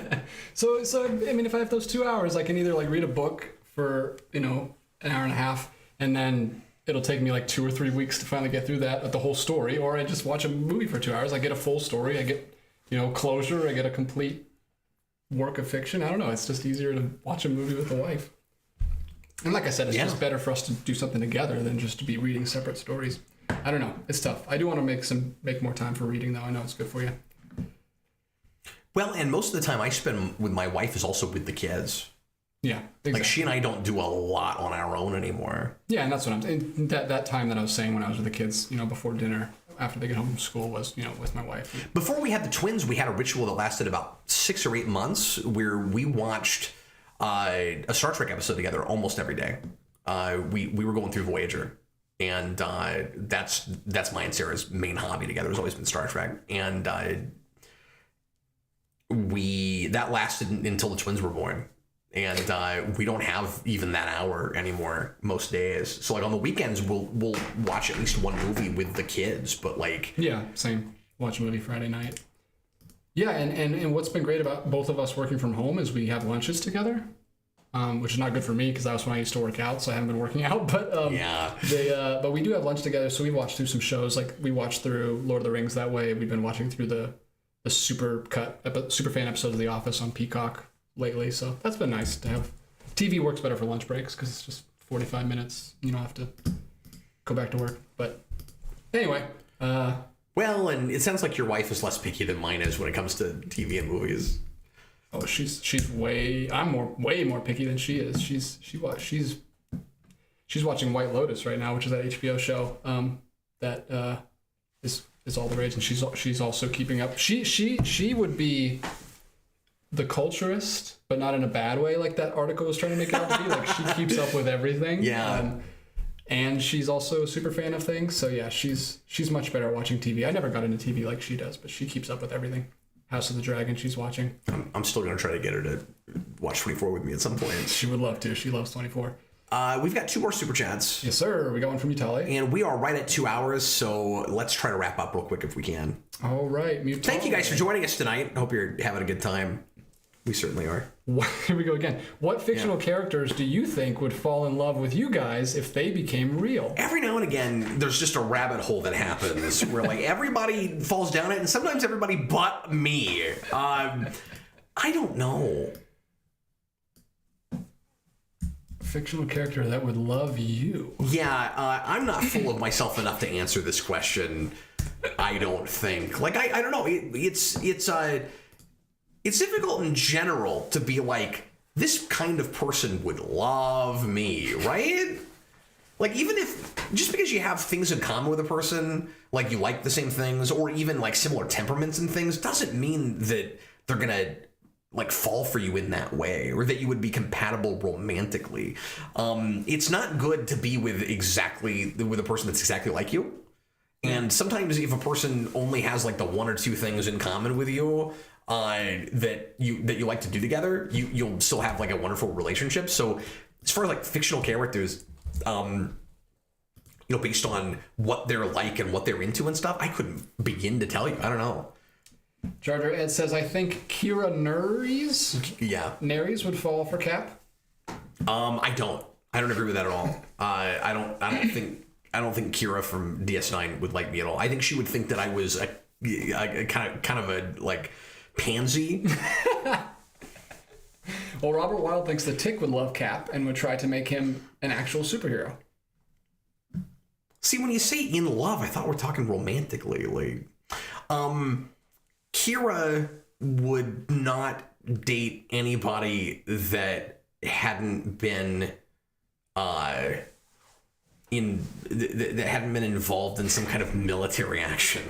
So I mean, if I have those 2 hours, I can either like read a book for an hour and a half, and then it'll take me like 2 or 3 weeks to finally get through that the whole story, or I just watch a movie for 2 hours. I get a full story. I get closure. I get a complete work of fiction. I don't know. It's just easier to watch a movie with the wife. And like I said, it's just better for us to do something together than just to be reading separate stories. I don't know. It's tough. I do want to make more time for reading, though. I know it's good for you.
Well, and most of the time I spend with my wife is also with the kids.
Yeah, exactly.
Like she and I don't do a lot on our own anymore.
Yeah, and that's what I'm saying. That time that I was saying when I was with the kids, before dinner, after they get home from school, was with my wife. Before
we had the twins, we had a ritual that lasted about 6 or 8 months where we watched a Star Trek episode together almost every day. We were going through Voyager, and that's mine and Sarah's main hobby together. Has always been Star Trek, and that lasted until the twins were born. And we don't have even that hour anymore most days. So like on the weekends, we'll watch at least one movie with the kids. But like
same. Watch a movie Friday night. Yeah, and what's been great about both of us working from home is we have lunches together, which is not good for me because that was when I used to work out, so I haven't been working out. But but we do have lunch together, so we watched through some shows. Like we watched through Lord of the Rings that way. We've been watching through the super fan episode of The Office on Peacock lately, so that's been nice to have. TV works better for lunch breaks because it's just 45 minutes. You don't have to go back to work. But anyway.
Well, and it sounds like your wife is less picky than mine is when it comes to TV and movies.
Oh, she's way more picky than she is. She's watching White Lotus right now, which is that HBO show that is all the rage, and she's also keeping up. She would be the culturist, but not in a bad way, like that article was trying to make it out to be. Like she keeps up with everything.
Yeah.
And she's also a super fan of things. So yeah, she's much better at watching TV. I never got into TV like she does, but she keeps up with everything. House of the Dragon, she's watching.
I'm still going to try to get her to watch 24 with me at some point.
She would love to. She loves 24.
We've got 2 more super chats.
Yes, sir. We got one from Mutale.
And we are right at 2 hours, so let's try to wrap up real quick if we can.
All right, Mutale.
Thank you guys for joining us tonight. I hope you're having a good time. We certainly are.
Here we go again. What fictional characters do you think would fall in love with you guys if they became real?
Every now and again, there's just a rabbit hole that happens where like everybody falls down it, and sometimes everybody but me. I don't know.
Fictional character that would love you.
Yeah, I'm not full of myself enough to answer this question. I don't think. Like I don't know. It's difficult in general to be like, this kind of person would love me, right? Like, even if, just because you have things in common with a person, like you like the same things, or even like similar temperaments and things, doesn't mean that they're gonna like fall for you in that way, or that you would be compatible romantically. It's not good to be with a person that's exactly like you. And sometimes if a person only has like the 1 or 2 things in common with you, that you like to do together, you'll still have like a wonderful relationship. So as far as like fictional characters, based on what they're like and what they're into and stuff, I couldn't begin to tell you. I don't know.
Jar Jar Ed says, I think Kira Nerys would fall for Cap.
I don't agree with that at all. I don't think Kira from DS9 would like me at all. I think she would think that I was a kind of a like pansy.
Well, Robert Wilde thinks the Tick would love Cap and would try to make him an actual superhero.
See, when you say in love, I thought we're talking romantically. Like, Kira would not date anybody that hadn't been that hadn't been involved in some kind of military action.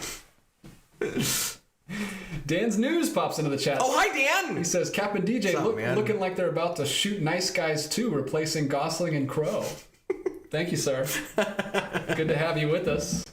Dan's News pops into the chat.
Oh, hi, Dan.
He says, Cap and DJ looking like they're about to shoot Nice Guys 2, replacing Gosling and Crow. Thank you, sir. Good to have you with us.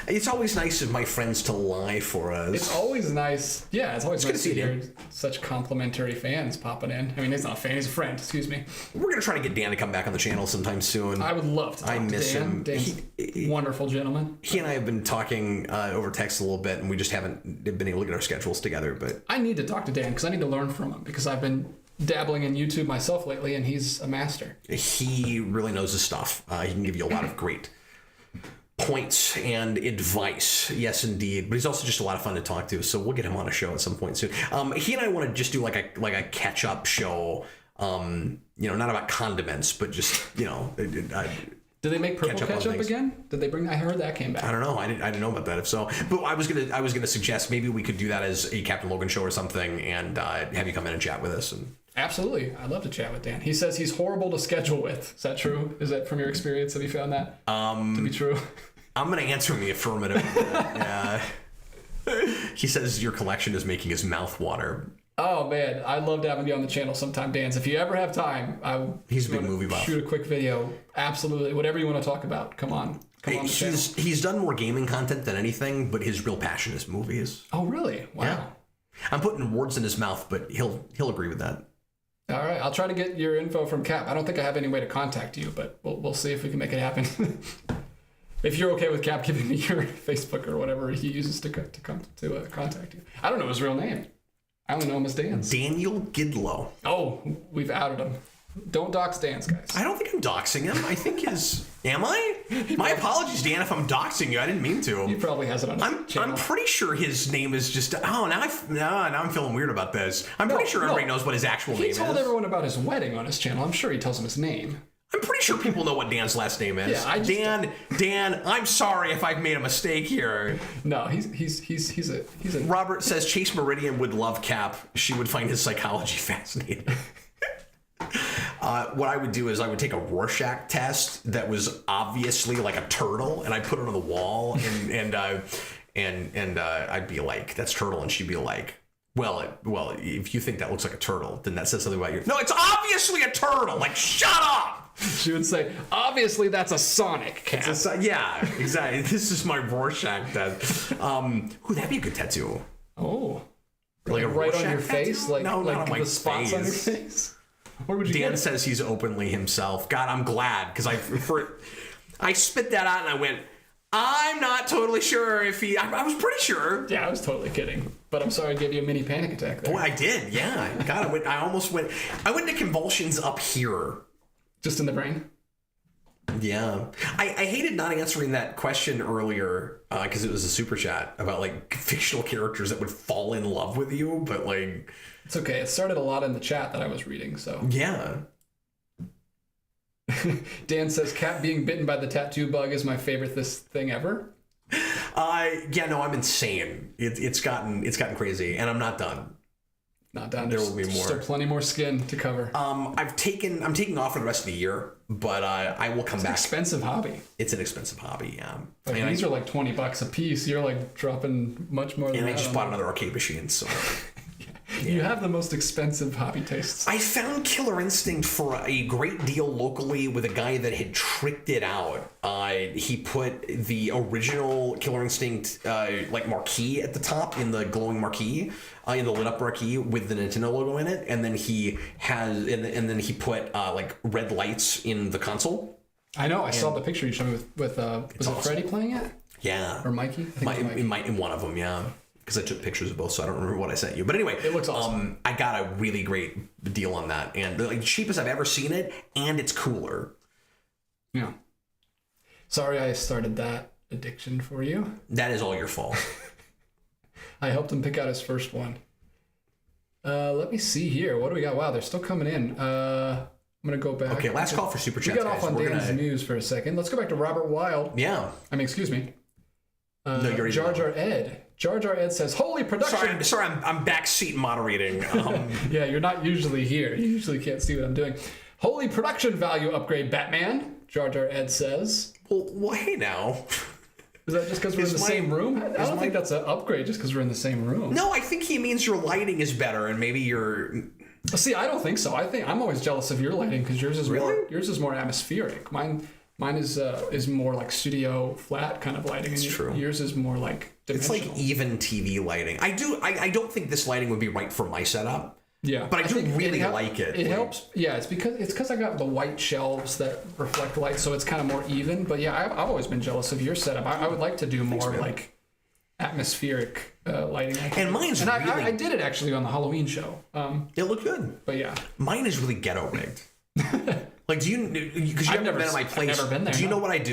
It's always nice of my friends to lie for us.
It's always nice. Yeah, it's always nice to hear such complimentary fans popping in. I mean, he's not a fan, he's a friend. Excuse me.
We're going to try to get Dan to come back on the channel sometime soon.
I would love to talk
I miss
to Dan.
him.
Dan's wonderful gentleman.
He and I have been talking over text a little bit, and we just haven't been able to get our schedules together. But
I need to talk to Dan because I need to learn from him because I've been dabbling in YouTube myself lately, and he's a master.
He really knows his stuff. He can give you a lot of great points and advice. Yes, indeed. But he's also just a lot of fun to talk to. So we'll get him on a show at some point soon. He and I want to just do like a catch up show. Not about condiments, but just
Did they make purple ketchup again? Did they bring? I heard that came back.
I don't know. I didn't know about that. If so, but I was gonna suggest maybe we could do that as a Captain Logan show or something, and have you come in and chat with us. And
absolutely, I'd love to chat with Dan. He says he's horrible to schedule with. Is that true? Is that from your experience? Have you found that to be true?
I'm gonna answer in the affirmative. Yeah. He says your collection is making his mouth water.
Oh man, I'd love to have you on the channel sometime, Dan. So if you ever have time,
he's a big movie buff.
Shoot a quick video. Absolutely, whatever you want to talk about. Come on the channel.
He's done more gaming content than anything, but his real passion is movies.
Oh really? Wow.
Yeah. I'm putting words in his mouth, but he'll agree with that.
All right, I'll try to get your info from Cap. I don't think I have any way to contact you, but we'll see if we can make it happen. If you're okay with Cap giving me your Facebook or whatever he uses to contact you. I don't know his real name. I only know him as Dan's.
Daniel Gidlow.
Oh, we've outed him. Don't dox Dan's, guys.
I don't think I'm doxing him. I think Am I? My apologies, Dan, if I'm doxing you. I didn't mean to.
He probably has it on his channel.
I'm pretty sure his name is just... Oh, now I'm feeling weird about this. I'm pretty sure everybody knows what his actual name is.
He told everyone about his wedding on his channel. I'm sure he tells them his name.
I'm pretty sure people know what Dan's last name is.
Yeah,
Dan, I'm sorry if I've made a mistake here.
No, he's a
Robert says Chase Meridian would love Cap. She would find his psychology fascinating. What I would do is I would take a Rorschach test that was obviously like a turtle, and I'd put it on the wall, and I'd be like, "That's turtle," and she'd be like, Well, if you think that looks like a turtle, then that says something about you. No, it's obviously a turtle. Like, shut up.
She would say, obviously that's a Sonic cat.
Yeah, exactly. This is my Rorschach test. That'd be a good tattoo.
Oh.
Like a
right
Rorschach
on your face?
tattoo?
Like,
no,
like
not on my
spots on your face? Where would you
Dan
get it?
says he's openly himself. God, I'm glad, because I spit that out and I went, I'm not totally sure if he... I was pretty sure.
Yeah, I was totally kidding. But I'm sorry I gave you a mini panic attack there.
Boy, I did, yeah. God, I went to convulsions up here.
Just in the brain?
Yeah. I hated not answering that question earlier because it was a super chat about like fictional characters that would fall in love with you, but like...
It's okay. It started a lot in the chat that I was reading, so...
Yeah.
Dan says, Cat being bitten by the tattoo bug is my favorite thing ever.
Yeah, no, I'm insane. It's gotten crazy, and I'm not done.
Not done.
There will be more.
Still plenty more skin to cover.
I'm taking off for the rest of the year, but I will come back.
It's an expensive hobby.
It's an expensive hobby, yeah.
Like, these are like $20 a piece. You're like dropping much more than that.
And I just bought another arcade machine, so...
Yeah. You have the most expensive hobby tastes.
I found Killer Instinct for a great deal locally with a guy that had tricked it out. He put the original Killer Instinct like marquee at the top in the glowing marquee, in the lit up marquee with the Nintendo logo in it, and then he put like red lights in the console.
I know. I saw the picture you showed me with was it
awesome.
Freddie playing it?
Yeah.
Or Mikey? I think it was Mikey.
In one of them, yeah. Because I took pictures of both, so I don't remember what I sent you. But anyway,
it looks awesome.
I got a really great deal on that, and like cheapest I've ever seen it, and it's cooler.
Yeah. Sorry, I started that addiction for you.
That is all your fault.
I helped him pick out his first one. Let me see here. What do we got? Wow, they're still coming in. I'm gonna go back.
Okay, last call for super chats.
We got off on Dan's news for a second. Let's go back to Robert Wild.
Yeah.
Excuse me.
No, you're
Jar Jar Ed. Jar Jar Ed says, "Holy production."
Sorry, I'm backseat moderating.
Yeah, you're not usually here. You usually can't see what I'm doing. Holy production value upgrade, Batman. Jar Jar Ed says.
Well, hey now.
Is that just because we're in the same room? I don't think that's an upgrade just because we're in the same room.
No, I think he means your lighting is better and maybe your...
See, I don't think so. I think I'm always jealous of your lighting because yours is more atmospheric. Mine is more like studio flat kind of lighting.
It's true.
Yours is more like dimensional.
It's like even TV lighting. I don't think this lighting would be right for my setup.
Yeah,
but I do really like it.
It helps. Yeah, it's because I got the white shelves that reflect light, so it's kind of more even. But yeah, I've always been jealous of your setup. I would like to do more like atmospheric lighting.
And mine's really...
I did it actually on the Halloween show.
It looked good.
But yeah,
mine is really ghetto rigged. Like, do you? Because you've never been at my place.
I've never been there.
Do you know what I do?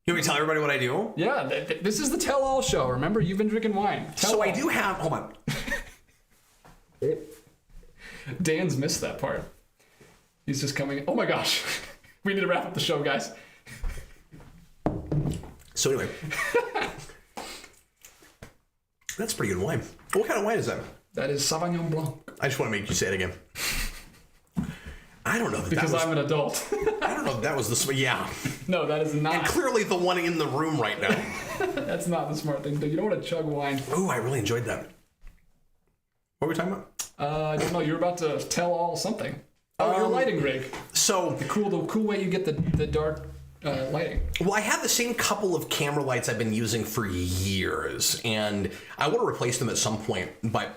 You want me to tell everybody what I do?
Yeah, this is the tell-all show. Remember, you've been drinking wine.
I do have... Hold on.
Dan's missed that part. He's just coming. Oh my gosh. We need to wrap up the show, guys.
So anyway. That's pretty good wine. What kind of wine is that?
That is Sauvignon Blanc.
I just want to make you say it again. I don't know.
Because I'm an adult.
I don't know if that was the... Yeah.
No, that is not.
And clearly the one in the room right now.
That's not the smart thing to do. You don't want to chug wine.
Oh, I really enjoyed that. What were we talking about?
I don't know. You're about to tell all something. Oh, your lighting rig.
So
the cool way you get the dark lighting.
Well, I have the same couple of camera lights I've been using for years, and I want to replace them at some point, but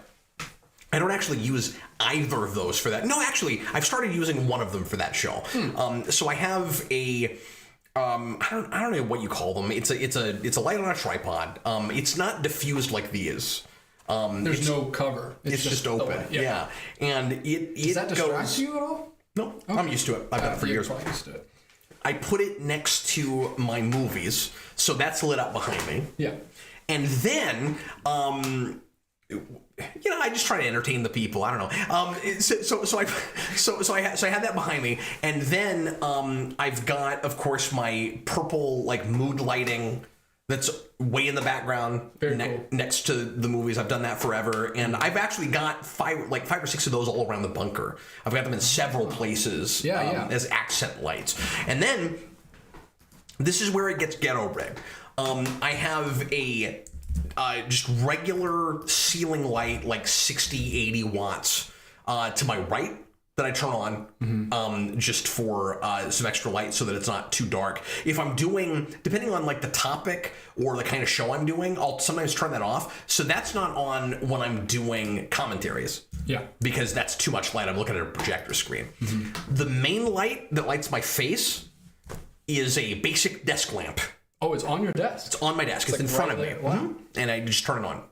I don't actually use either of those for that. No, actually, I've started using one of them for that show. So I have a... I don't know what you call them. It's a light on a tripod. It's not diffused like these.
There's no cover.
It's just open. Yeah. And it
Does that distract you at all?
No, okay. I'm used to it. I've done it for years.
Probably used to it.
I put it next to my movies, so that's lit up behind me.
Yeah.
And then, I just try to entertain the people. I don't know. So I had that behind me, and then I've got, of course, my purple like mood lighting that's way in the background next to the movies. I've done that forever, and I've actually got five or six of those all around the bunker. I've got them in several places as accent lights. And then this is where it gets ghetto rigged. I have a just regular ceiling light, like 60, 80 watts to my right that I turn on just for some extra light so that it's not too dark. If I'm doing, depending on like the topic or the kind of show I'm doing, I'll sometimes turn that off. So that's not on when I'm doing commentaries.
Yeah.
Because that's too much light. I'm looking at a projector screen. The main light that lights my face is a basic desk lamp.
Oh, it's on your desk?
It's on my desk. It's like in front of me.
Wow.
And I just turn it on.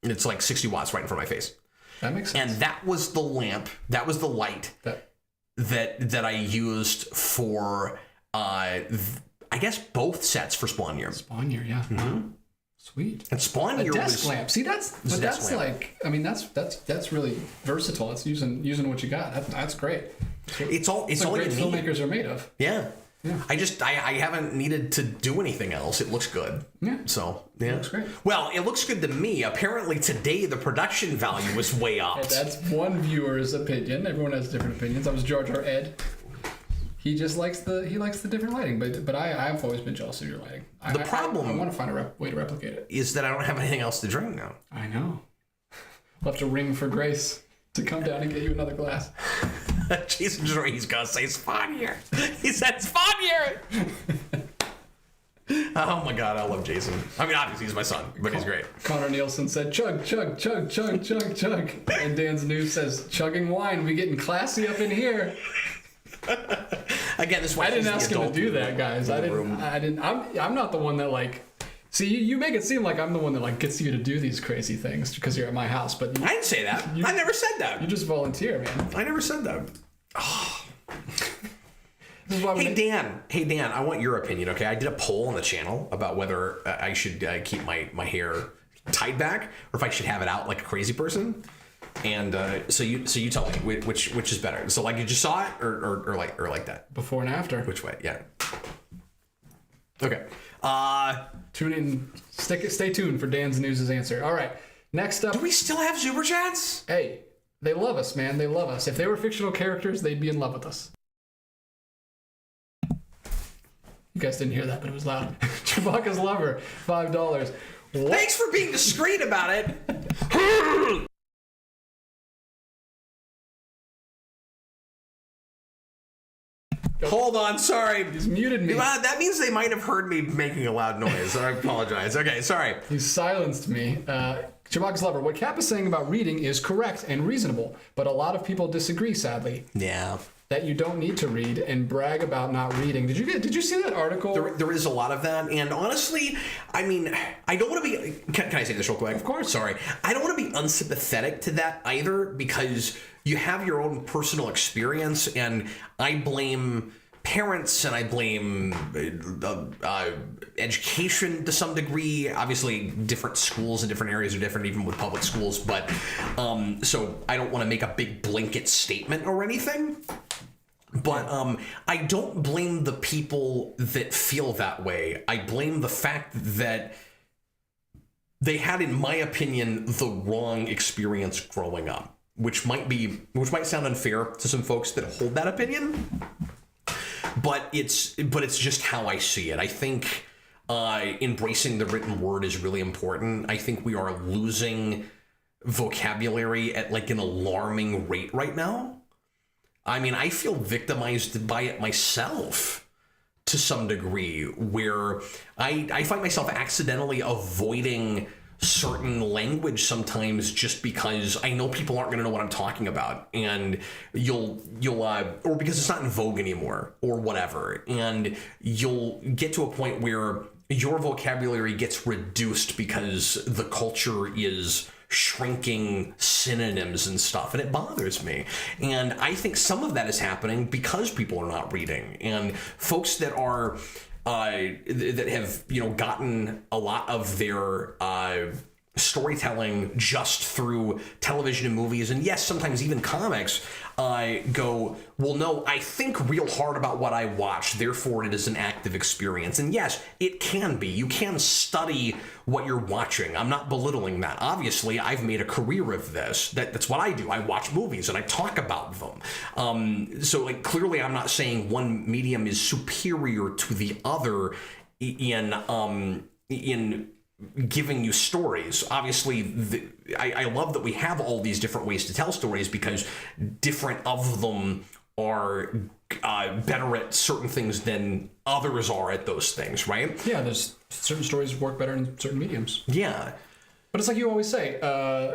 And it's like 60 watts right in front of my face.
That makes sense.
And that was the lamp. That was the light that I used for, I guess, both sets for Spawn Year.
Spawn Year, yeah. Mm-hmm. Sweet.
And Spawn Year was...
desk lamp. See, that's like, I mean, that's really versatile. It's using what you got. That's great.
It's all
great filmmakers are made of.
Yeah. Yeah. I haven't needed to do anything else. It looks good.
Yeah.
So, yeah.
It looks great.
Well, it looks good to me. Apparently today the production value was way up.
That's one viewer's opinion. Everyone has different opinions. I was George or Ed. He just likes the different lighting, but I've always been jealous of your lighting. I want to find a way to replicate it.
Is that I don't have anything else to drink now.
I know. We'll have to ring for Grace to come down and get you another glass.
Jason He's gonna say Spawn Year. He said Spawn Year. Oh my god, I love Jason. I mean, obviously he's my son, but he's great.
Connor Nielsen said chug, chug, chug, chug, chug, chug. And Dan's News says chugging wine. We getting classy up in here.
Again, this
I didn't ask him to do that, guys. I didn't. I'm not the one that like. See, you make it seem like I'm the one that like gets you to do these crazy things because you're at my house, but
I didn't say that. I never said that.
You just volunteer, man.
I never said that. Oh. Hey Dan, I want your opinion. Okay, I did a poll on the channel about whether I should keep my hair tied back or if I should have it out like a crazy person. And so you tell me which is better. So like you just saw it or like that.
Before and after.
Which way? Yeah. Okay.
Tune in. Stay tuned for Dan's News' answer. All right. Next up.
Do we still have super chats?
Hey, they love us, man. They love us. If they were fictional characters, they'd be in love with us. You guys didn't hear that, but it was loud. Chewbacca's lover, $5. What?
Thanks for being discreet about it. Hold on, sorry.
He's muted me.
That means they might have heard me making a loud noise. I apologize. Okay, sorry.
He's silenced me. Chewbacca's lover. What Cap is saying about reading is correct and reasonable, but a lot of people disagree, sadly.
Yeah.
That you don't need to read and brag about not reading. Did you see that article?
There is a lot of that, and honestly, I mean, I don't want to be. Can I say this real quick?
Of course.
Sorry, I don't want to be unsympathetic to that either, because you have your own personal experience, and I blame parents and I blame education to some degree. Obviously, different schools in different areas are different, even with public schools. But so I don't want to make a big blanket statement or anything. But I don't blame the people that feel that way. I blame the fact that they had, in my opinion, the wrong experience growing up, which might sound unfair to some folks that hold that opinion. But it's just how I see it. I think embracing the written word is really important. I think we are losing vocabulary at like an alarming rate right now. I mean, I feel victimized by it myself to some degree, where I find myself accidentally avoiding certain language sometimes just because I know people aren't going to know what I'm talking about, and you'll or because it's not in vogue anymore or whatever, and you'll get to a point where your vocabulary gets reduced because the culture is shrinking synonyms and stuff, and it bothers me. And I think some of that is happening because people are not reading, and folks that are that have gotten a lot of their storytelling just through television and movies, and yes, sometimes even comics, go, well, no, I think real hard about what I watch, therefore it is an active experience. And yes, it can be. You can study what you're watching. I'm not belittling that. Obviously, I've made a career of this. That's what I do. I watch movies and I talk about them. So like, clearly I'm not saying one medium is superior to the other in giving you stories. Obviously, I love that we have all these different ways to tell stories, because different of them are better at certain things than others are at those things, right?
Yeah, there's certain stories work better in certain mediums.
Yeah.
But it's like you always say,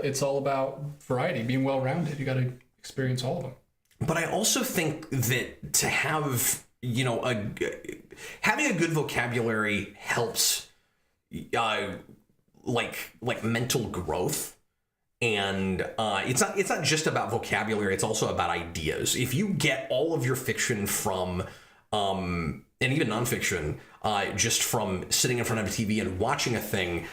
it's all about variety, being well-rounded. You got to experience all of them.
But I also think that to have, having a good vocabulary helps like mental growth, and it's not just about vocabulary, it's also about ideas. If you get all of your fiction from and even nonfiction just from sitting in front of a TV and watching a thing,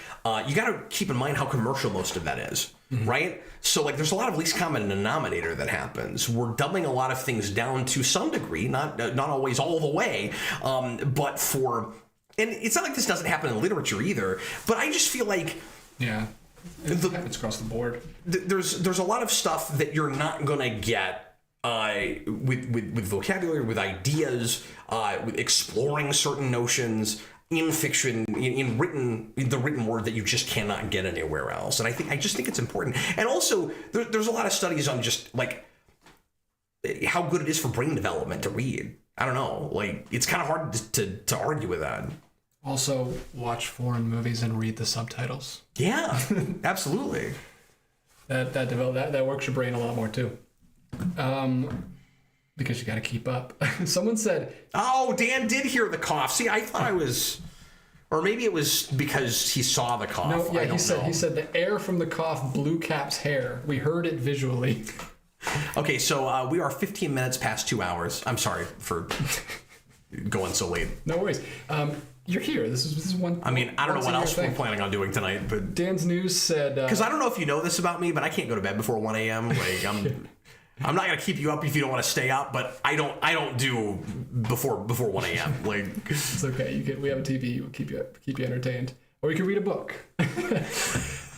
you got to keep in mind how commercial most of that is. Mm-hmm. Right? So like, there's a lot of least common denominator that happens. We're dumbing a lot of things down to some degree, not always all the way, but for. And it's not like this doesn't happen in literature either, but I just feel like
it happens across the board.
There's a lot of stuff that you're not gonna get with vocabulary, with ideas, with exploring certain notions in fiction, in the written word, that you just cannot get anywhere else. And I just think it's important. And also, there's a lot of studies on just like how good it is for brain development to read. I don't know, like, it's kind of hard to argue with that.
Also, watch foreign movies and read the subtitles.
Yeah, absolutely.
That works your brain a lot more too. Because you got to keep up. Someone said,
"Oh, Dan did hear the cough." See, I thought I was, or maybe it was because he saw the cough.
No, yeah,
he
said the air from the cough blew Cap's hair. We heard it visually.
Okay, so we are 15 minutes past 2 hours. I'm sorry for going so late.
No worries. You're here. This is one.
I mean, I don't know what else we're planning on doing tonight, but
Dan's News said,
because I don't know if you know this about me, but I can't go to bed before 1 a.m. Like, I'm not gonna keep you up if you don't want to stay up, but I don't do before 1 a.m. Like,
it's okay. We have a TV. We'll keep you entertained, or you can read a book.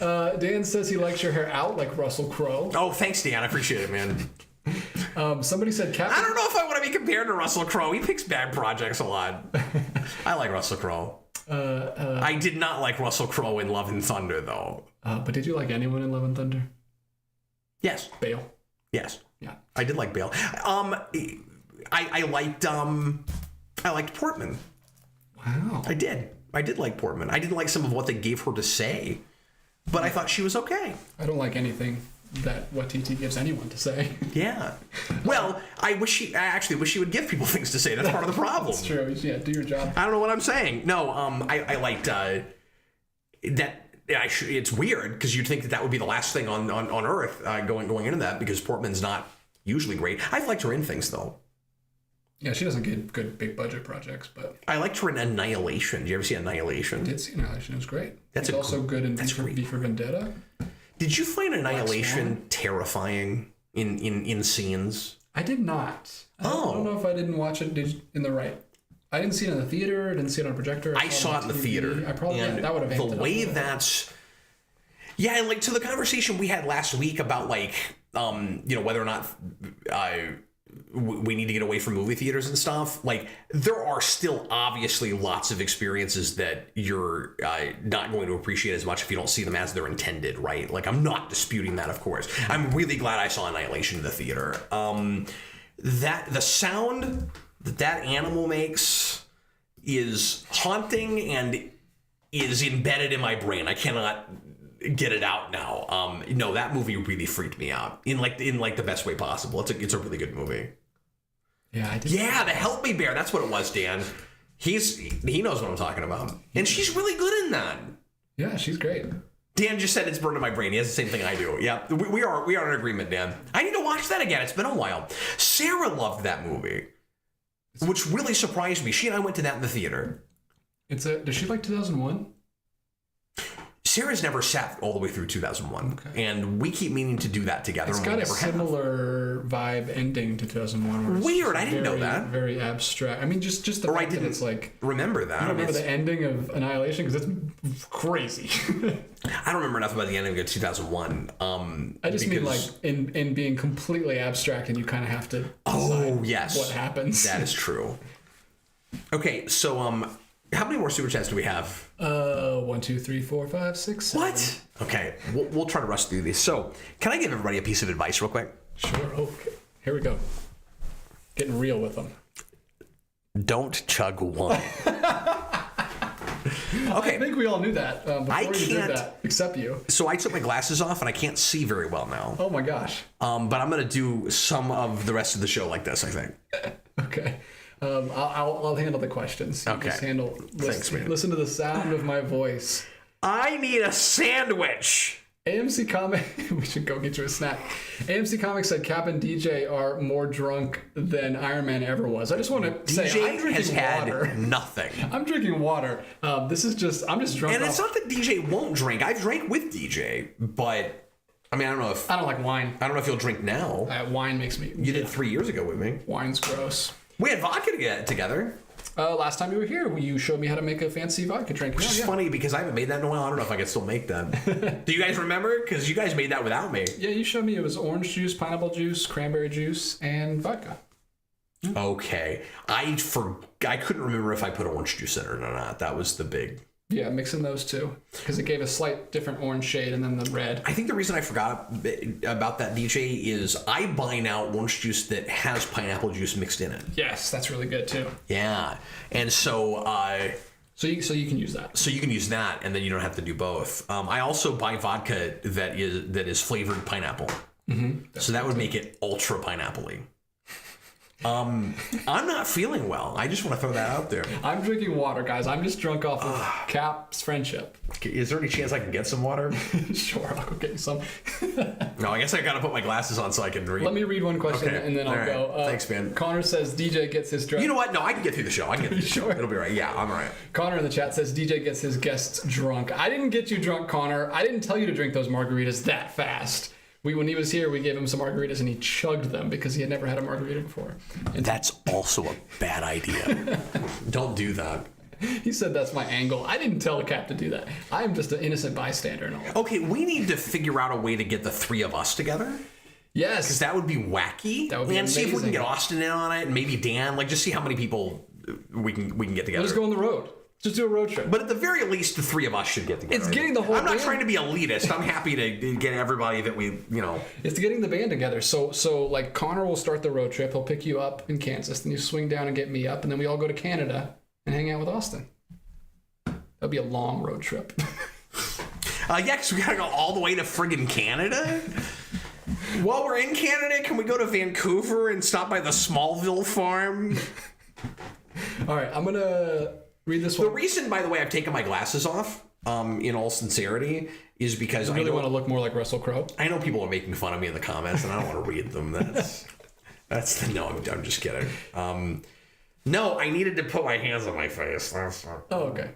Dan says he likes your hair out like Russell Crowe.
Oh, thanks, Dan. I appreciate it, man.
Somebody said Captain...
I don't know if I want to be compared to Russell Crowe. He picks bad projects a lot. I like Russell Crowe. I did not like Russell Crowe in Love and Thunder, though.
But did you like anyone in Love and Thunder?
Yes.
Bale.
Yes.
Yeah.
I did like Bale. I liked Portman.
Wow.
I did like Portman. I didn't like some of what they gave her to say, but I thought she was okay.
I don't like anything that what TT gives anyone to say.
Yeah. Well, I actually wish she would give people things to say. That's part of the problem.
That's true. Yeah, do your job.
I don't know what I'm saying. No, I liked that. It's weird because you'd think that would be the last thing on Earth going into that, because Portman's not usually great. I've liked her in things though.
Yeah, she doesn't get good big budget projects, but
I liked her in Annihilation. Did you ever see Annihilation?
I did see Annihilation. It was great.
That's
also good in V for Vendetta.
Did you find Annihilation terrifying in scenes?
I did not. I don't know if I didn't watch it in the right. I didn't see it in the theater. I didn't see it on a projector.
I saw it in the theater.
I probably that would have
the way that's. Yeah, and like to the conversation we had last week about like whether or not we need to get away from movie theaters and stuff. Like there are still obviously lots of experiences that you're not going to appreciate as much if you don't see them as they're intended, right? Like I'm not disputing that, of course. I'm really glad I saw Annihilation in the theater. That the sound that animal makes is haunting and is embedded in my brain. I cannot get it out now. No, that movie really freaked me out in the best way possible. It's a really good movie.
Yeah, I did.
Yeah, the Help Me Bear. That's what it was, Dan. He knows what I'm talking about, and she's really good in that.
Yeah, she's great.
Dan just said it's burned in my brain. He has the same thing I do. Yeah, we are in agreement, Dan. I need to watch that again. It's been a while. Sarah loved that movie, which really surprised me. She and I went to that in the theater.
Does she like 2001?
Sarah's never sat all the way through 2001, and we keep meaning to do that together.
It's got a similar vibe ending to 2001.
Weird, I didn't know that.
Very abstract. I mean, just the fact that it's like
remember that.
I don't remember the ending of Annihilation because it's crazy.
I don't remember enough about the ending of 2001.
I just mean like in being completely abstract, and you kind of have to decide what happens.
That is true. Okay, so how many more super chats do we have?
1, 2, 3, 4, 5, 6, 7.
What? Okay, we'll try to rush through these. So, can I give everybody a piece of advice real quick?
Sure. Okay. Here we go. Getting real with them.
Don't chug wine. Okay.
I think we all knew that before you did that, except you.
So I took my glasses off and I can't see very well now.
Oh my gosh.
But I'm gonna do some of the rest of the show like this, I think.
Okay. I'll handle the questions.
Okay.
Thanks, man. Listen to the sound of my voice.
I need a sandwich.
AMC Comics, we should go get you a snack. AMC Comics said Cap and DJ are more drunk than Iron Man ever was. I just want to say, I'm drinking water.
Nothing.
I'm drinking water. I'm just drunk.
And it's not that DJ won't drink. I've drank with DJ, but I mean, I don't know if
I don't like wine.
I don't know if you'll drink now.
Wine makes me.
You did 3 years ago with me.
Wine's gross.
We had vodka together.
Last time you were here, you showed me how to make a fancy vodka drink.
Which is funny because I haven't made that in a while. I don't know if I can still make that. Do you guys remember? Because you guys made that without me.
Yeah, you showed me. It was orange juice, pineapple juice, cranberry juice, and vodka.
Okay. I couldn't remember if I put orange juice in it or not. That was the big...
Yeah, mixing those two. Because it gave a slight different orange shade and then the red.
I think the reason I forgot about that, DJ, is I buy now orange juice that has pineapple juice mixed in it.
Yes, that's really good too.
Yeah. And so...
So you can use that.
So you can use that, and then you don't have to do both. I also buy vodka that is flavored pineapple. Mm-hmm. So that would make it ultra pineapple-y. I'm not feeling well. I just want to throw that out there.
I'm drinking water, guys. I'm just drunk off of Cap's friendship.
Is there any chance I can get some water?
Sure, I'll go get you some.
No, I guess I gotta put my glasses on so I can read.
Let me read one question and then I'll go.
Thanks, man.
Connor says DJ gets his drunk.
You know what? No, I can get through the show. I can get through the show.
Sure.
It'll be right. Yeah, I'm all right.
Connor in the chat says DJ gets his guests drunk. I didn't get you drunk, Connor. I didn't tell you to drink those margaritas that fast. When he was here, we gave him some margaritas and he chugged them because he had never had a margarita before. And
that's also a bad idea. Don't do that.
He said that's my angle. I didn't tell the Cap to do that. I am just an innocent bystander and all.
Okay, we need to figure out a way to get the three of us together.
Yes.
Because that would be wacky.
That would be amazing.
See if we can get Austin in on it and maybe Dan. Like, just see how many people we can get together.
Let's go on the road. Just do a road trip.
But at the very least, the three of us should get together.
It's getting the whole
I'm not
band.
trying to be elitist. I'm happy to get everybody that we,
It's getting the band together. So like Connor will start the road trip. He'll pick you up in Kansas. Then you swing down and get me up. And then we all go to Canada and hang out with Austin. That'll be a long road trip.
Yeah, because we gotta go all the way to friggin' Canada. While we're in Canada, can we go to Vancouver and stop by the Smallville farm?
All right, I'm gonna read this one.
The reason, by the way, I've taken my glasses off, in all sincerity, is because
I really want to look more like Russell Crowe.
I know people are making fun of me in the comments, and I don't want to read them. No, I'm just kidding. No, I needed to put my hands on my face.
Oh, okay.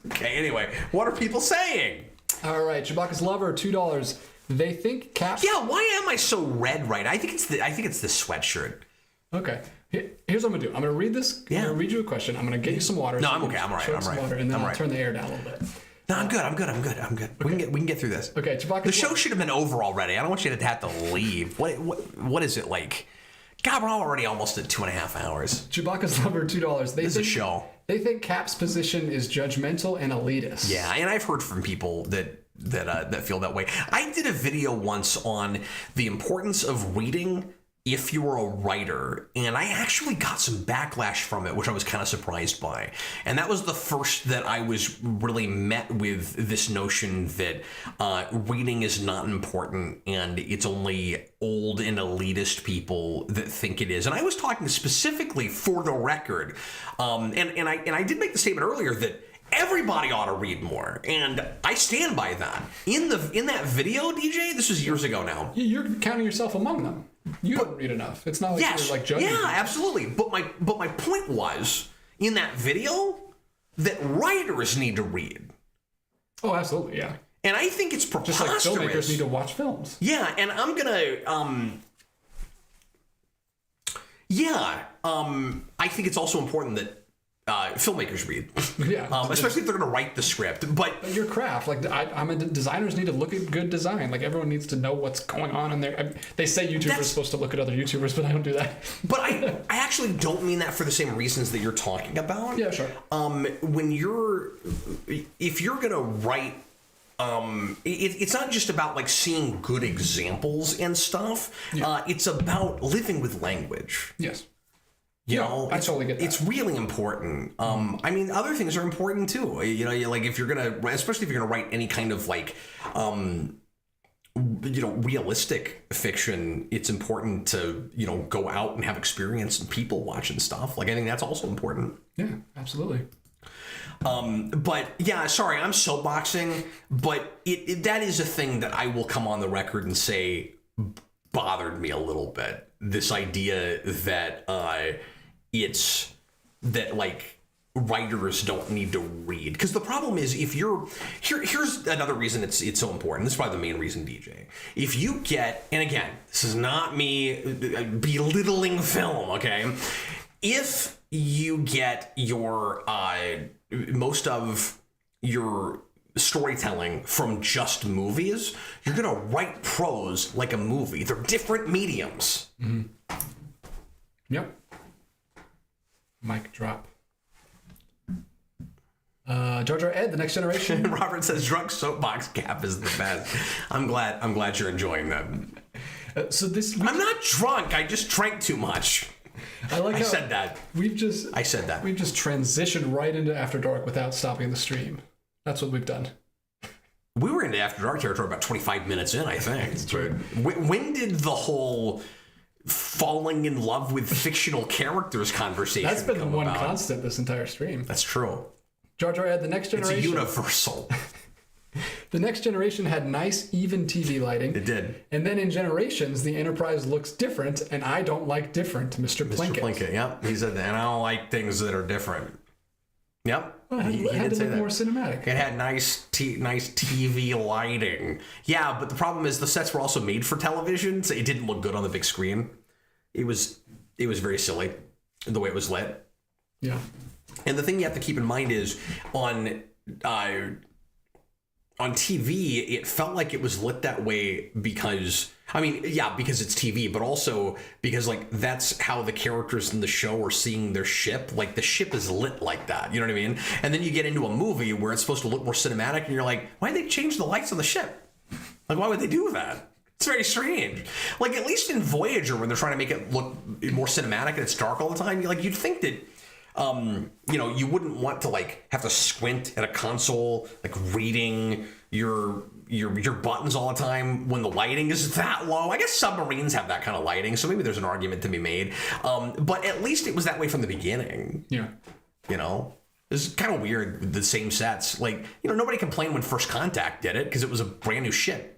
Okay, anyway, what are people saying?
All right, Chewbacca's lover, $2. They think Caps.
Yeah, why am I so red right now? I think it's the sweatshirt.
Okay. Here's what I'm gonna do. I'm gonna read this.
Yeah.
I'm gonna read you a question. I'm gonna get you some water.
No, I'm okay. I'm all right.
Water, and then I'll turn the air down a little bit.
No, I'm good. Okay. We can get through this.
Okay, Chewbacca's
The show should have been over already. I don't want you to have to leave. What is it like? God, we're already almost at 2.5 hours.
Chewbacca's lover, $2.
This is a show.
They think Cap's position is judgmental and elitist.
Yeah, and I've heard from people that feel that way. I did a video once on the importance of reading if you were a writer, and I actually got some backlash from it, which I was kind of surprised by. And that was the first that I was really met with this notion that reading is not important and it's only old and elitist people that think it is. And I was talking specifically for the record, and I did make the statement earlier that everybody ought to read more, and I stand by that. In that video, DJ, this was years ago now.
You're counting yourself among them. You don't read enough. It's not like you're like judging.
Yeah,
people.
absolutely. But my point was in that video that writers need to read.
Oh, absolutely, yeah.
And I think it's preposterous.
Just like filmmakers need to watch films.
Yeah, and I'm gonna I think it's also important that filmmakers read.
Yeah.
Especially if they're going to write the script. But
your craft, like designers need to look at good design. Like everyone needs to know what's going on in there. They say YouTubers are supposed to look at other YouTubers, but I don't do that.
But I actually don't mean that for the same reasons that you're talking about.
Yeah, sure.
If you're going to write, it's not just about like seeing good examples and stuff. Yeah. It's about living with language.
Yes.
You know,
I totally get that.
It's really important. I mean, other things are important too. You know, like if you're especially if you're gonna write any kind of like, realistic fiction, it's important to, go out and have experience and people watching stuff. Like, I think that's also important.
Yeah, absolutely.
But yeah, sorry, I'm soapboxing, but that is a thing that I will come on the record and say bothered me a little bit. This idea that, it's that like writers don't need to read, because the problem is if you're here's another reason it's so important. This is probably the main reason, DJ. If you get, and again, this is not me belittling film, okay? If you get your most of your storytelling from just movies, you're gonna write prose like a movie. They're different mediums.
Mm-hmm. Yep. Mic drop. Jar Jar Ed, The Next Generation.
Robert says drunk soapbox cap is the best. I'm glad you're enjoying that. I'm not drunk. I just drank too much. I said that. I said that.
We've just transitioned right into After Dark without stopping the stream. That's what we've done.
We were into After Dark territory about 25 minutes in, I think.
That's true.
When did the whole falling in love with fictional characters conversation
That's been the one
about?
Constant this entire stream.
That's true.
Jar Jar Ed, The Next Generation.
It's universal.
The Next Generation had nice, even TV lighting.
It did.
And then in Generations, the Enterprise looks different, and I don't like different, Mr. Plinkett.
Mr. Plinkett, yep. He said that, and I don't like things that are different. Yep.
Well, it had to look more cinematic.
It had nice TV lighting. Yeah, but the problem is the sets were also made for television, so it didn't look good on the big screen. It was very silly, the way it was lit.
Yeah.
And the thing you have to keep in mind is on on TV, it felt like it was lit that way because, I mean, yeah, because it's TV, but also because like that's how the characters in the show are seeing their ship. Like the ship is lit like that, you know what I mean? And then you get into a movie where it's supposed to look more cinematic, and you're like, why did they change the lights on the ship? Like, why would they do that? It's very strange. Like, at least in Voyager, when they're trying to make it look more cinematic and it's dark all the time, you'd think that, you know, you wouldn't want to like have to squint at a console, like reading your buttons all the time when the lighting is that low. I guess submarines have that kind of lighting, so maybe there's an argument to be made. But at least it was that way from the beginning.
Yeah.
You know, it's kind of weird with the same sets. Like, you know, nobody complained when First Contact did it because it was a brand new ship.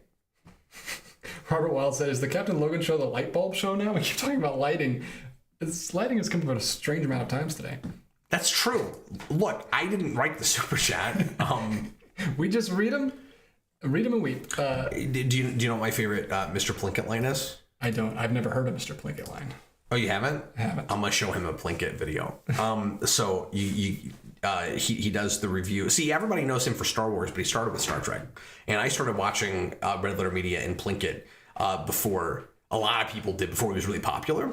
Robert Wild said, "Is the Captain Logan show the light bulb show now? We keep talking about lighting. This lighting has come up a strange amount of times today."
That's true. Look, I didn't write the super chat.
We just read them and weep.
Do you know what my favorite Mr. Plinkett line is?
I don't. I've never heard of Mr. Plinkett line.
Oh, you haven't?
I haven't.
I'm gonna show him a Plinkett video. So he does the review. See, everybody knows him for Star Wars, but he started with Star Trek, and I started watching Red Letter Media and Plinkett before a lot of people did, before he was really popular,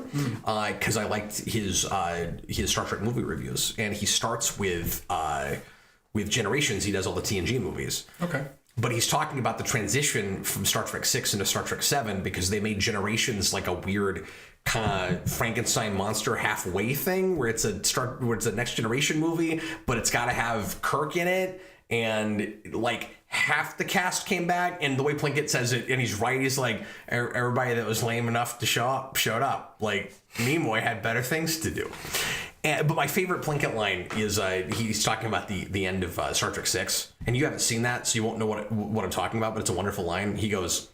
because I liked his Star Trek movie reviews, and he starts with Generations. He does all the TNG movies.
Okay.
But he's talking about the transition from Star Trek 6 into Star Trek 7 because they made Generations like a weird kind of Frankenstein monster halfway thing where it's a Next Generation movie, but it's got to have Kirk in it, and like half the cast came back, and the way Plinkett says it, and he's right, he's like, everybody that was lame enough to show up showed up. Like, Nimoy had better things to do. But my favorite Plinkett line is he's talking about the end of Star Trek 6, and you haven't seen that, so you won't know what I'm talking about, but it's a wonderful line. He goes,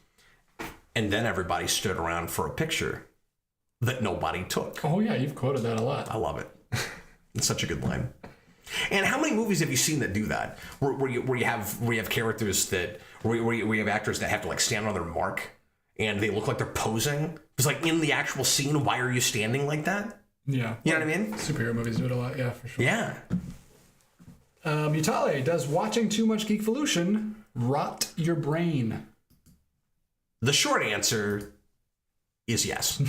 and then everybody stood around for a picture that nobody took.
Oh yeah, you've quoted that a lot.
I love it. It's such a good line. And how many movies have you seen that do that? Where you have characters that where you have actors that have to like stand on their mark and they look like they're posing? It's like in the actual scene, why are you standing like that?
Yeah.
You know what I mean?
Superhero movies do it a lot, yeah, for sure.
Yeah.
Mutale, does watching too much Geekvolution rot your brain?
The short answer is yes.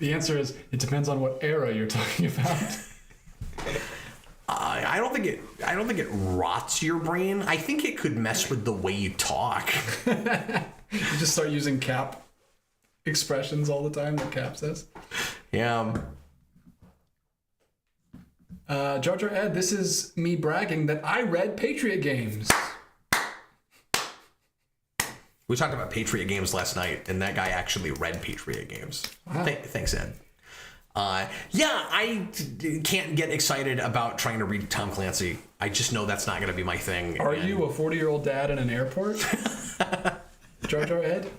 The answer is it depends on what era you're talking about.
I don't think it rots your brain. I think it could mess with the way you talk.
You just start using Cap expressions all the time that Cap says.
Yeah.
Jar Jar Ed, this is me bragging that I read Patriot Games.
We talked about Patriot Games last night, and that guy actually read Patriot Games.
Wow.
Thanks, Ed. I can't get excited about trying to read Tom Clancy. I just know that's not going to be my thing.
Are you a 40-year-old dad in an airport? Jar Jar Ed?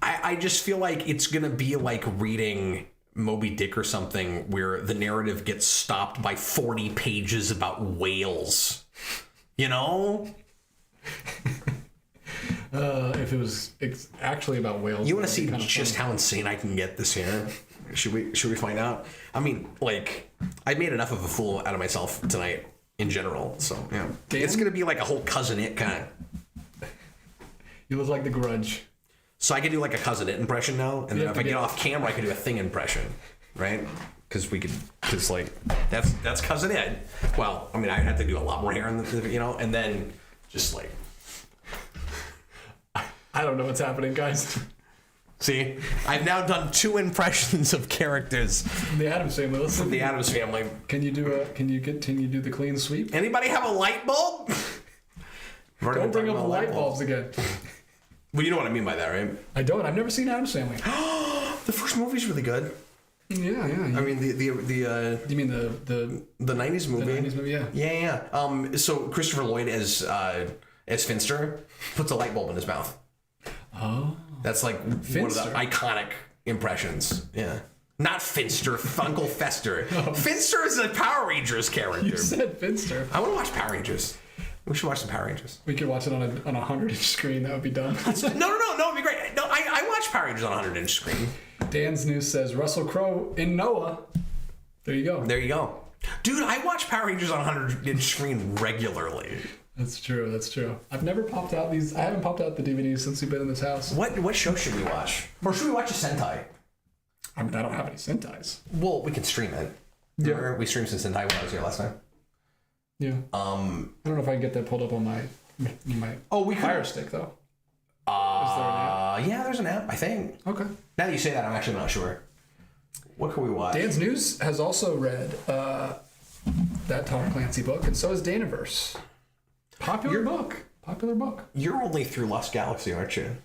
I just feel like it's going to be like reading Moby Dick or something where the narrative gets stopped by 40 pages about whales. You know?
If it was actually about whales.
You want to see just how insane I can get this year? Should we find out? I mean, like, I made enough of a fool out of myself tonight in general, so yeah.
Dan?
It's gonna be like a whole Cousin It kind of.
You look like The Grudge.
So I can do like a Cousin It impression now, and then if I get off camera, I can do a Thing impression, right? Because like that's Cousin It. Well, I mean, I have to do a lot more hair, and then just like.
I don't know what's happening, guys.
See, I've now done 2 impressions of characters
From the Addams Family. Listen.
from the Addams Family.
Can you do the clean sweep?
Anybody have a light bulb?
Don't bring up the light bulbs again.
Well, you know what I mean by that, right?
I don't. I've never seen Addams Family.
The first movie's really good.
Yeah.
I mean, the
You mean the
90s movie.
The 90s movie, yeah.
Yeah. So Christopher Lloyd as Finster puts a light bulb in his mouth.
Oh.
That's like
Finster.
one of the iconic impressions. Yeah. Not Finster, Uncle Fester. Oh. Finster is a Power Rangers character.
You said Finster.
I want to watch Power Rangers. We should watch some Power Rangers.
We could watch it on a 100-inch screen. That would be done.
No, it'd be great. No, I watch Power Rangers on a 100-inch screen.
Dan's News says Russell Crowe in Noah. There you go.
There you go. Dude, I watch Power Rangers on a 100-inch screen regularly.
That's true. That's true. I've never popped out these. I haven't popped out the DVDs since we've been in this house.
What show should we watch? Or should we watch a Sentai?
I mean, I don't have any Sentais.
Well, we can stream it.
Yeah.
Remember, we streamed some Sentai when I was here last time.
Yeah. I don't know if I can get that pulled up on my Fire Stick though. Is there an app?
Yeah, there's an app, I think.
Okay.
Now that you say that, I'm actually not sure. What can we watch?
Dan's News has also read that Tom Clancy book, and so has Daniverse. Popular book.
You're only through Lost Galaxy, aren't you?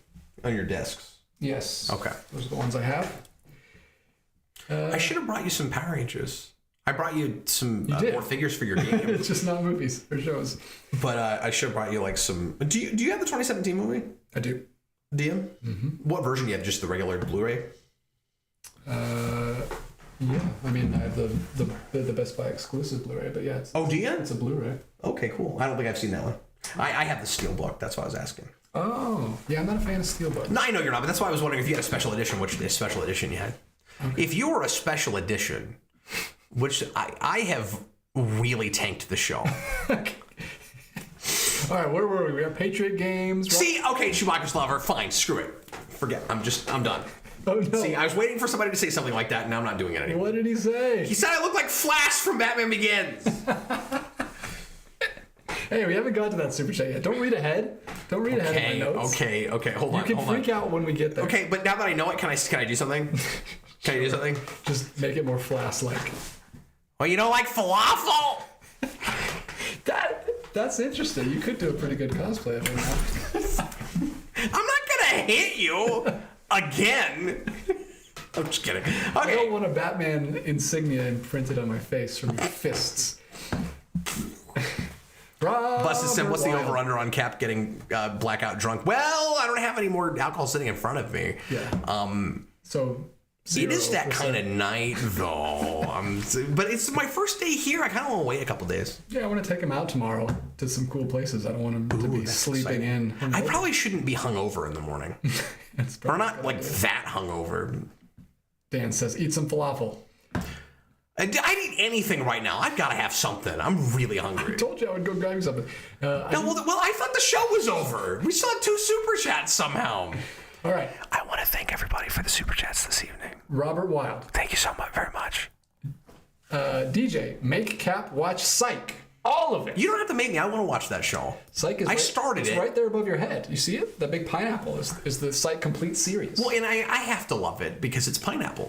On your discs.
Yes.
Okay.
Those are the ones I have.
I should have brought you some Power Rangers. I brought you some more figures for your game.
It's just not movies or shows.
But I should have brought you like some. Do you have the 2017 movie?
I do.
Do you? Mm-hmm. What version do you have? Just the regular Blu-ray?
Yeah. I mean, I have the Best Buy exclusive Blu-ray, but yeah.
Do you?
It's a Blu-ray.
Okay, cool. I don't think I've seen that one. I have the Steelbook. That's what I was asking.
Oh, yeah. I'm not a fan of Steelbook.
No, I know you're not, but that's why I was wondering if you had a special edition, which special edition you had. Okay. If you were a special edition, which I have really tanked the show.
Okay. All right, where were we? We have Patriot Games. Right?
See, okay, Chewbacca's lover. Fine, screw it. Forget. I'm done.
Oh no!
See, I was waiting for somebody to say something like that, and now I'm not doing it anymore.
What did he say?
He said I look like Flash from Batman Begins.
Hey, we haven't got to that super chat yet. Don't read ahead. Don't read ahead of my notes.
Okay. Hold on.
You can freak out when we get there.
Okay, but now that I know it, can I do something? Can I do something?
Just make it more Flash-like.
Well, you don't like falafel?
That's interesting. You could do a pretty good cosplay of him.
I'm not gonna hit you again. I'm just kidding. Okay.
I don't want a Batman insignia imprinted on my face from your fists.
Busted Sim, what's the over-under on Cap getting blackout drunk? Well, I don't have any more alcohol sitting in front of me.
Yeah. So 0%.
It is that kind of night, though. But it's my first day here. I kind of want to wait a couple days.
Yeah, I want to take him out tomorrow to some cool places. I don't want him to be sleeping in.
I probably shouldn't be hungover in the morning. Or not like that hungover.
Dan says, eat some falafel.
I'd eat anything right now. I've got to have something. I'm really hungry.
I told you I would go grab you something.
Well, I thought the show was over. We still have 2 super chats somehow.
All right.
I want to thank everybody for the super chats this evening.
Robert Wild.
Thank you so much, very much.
DJ, make Cap watch Psych. All of it.
You don't have to make me. I want to watch that show.
Psych is
it's
right there above your head. You see it? That big pineapple is the Psych complete series.
Well, and I have to love it because it's pineapple.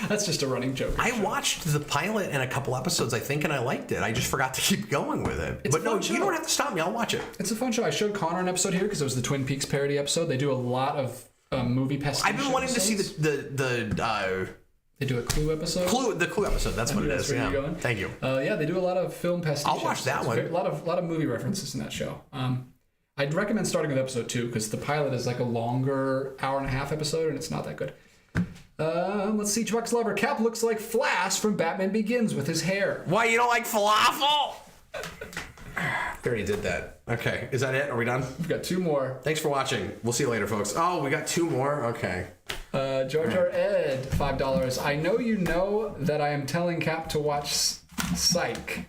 That's just a running joke.
I watched the pilot and a couple episodes, I think, and I liked it. I just forgot to keep going with it. But no, you don't have to stop me. I'll watch it.
It's a fun show. I showed Connor an episode here because it was the Twin Peaks parody episode. They do a lot of movie pastiche.
I've been wanting to see
They do a Clue episode.
The Clue episode. That's what it is.
Where
yeah.
you're going.
Thank you.
Yeah, they do a lot of film pastiche.
I'll watch that one.
A lot of movie references in that show. I'd recommend starting with episode 2 because the pilot is like a longer hour-and-a-half episode and it's not that good. Let's see. Chewbacca's lover. Cap looks like Flash from Batman Begins with his hair.
Why, you don't like falafel? We already did that. Okay. Is that it? Are we done?
We've got 2 more.
Thanks for watching. We'll see you later, folks. Oh, we got 2 more? Okay.
Jar Jar Ed, $5. I know you know that I am telling Cap to watch Psych.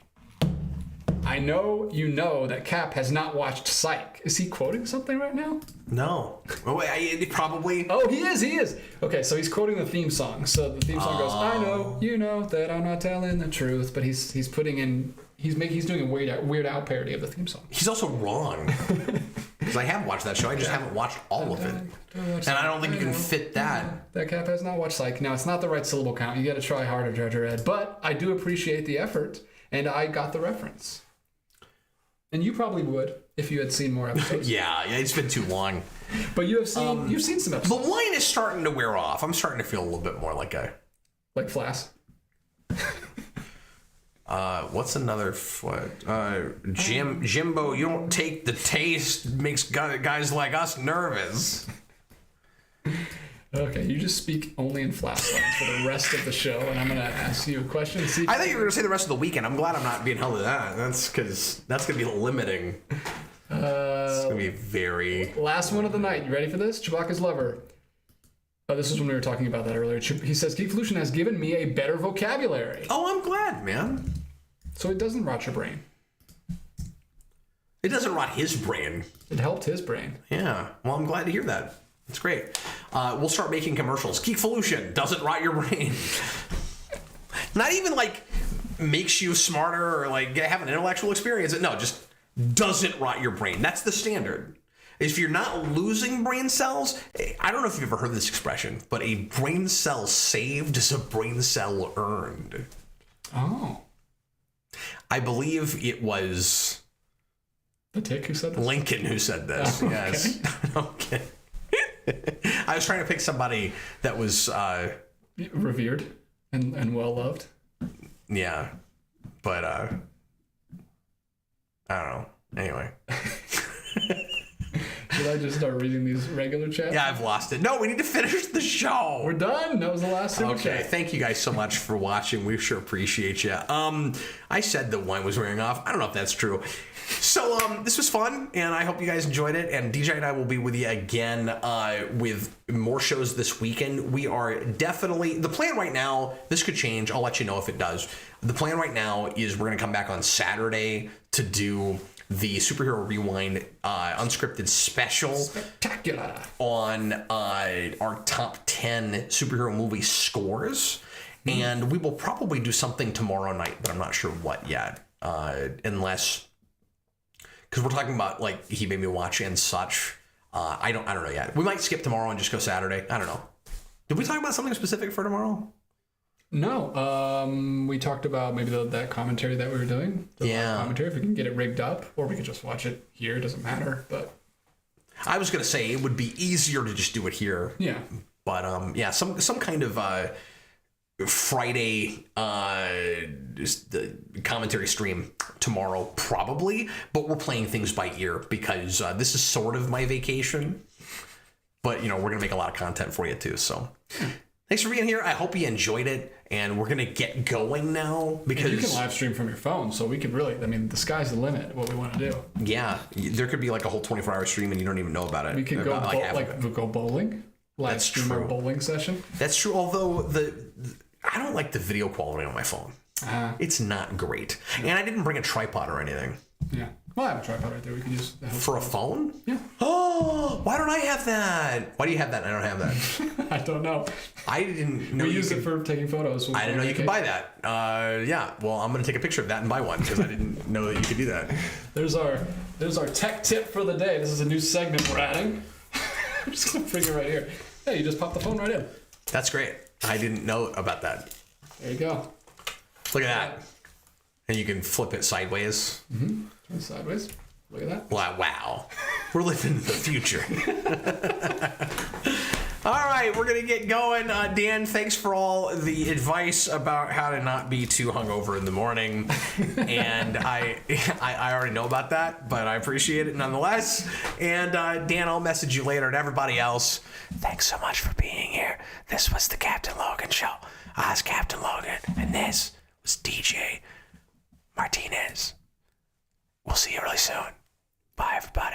I know you know that Cap has not watched Psych. Is he quoting something right now?
No. Oh, wait, probably.
Oh, he is. Okay, so he's quoting the theme song. So the theme song goes, I know you know that I'm not telling the truth, but he's putting in... He's doing a Weird Al parody of the theme song.
He's also wrong. Because I have watched that show. I just haven't watched all of it. And I don't think you can fit that.
That Cap has not watched Psych. Now, it's not the right syllable count. You got to try harder, Jar Jar Ed. But I do appreciate the effort, and I got the reference. And you probably would if you had seen more episodes.
yeah, it's been too long.
But you've seen some episodes.
The wine is starting to wear off. I'm starting to feel a little bit more like
Flash.
What's another Jimbo, you don't take the taste, makes guys like us nervous.
Okay, you just speak only in Flash lines for the rest of the show, and I'm going to ask you a question.
I thought you were going to say the rest of the weekend. I'm glad I'm not being held to that. That's because that's going to be limiting. It's going to be very...
Last one of the night. You ready for this? Chewbacca's lover. This is when we were talking about that earlier. He says, Geekvolution has given me a better vocabulary.
Oh, I'm glad, man.
So it doesn't rot your brain.
It doesn't rot his brain.
It helped his brain.
Yeah. Well, I'm glad to hear that. It's great. We'll start making commercials. Geekvolution doesn't rot your brain. Not even like makes you smarter or like have an intellectual experience. No, just doesn't rot your brain. That's the standard. If you're not losing brain cells, I don't know if you've ever heard this expression, but a brain cell saved is a brain cell earned.
Oh.
I believe it was
The Tick who said this?
Lincoln who said this.
Oh, okay.
Yes. Okay. I was trying to pick somebody that was
revered and well loved.
Yeah, but I don't know. Anyway.
Should I just start reading these regular chats?
Yeah, I've lost it. No, we need to finish the show.
We're done. That was the last super
Okay,
chat.
thank you guys so much for watching. We sure appreciate you. I said the wine was wearing off. I don't know if that's true. So this was fun, and I hope you guys enjoyed it. And DJ and I will be with you again with more shows this weekend. We are definitely, the plan right now, this could change. I'll let you know if it does. The plan right now is we're going to come back on Saturday to do the Superhero Rewind unscripted special.
Spectacular.
On our top 10 superhero movie scores. And we will probably do something tomorrow night, but I'm not sure what yet. Unless, because we're talking about like He Made Me Watch and such. I don't know yet. We might skip tomorrow and just go Saturday. I don't know. Did we talk about something specific for tomorrow?
No. We talked about maybe that commentary that we were doing. The live commentary, if we can get it rigged up, or we could just watch it here. It doesn't matter. But
I was gonna say it would be easier to just do it here.
Yeah.
But yeah, some kind of Friday just the commentary stream tomorrow probably, but we're playing things by ear because this is sort of my vacation, but you know we're gonna make a lot of content for you too. So thanks for being here. I hope you enjoyed it, and we're gonna get going now because
you can live stream from your phone, so we could really, I mean, the sky's the limit. What we want to do.
Yeah, there could be like a whole 24-hour stream and you don't even know about it.
We could go we'll go bowling. Live stream our bowling session.
That's true. Although I don't like the video quality on my phone. It's not great. And I didn't bring a tripod or anything.
Yeah. Well, I have a tripod right there. We could use the
for a phone?
Yeah.
Oh, why don't I have that? Why do you have that? I don't have that.
I don't know.
I didn't know
we use it for taking photos.
I didn't know you could buy that. Yeah. Well, I'm going to take a picture of that and buy one because I didn't know that you could do that.
There's our tech tip for the day. This is a new segment we're adding. I'm just going to bring it right here. Hey, you just pop the phone right in.
That's great. I didn't know about that.
There you go.
Look at that. And you can flip it sideways.
Mm-hmm. Turn sideways. Look at that.
Wow. We're living in the future. All right, we're going to get going. Dan, thanks for all the advice about how to not be too hungover in the morning. And I already know about that, but I appreciate it nonetheless. And Dan, I'll message you later. And everybody else, thanks so much for being here. This was the Captain Logan Show. I was Captain Logan, and this was DJ Martinez. We'll see you really soon. Bye, everybody.